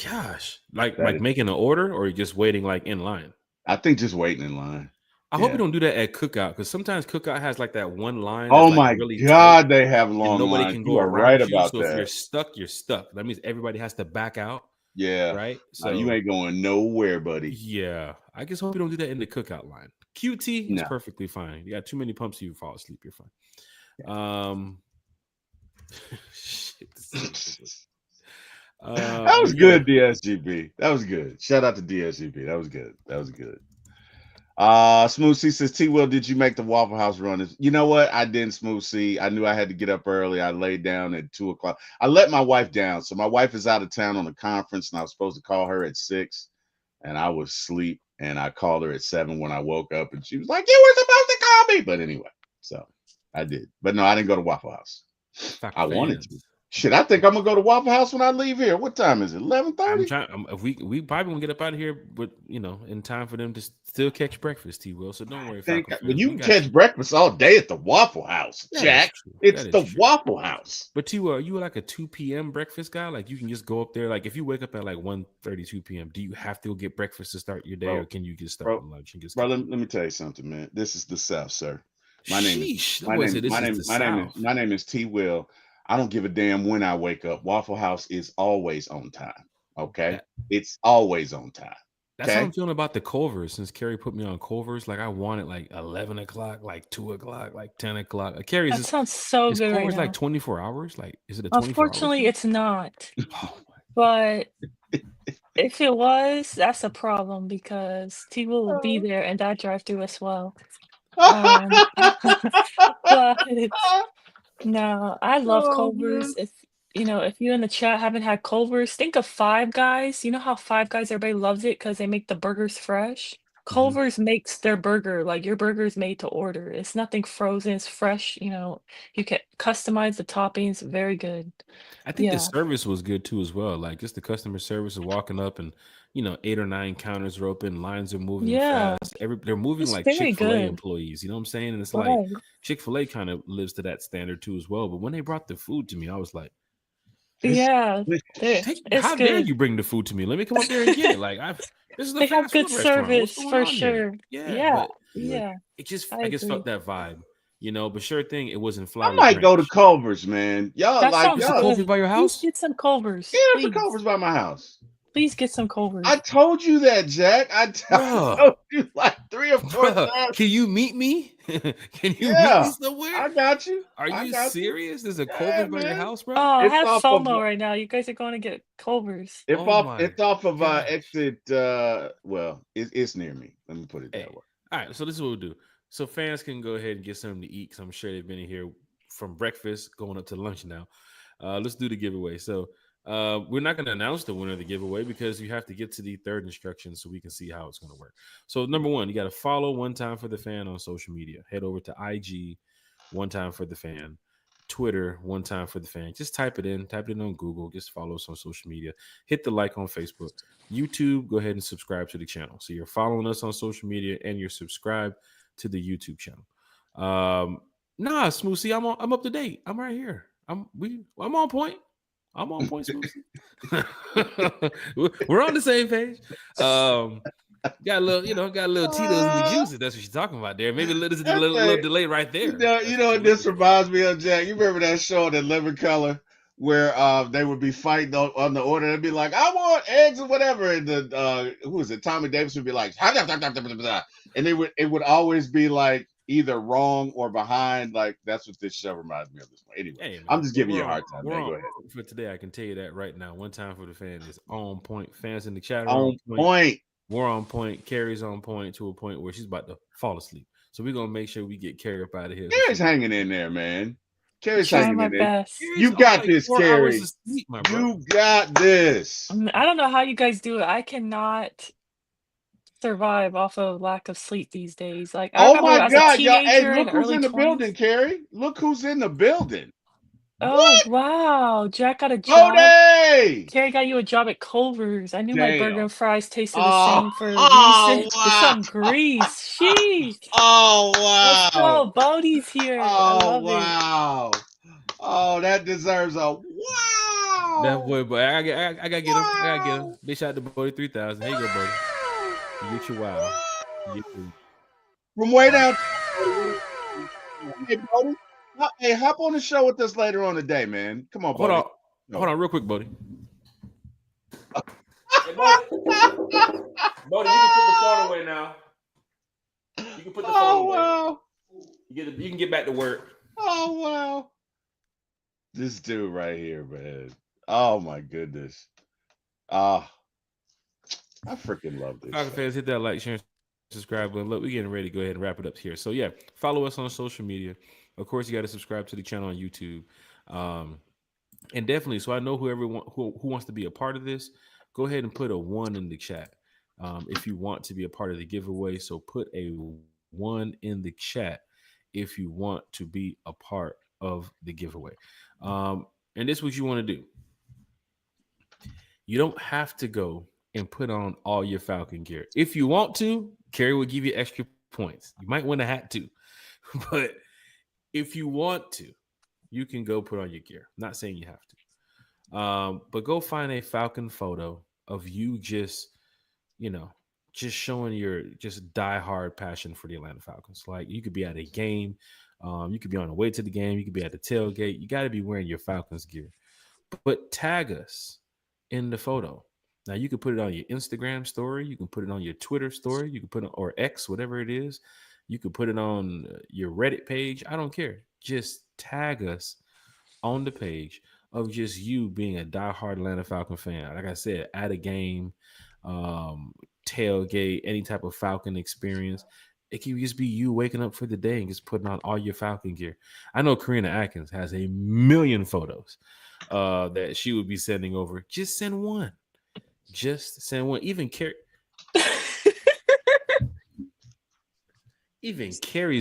Gosh, like That is, making an order, or you're just waiting like in line? I think just waiting in line. I hope you don't do that at Cookout, because sometimes Cookout has like that one line that's Oh like my really tight, God, they have and long nobody lines. can You go are right around you. about So if you're that. stuck, you're stuck. That means everybody has to back out, Yeah. right? So you ain't going nowhere, buddy. yeah, I just hope you don't do that in the Cookout line. QT is No. perfectly fine. You got too many pumps, you fall asleep. You're fine. Shit, this is ridiculous. That was But yeah, good, DSGB. That was good. Shout out to DSGB. That was good. That was good. Smooth C says, T Will, did you make the Waffle House run? You know what? I didn't, Smooth C. I knew I had to get up early. I laid down at 2:00. I let my wife down. So my wife is out of town on a conference, and I was supposed to call her at 6, and I was asleep. And I called her at 7 when I woke up, and she was like, "You were supposed to call me." But anyway, so I did. But no, I didn't go to Waffle House. I wanted to. Shit, I think I'm gonna go to Waffle House when I leave here. What time is it? 11:30. I'm trying. If we probably gonna get up out of here, but in time for them to still catch breakfast, T Will. So don't worry. Well, you can catch breakfast all day at the Waffle House, Jack. It's the Waffle House. But T Will, are you like a 2 p.m. breakfast guy? Like you can just go up there. Like if you wake up at like 1:32 p.m., do you have to go get breakfast to start your day, or can you get stuck with lunch and just? Bro, let me tell you something, man. This is the South, sir. My name is T Will. I don't give a damn when I wake up. Waffle House is always on time. Okay, it's always on time. That's how I'm feeling about the Culvers. Since Carrie put me on Culvers, like I want it like 11 o'clock, like 2 o'clock, like 10 o'clock. Carrie, that sounds so good. Culvers right like 24 hours? Like, is it a 24 Unfortunately, it's not. But if it was, that's a problem because T will be there and that drive-through as well. But no, I love Culver's. If you in the chat haven't had Culver's, think of Five Guys. You know how Five Guys, everybody loves it because they make the burgers fresh. Culver's makes their burger like your burger is made to order. It's nothing frozen. It's fresh. You can customize the toppings. Very good. I think the service was good too as well. Like just the customer service of walking up and 8 or 9 counters are open, lines are moving fast. They're moving like Chick-fil-A employees. You know what I'm saying? And it's like Chick-fil-A kind of lives to that standard too as well. But when they brought the food to me, I was like, how dare you bring the food to me? Let me come up there and get it. Like this is the they fast have good food service for sure. Yeah. It just I just felt that vibe. But sure thing, it wasn't Flower. I might go to Culver's, man. Y'all that like Culver's by your house? Please get some Culver's. Yeah, there's a Culver's by my house. Please get some Culver's. I told you that, Jack. I told you like 3 or 4 times. Can you meet me? Can you meet me somewhere? I got you. Are you serious? There's a Culver's by your house, bro? Oh, I have FOMO right now. You guys are going to get Culver's. It's off of exit. Well, it's near me. Let me put it that way. All right, so this is what we'll do. So fans can go ahead and get something to eat because I'm sure they've been in here from breakfast going up to lunch now. Let's do the giveaway. So we're not going to announce the winner of the giveaway because you have to get to the third instruction so we can see how it's going to work. So number 1, you got to follow One Time for the Fan on social media. Head over to IG, One Time for the Fan, Twitter, One Time for the Fan. Just type it in on Google. Just follow us on social media. Hit the like on Facebook. YouTube, go ahead and subscribe to the channel. So you're following us on social media and you're subscribed to the YouTube channel. Smooth C, I'm up to date. I'm right here. I'm on point. I'm on point, Smooth C. We're on the same page. Got a little Tito's in the juice. That's what she's talking about there. Maybe there's a little delay right there. You know what this reminds me of, Jack? You remember that show, The Living Color, where they would be fighting on the order? They'd be like, "I want eggs or whatever," and the who is it? Tommy Davis would be like, and it would always be like either wrong or behind. Like that's what this show reminds me of. This one. Anyway, I'm just giving you a hard time. Go ahead. For today, I can tell you that right now. One Time for the Fan is on point. Fans in the chat on point. We're on point. Carrie's on point to a point where she's about to fall asleep. So we're gonna make sure we get Carrie up out of here. Carrie's hanging in there, man. Carrie's hanging in there. Best. You got this, Carrie. You got this. I don't know how you guys do it. I cannot survive off of lack of sleep these days. Like, oh my God, y'all! Hey, look who's in the building, Carrie. Look who's in the building. Oh, what? Wow. Jack got a job. Carrie got you a job at Culver's. I knew my burger and fries tasted the same for a reason. Wow. It's some grease. Sheesh. Oh, wow. Let's go. Bodie's here. Oh, wow. Oh, that deserves a wow. That boy, but I gotta get him. I gotta get him. Big shout out to Bodie 3000. Here you go, Bodie. You get your wow. You get your, From way down. Hey, Bodie. Hey, hop on the show with us later on today, man. Come on, hold Bodie. on. Hold on, real quick, Bodie. Hey, Bodie. Bodie, you can put the phone away now. You can put the phone away. Wow. You can get back to work. Oh wow. This dude right here, man. Oh my goodness. I freaking love this. Falcon fans, hit that like, share, and subscribe button. Look, we're getting ready to go ahead and wrap it up here. So yeah, follow us on social media. Of course, you got to subscribe to the channel on YouTube. And definitely, so I know who wants to be a part of this, go ahead and put a 1 in the chat. If you want to be a part of the giveaway, so put a 1 in the chat if you want to be a part of the giveaway. And this is what you want to do. You don't have to go and put on all your Falcon gear. If you want to, Carrie will give you extra points. You might want a hat too. But if you want to, you can go put on your gear. I'm not saying you have to. But go find a Falcon photo of you just showing your just diehard passion for the Atlanta Falcons. Like, you could be at a game. You could be on the way to the game. You could be at the tailgate. You got to be wearing your Falcons gear. But tag us in the photo. Now, you can put it on your Instagram story. You can put it on your Twitter story. You can put it, or X, whatever it is. You can put it on your Reddit page. I don't care. Just tag us on the page of just you being a diehard Atlanta Falcon fan. Like I said, at a game, tailgate, any type of Falcon experience. It can just be you waking up for the day and just putting on all your Falcon gear. I know Karina Atkins has a million photos that she would be sending over. Just send one. Just send one. Even Carrie's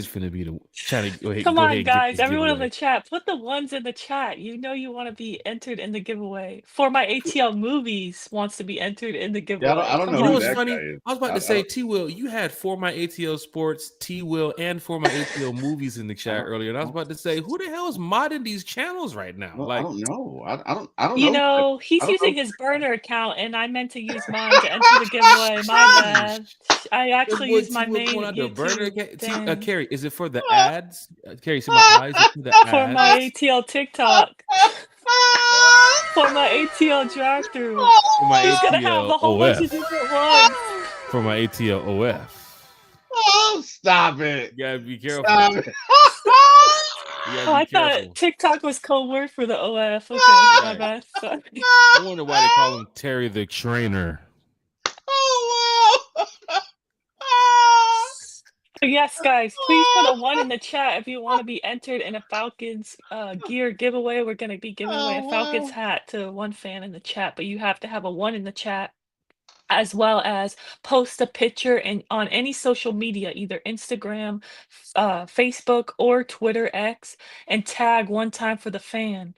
finna be the trying to go ahead. Come go on, ahead and guys. get this Everyone in giveaway. the chat, put the ones in the chat. You know you want to be entered in the giveaway. For my ATL movies wants to be entered in the giveaway. I don't Come know You know who on. what's that funny? guy is. I was about to say, T Will, you had For My ATL Sports, T Will, and For My ATL Movies in the chat earlier. And I was about to say, who the hell is modding these channels right now? I Like, don't know. I don't You know. know, he's I don't using know. his burner account, and I meant to use mine to enter the giveaway. My bad. I that actually boy used T my Will main pulling out the burner. YouTube thing Carrie, is it for the ads? Carrie, see my eyes? Is it for the for my ads? ATL TikTok, for my ATL drive-through. For my He's gonna have ATL a whole bunch of OF. different ones. For my ATL OF. Oh, stop it. You gotta be careful. Stop it. You Oh, gotta I be careful. thought TikTok was code word for the OF. Okay, my Right. bad. Sorry. I wonder why they call him Terry the Trainer. Oh, wow. So yes, guys, please put a 1 in the chat if you want to be entered in a Falcons gear giveaway. We're going to be giving away a Falcons hat to one fan in the chat, but you have to have a 1 in the chat, as well as post a picture on any social media, either Instagram, Facebook, or Twitter X, and tag one time for the fan.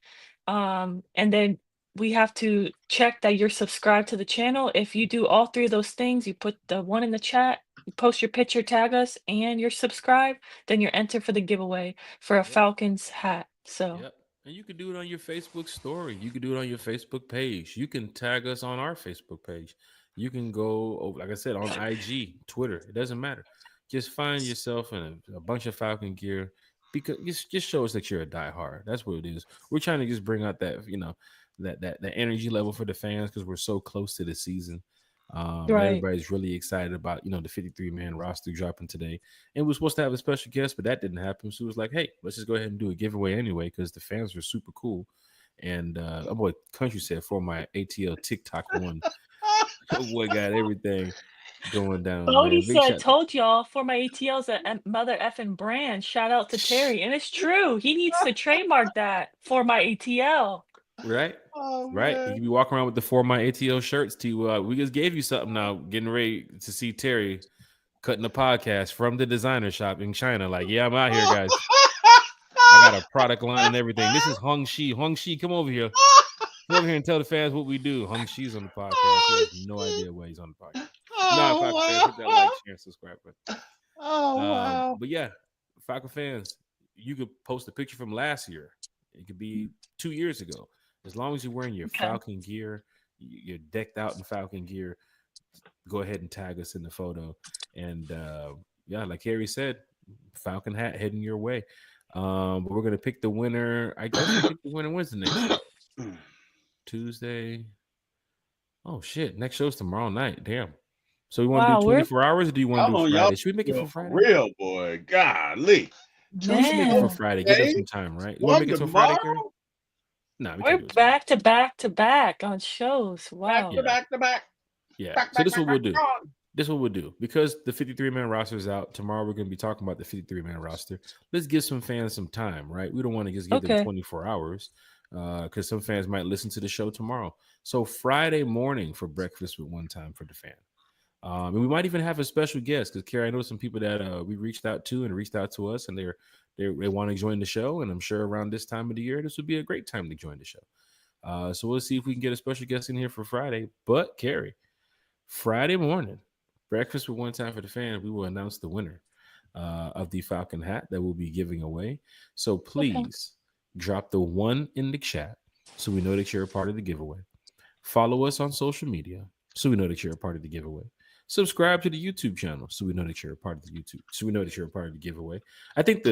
And then we have to check that you're subscribed to the channel. If you do all 3 of those things, you put the 1 in the chat, you post your picture, tag us, and you're subscribed, then you're entered for the giveaway for a Falcons hat. So Yep. And you can do it on your Facebook story. You can do it on your Facebook page. You can tag us on our Facebook page. You can go, like I said, on IG, Twitter. It doesn't matter. Just find yourself in a bunch of Falcon gear, because it just shows that you're a diehard. That's what it is. We're trying to just bring out that, that energy level for the fans, because we're so close to the season. right. Everybody's really excited about the 53-man roster dropping today, and we're supposed to have a special guest, but that didn't happen. So it was like, hey, let's just go ahead and do a giveaway anyway, because the fans were super cool. And oh boy, Country said, for my ATL TikTok 1. Oh boy, got everything going down, Bodie man. Big said, shout, told y'all, for my ATL's a mother effing brand. Shout out to Terry. And it's true. He needs to trademark that for my ATL. right? Oh, Right. You man. can be walking around with the For My ATL shirts. We just gave you something now. Getting ready to see Terry cutting a podcast from the designer shop in China. Like, yeah, I'm out here, guys. I got a product line and everything. This is Hung Shi. Hung Shi, come over here. Come over here and tell the fans what we do. Hung Shi's on the podcast. He has no idea why he's on the podcast. Oh, Falcon fans, wow. hit that like, share, and subscribe button. Oh, wow. But yeah, Falcon fans, you could post a picture from last year It could be 2 years ago. As long as you're wearing your Okay. Falcon gear, you're decked out in Falcon gear, go ahead and tag us in the photo. And yeah, like Harry said, Falcon hat heading your way. But we're gonna pick the winner. I guess we pick the winner. When's the next show? Tuesday. Oh shit! Next show's tomorrow night. Damn. So we want to Wow, do we're 24 hours, or do you want to Come do on, Friday? y'all. Should we make it for For Friday? real, boy. Golly. We should make it for man. Friday. Give us some time, right? You want to make it till Friday, Kerry? Tomorrow? Nah, we We're can't do it tomorrow. back to back to back on shows. Back Wow. to back to back. Yeah. Back, So back, this is what back, we'll do. back on. This is what we'll do. Because the 53-man roster is out, tomorrow we're going to be talking about the 53-man roster. Let's give some fans some time, right? We don't want to just give them Okay. 24 hours because some fans might listen to the show tomorrow. So Friday morning for Breakfast with One Time for the Fan. And we might even have a special guest because, Carrie, I know some people that we reached out to and reached out to us, and they want to join the show. And I'm sure around this time of the year, this would be a great time to join the show. So we'll see if we can get a special guest in here for Friday. But, Carrie, Friday morning, Breakfast with One Time for the Fan, we will announce the winner of the Falcon hat that we'll be giving away. So please drop the 1 in the chat so we know that you're a part of the giveaway. Follow us on social media so we know that you're a part of the giveaway. Subscribe to the YouTube channel so we know that you're a part of the YouTube. So we know that you're a part of the giveaway. I think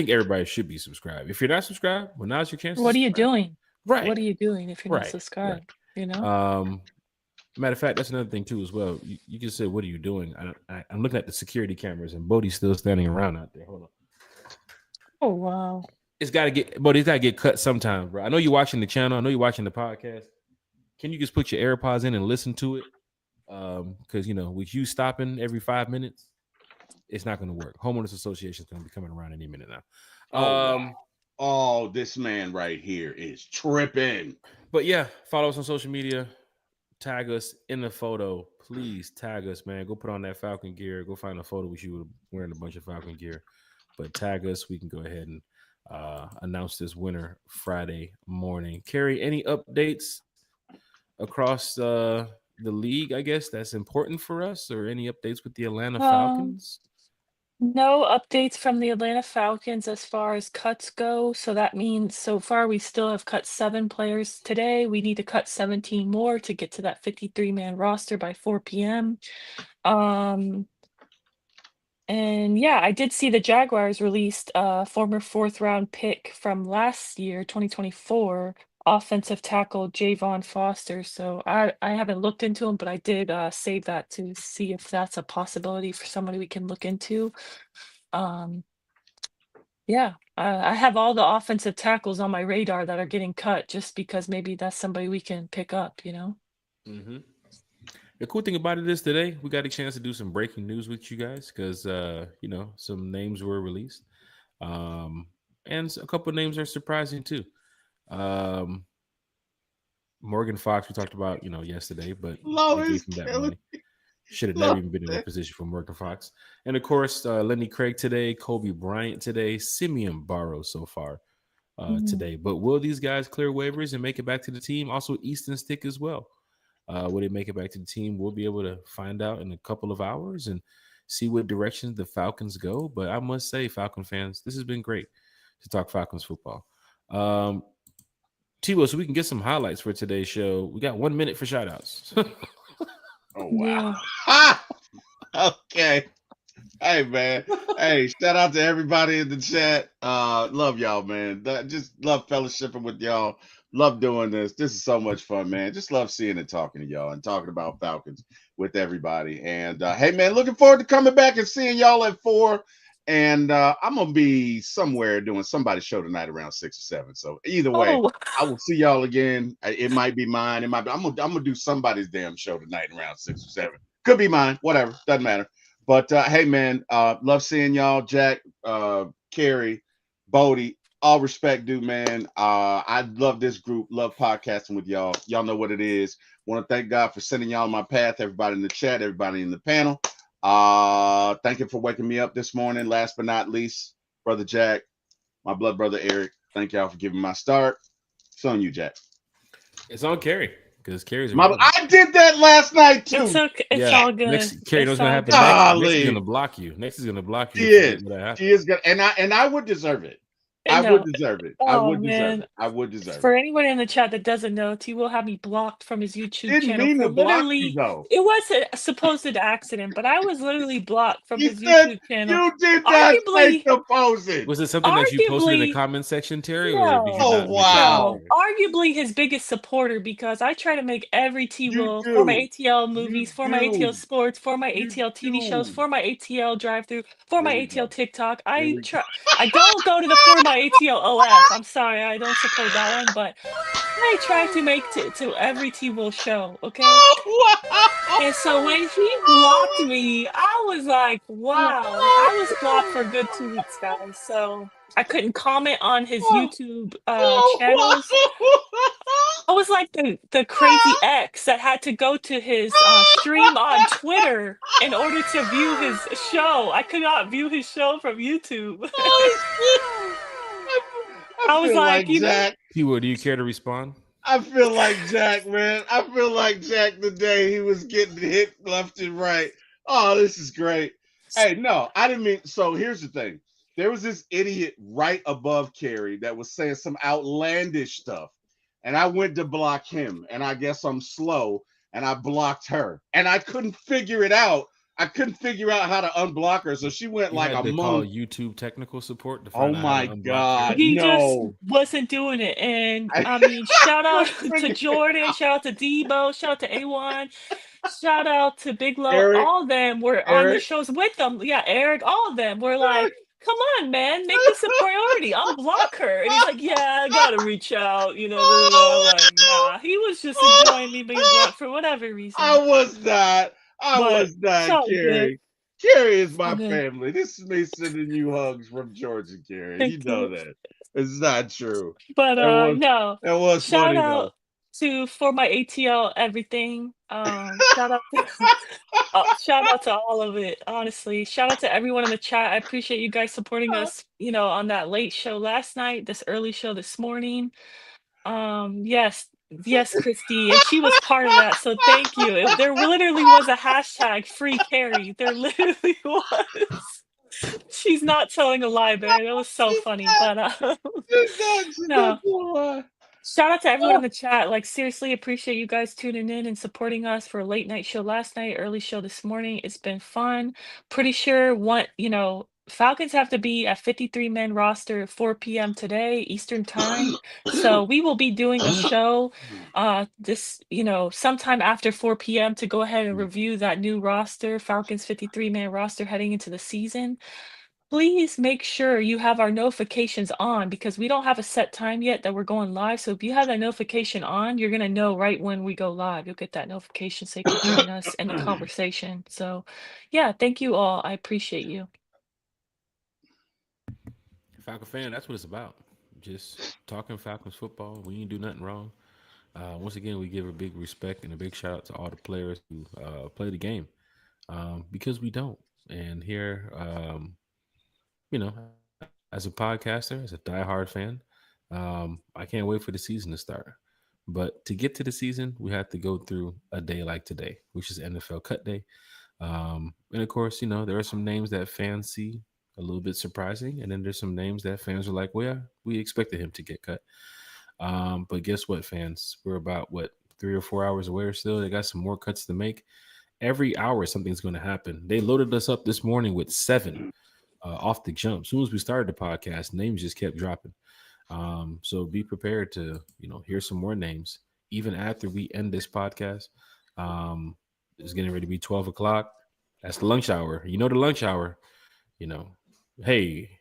everybody should be subscribed. If you're not subscribed, well, now's your chance. What are you doing? Right. What are you doing if you're not Right. subscribed? You know? Matter of fact, that's another thing too as well. You just said, "What are you doing?" I'm looking at the security cameras, and Bodie's still standing around out there. Hold on. Oh wow. It's got to get cut sometime, bro. I know you're watching the channel. I know you're watching the podcast. Can you just put your AirPods in and listen to it? Because with you stopping every 5 minutes, it's not going to work. Homeowners Association is going to be coming around any minute now. Wow. Oh, this man right here is tripping. But yeah, follow us on social media. Tag us in the photo. Please tag us, man. Go put on that Falcon gear. Go find a photo with you wearing a bunch of Falcon gear. But tag us. We can go ahead and announce this winner Friday morning. Carrie, any updates across the league, I guess, that's important for us, or any updates with the Atlanta Falcons? No updates from the Atlanta Falcons as far as cuts go. So that means so far we still have cut 7 players today. We need to cut 17 more to get to that 53-man roster by 4 p.m. And yeah, I did see the Jaguars released a former 4th-round pick from last year, 2024, offensive tackle Javon Foster. So I haven't looked into him, but I did save that to see if that's a possibility for somebody we can look into. Yeah, I have all the offensive tackles on my radar that are getting cut just because maybe that's somebody we can pick up, Mm-hmm. The cool thing about it is today we got a chance to do some breaking news with you guys because some names were released, and a couple of names are surprising too. Morgan Fox we talked about yesterday, but we gave him that money. Should have never even been in that position for Morgan Fox, and of course Lenny Craig today, Kobe Bryant today, Simeon Barrow so far today. But will these guys clear waivers and make it back to the team? Also Easton Stick as well. Will they make it back to the team? We'll be able to find out in a couple of hours and see what directions the Falcons go. But I must say, Falcon fans, this has been great to talk Falcons football. Tibo, so we can get some highlights for today's show. We got 1 minute for shout outs. Oh, wow. Okay. Hey, man. Hey, shout out to everybody in the chat. Love y'all, man. Just love fellowshipping with y'all. Love doing this. This is so much fun, man. Just love seeing and talking to y'all and talking about Falcons with everybody. And hey, man, looking forward to coming back and seeing y'all at 4. And I'm gonna be somewhere doing somebody's show tonight around 6 or 7. So either way, I will see y'all again. It might be mine. It might be. I'm gonna do somebody's damn show tonight around 6 or 7. Could be mine. Whatever. Doesn't matter. But hey, man, love seeing y'all. Jack, Carrie, Bodie. All respect due, man. I love this group. Love podcasting with y'all. Y'all know what it is. Want to thank God for sending y'all on my path. Everybody in the chat, everybody in the panel. Thank you for waking me up this morning. Last but not least, brother Jack, my blood brother Eric. Thank y'all for giving my start. It's on you, Jack. It's on Carrie because Carrie's. I did that last night too. It's okay. It's all good. Carrie knows what's gonna happen. Next is gonna block you. Next is gonna block you. She is gonna, and I would deserve it. I would no. deserve it. I Oh would deserve man. it. I would deserve For it. anyone in the chat that doesn't know, T will have me blocked from his YouTube Didn't channel mean for to block you literally though. it was a supposed accident, but I was literally blocked from He his said YouTube channel. you did not say Arguably supposed. Was it something that you posted in the arguably comment section, Terry, or did you no, Oh not make it known, no, wow. Terry? arguably his biggest supporter because I try to make every T You will for my do. ATL You movies, for my ATL do. sports, for my You ATL TV shows, do. for my ATL drive through, for Here my we ATL go. TikTok. Here I we go. try I don't go to the for my ATL OF. I'm sorry, I don't support that one, but I try to make to every T will show, okay? And so when he blocked me, I was like, wow. I was blocked for a good 2 weeks, guys. So I couldn't comment on his YouTube channels. I was like the crazy ex that had to go to his stream on Twitter in order to view his show. I could not view his show from YouTube. I I was feel like, like you know, Jack. T-Will, do you care to respond? I feel like Jack, man. I feel like Jack the day he was getting hit left and right. Oh, this is great. Hey, no, I didn't mean. So here's the thing. There was this idiot right above Carrie that was saying some outlandish stuff. And I went to block him. And I guess I'm slow. And I blocked her. And I couldn't figure it out. I couldn't figure out how to unblock her. So she went You like had a to call monk. YouTube technical support to Oh find out how to my unblock God. Terry. he just No. wasn't doing it. And I I mean, shout out couldn't to figure it Jordan, shout out to Debo, shout out to A1, shout out to Big Low. Eric. All of them were on the Eric. shows with them. Yeah, Eric, all of them were like, come on, man, make this a priority. Unblock her. And he's like, yeah, I gotta reach out, you know. Da, da, da. I'm like, nah, he was just enjoying me being blocked for whatever I reason. was not. I But was it's not, all good. Carrie. Carrie is It's all my good. family. This is me sending you hugs from Georgia, Carrie. You Thank know you. that. It's not true. But That was no. that was Shout funny though. out to for my ATL everything. Shout out to shout out to all of it, honestly. Shout out to everyone in the chat. I appreciate you guys supporting us, you know, on that late show last night, this early show this morning. Yes, yes, Christy, and she was part of that. So thank you. There literally was a hashtag free carry. There literally was. She's not telling a lie, man. It was so She's funny. not, But she's not no. gonna lie. Shout out to everyone in the chat. Like, seriously, appreciate you guys tuning in and supporting us for a late night show last night, early show this morning. It's been fun. Pretty sure Falcons have to be at 53-man roster at 4 p.m. today, Eastern time. So we will be doing a show sometime after 4 p.m. to go ahead and review that new roster, Falcons 53-man roster heading into the season. Please make sure you have our notifications on because we don't have a set time yet that we're going live. So if you have that notification on, you're gonna know right when we go live. You'll get that notification so you can join us in the conversation. So yeah, thank you all. I appreciate you. Falcon fan, that's what it's about. Just talking Falcons football. We ain't do nothing wrong. Once again, we give a big respect and a big shout out to all the players who play the game because we don't. And here, as a podcaster, as a diehard fan, I can't wait for the season to start. But to get to the season, we have to go through a day like today, which is NFL Cut Day. And of course, there are some names that fans see a little bit surprising, and then there's some names that fans are like, "Well, yeah, we expected him to get cut." But guess what, fans? We're about 3 or 4 hours away or still. They got some more cuts to make. Every hour, something's going to happen. They loaded us up this morning with 7 off the jump. As soon as we started the podcast, names just kept dropping. So be prepared to, hear some more names even after we end this podcast. It's getting ready to be 12 o'clock. That's the lunch hour. The lunch hour, hey,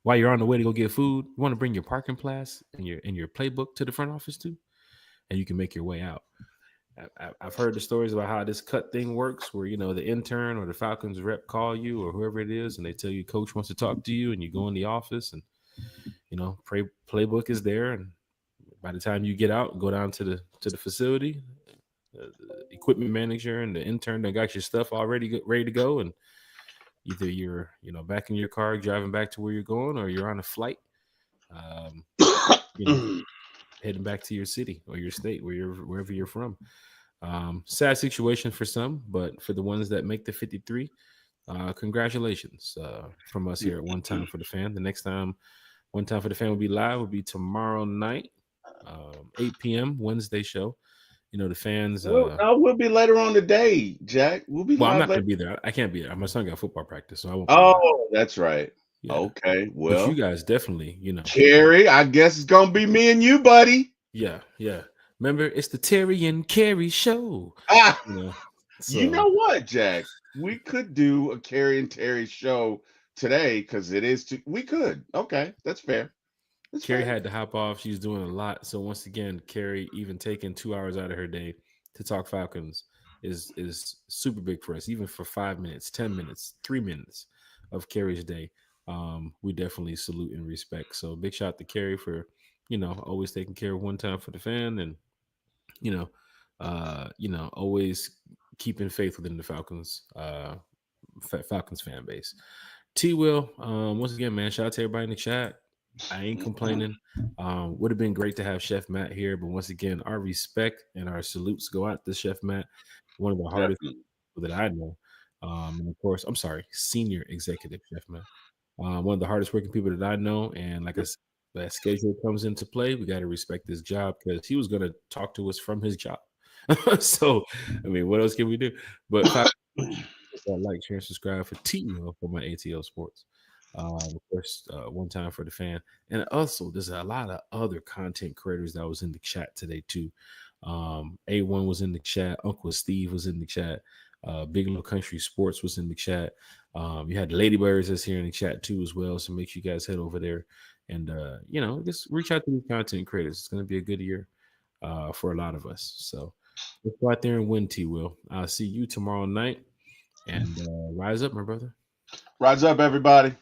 while you're on the way to go get food, you want to bring your parking pass and your playbook to the front office too, and you can make your way out. I've heard the stories about how this cut thing works where, the intern or the Falcons rep call you or whoever it is, and they tell you coach wants to talk to you, and you go in the office and, playbook is there. And by the time you get out and go down to the facility, the equipment manager and the intern that got your stuff already ready to go. And either you're, back in your car driving back to where you're going, or you're on a flight, heading back to your city or your state, wherever you're from. Sad situation for some, but for the ones that make the 53, congratulations from us here at One Time for the Fan. The next time One Time for the Fan will be live. Will be tomorrow night, 8 p.m. Wednesday show. You know, the fans. We'll be later on today, Jack. We'll be Well, I'm live not later. going to be there. I can't be there. My son got football practice, so I won't be there. Oh, that's right. Yeah. Okay, But well, you guys definitely, you know. Carrie, I guess it's gonna be me and you, buddy. Yeah. Remember, it's the Terry and Carrie show. Ah, You know, you know what, Jack? We could do a Carrie and Terry show today because it is. We could. Okay, that's fair. Carrie had to hop off. She's doing a lot. So once again, Carrie, even taking 2 hours out of her day to talk Falcons is super big for us. Even for 5 minutes, 10 minutes, 3 minutes of Carrie's day, we definitely salute and respect. So big shout out to Carrie for, always taking care of One Time for the Fan, and always keeping faith within the Falcons fan base. T Will, once again, man, shout out to everybody in the chat. I ain't complaining. Would have been great to have Chef Matt here, but once again, our respect and our salutes go out to Chef Matt, one of the hardest people that I know. And of course, I'm sorry, senior executive Chef Matt, one of the hardest working people that I know. And like I said, that schedule comes into play. We got to respect his job because he was going to talk to us from his job. So, I mean, what else can we do? But like, share, and subscribe for TEO for my ATL Sports. Of course, One Time for the Fan. And also, there's a lot of other content creators that was in the chat today, too. A1 was in the chat. Uncle Steve was in the chat. Big Little Country Sports was in the chat. You had the Ladybirds that's here in the chat, too, as well. So make sure you guys head over there and, just reach out to these content creators. It's going to be a good year for a lot of us. So let's go out there and win, T. Will. I'll see you tomorrow night. And rise up, my brother. Rise up, everybody.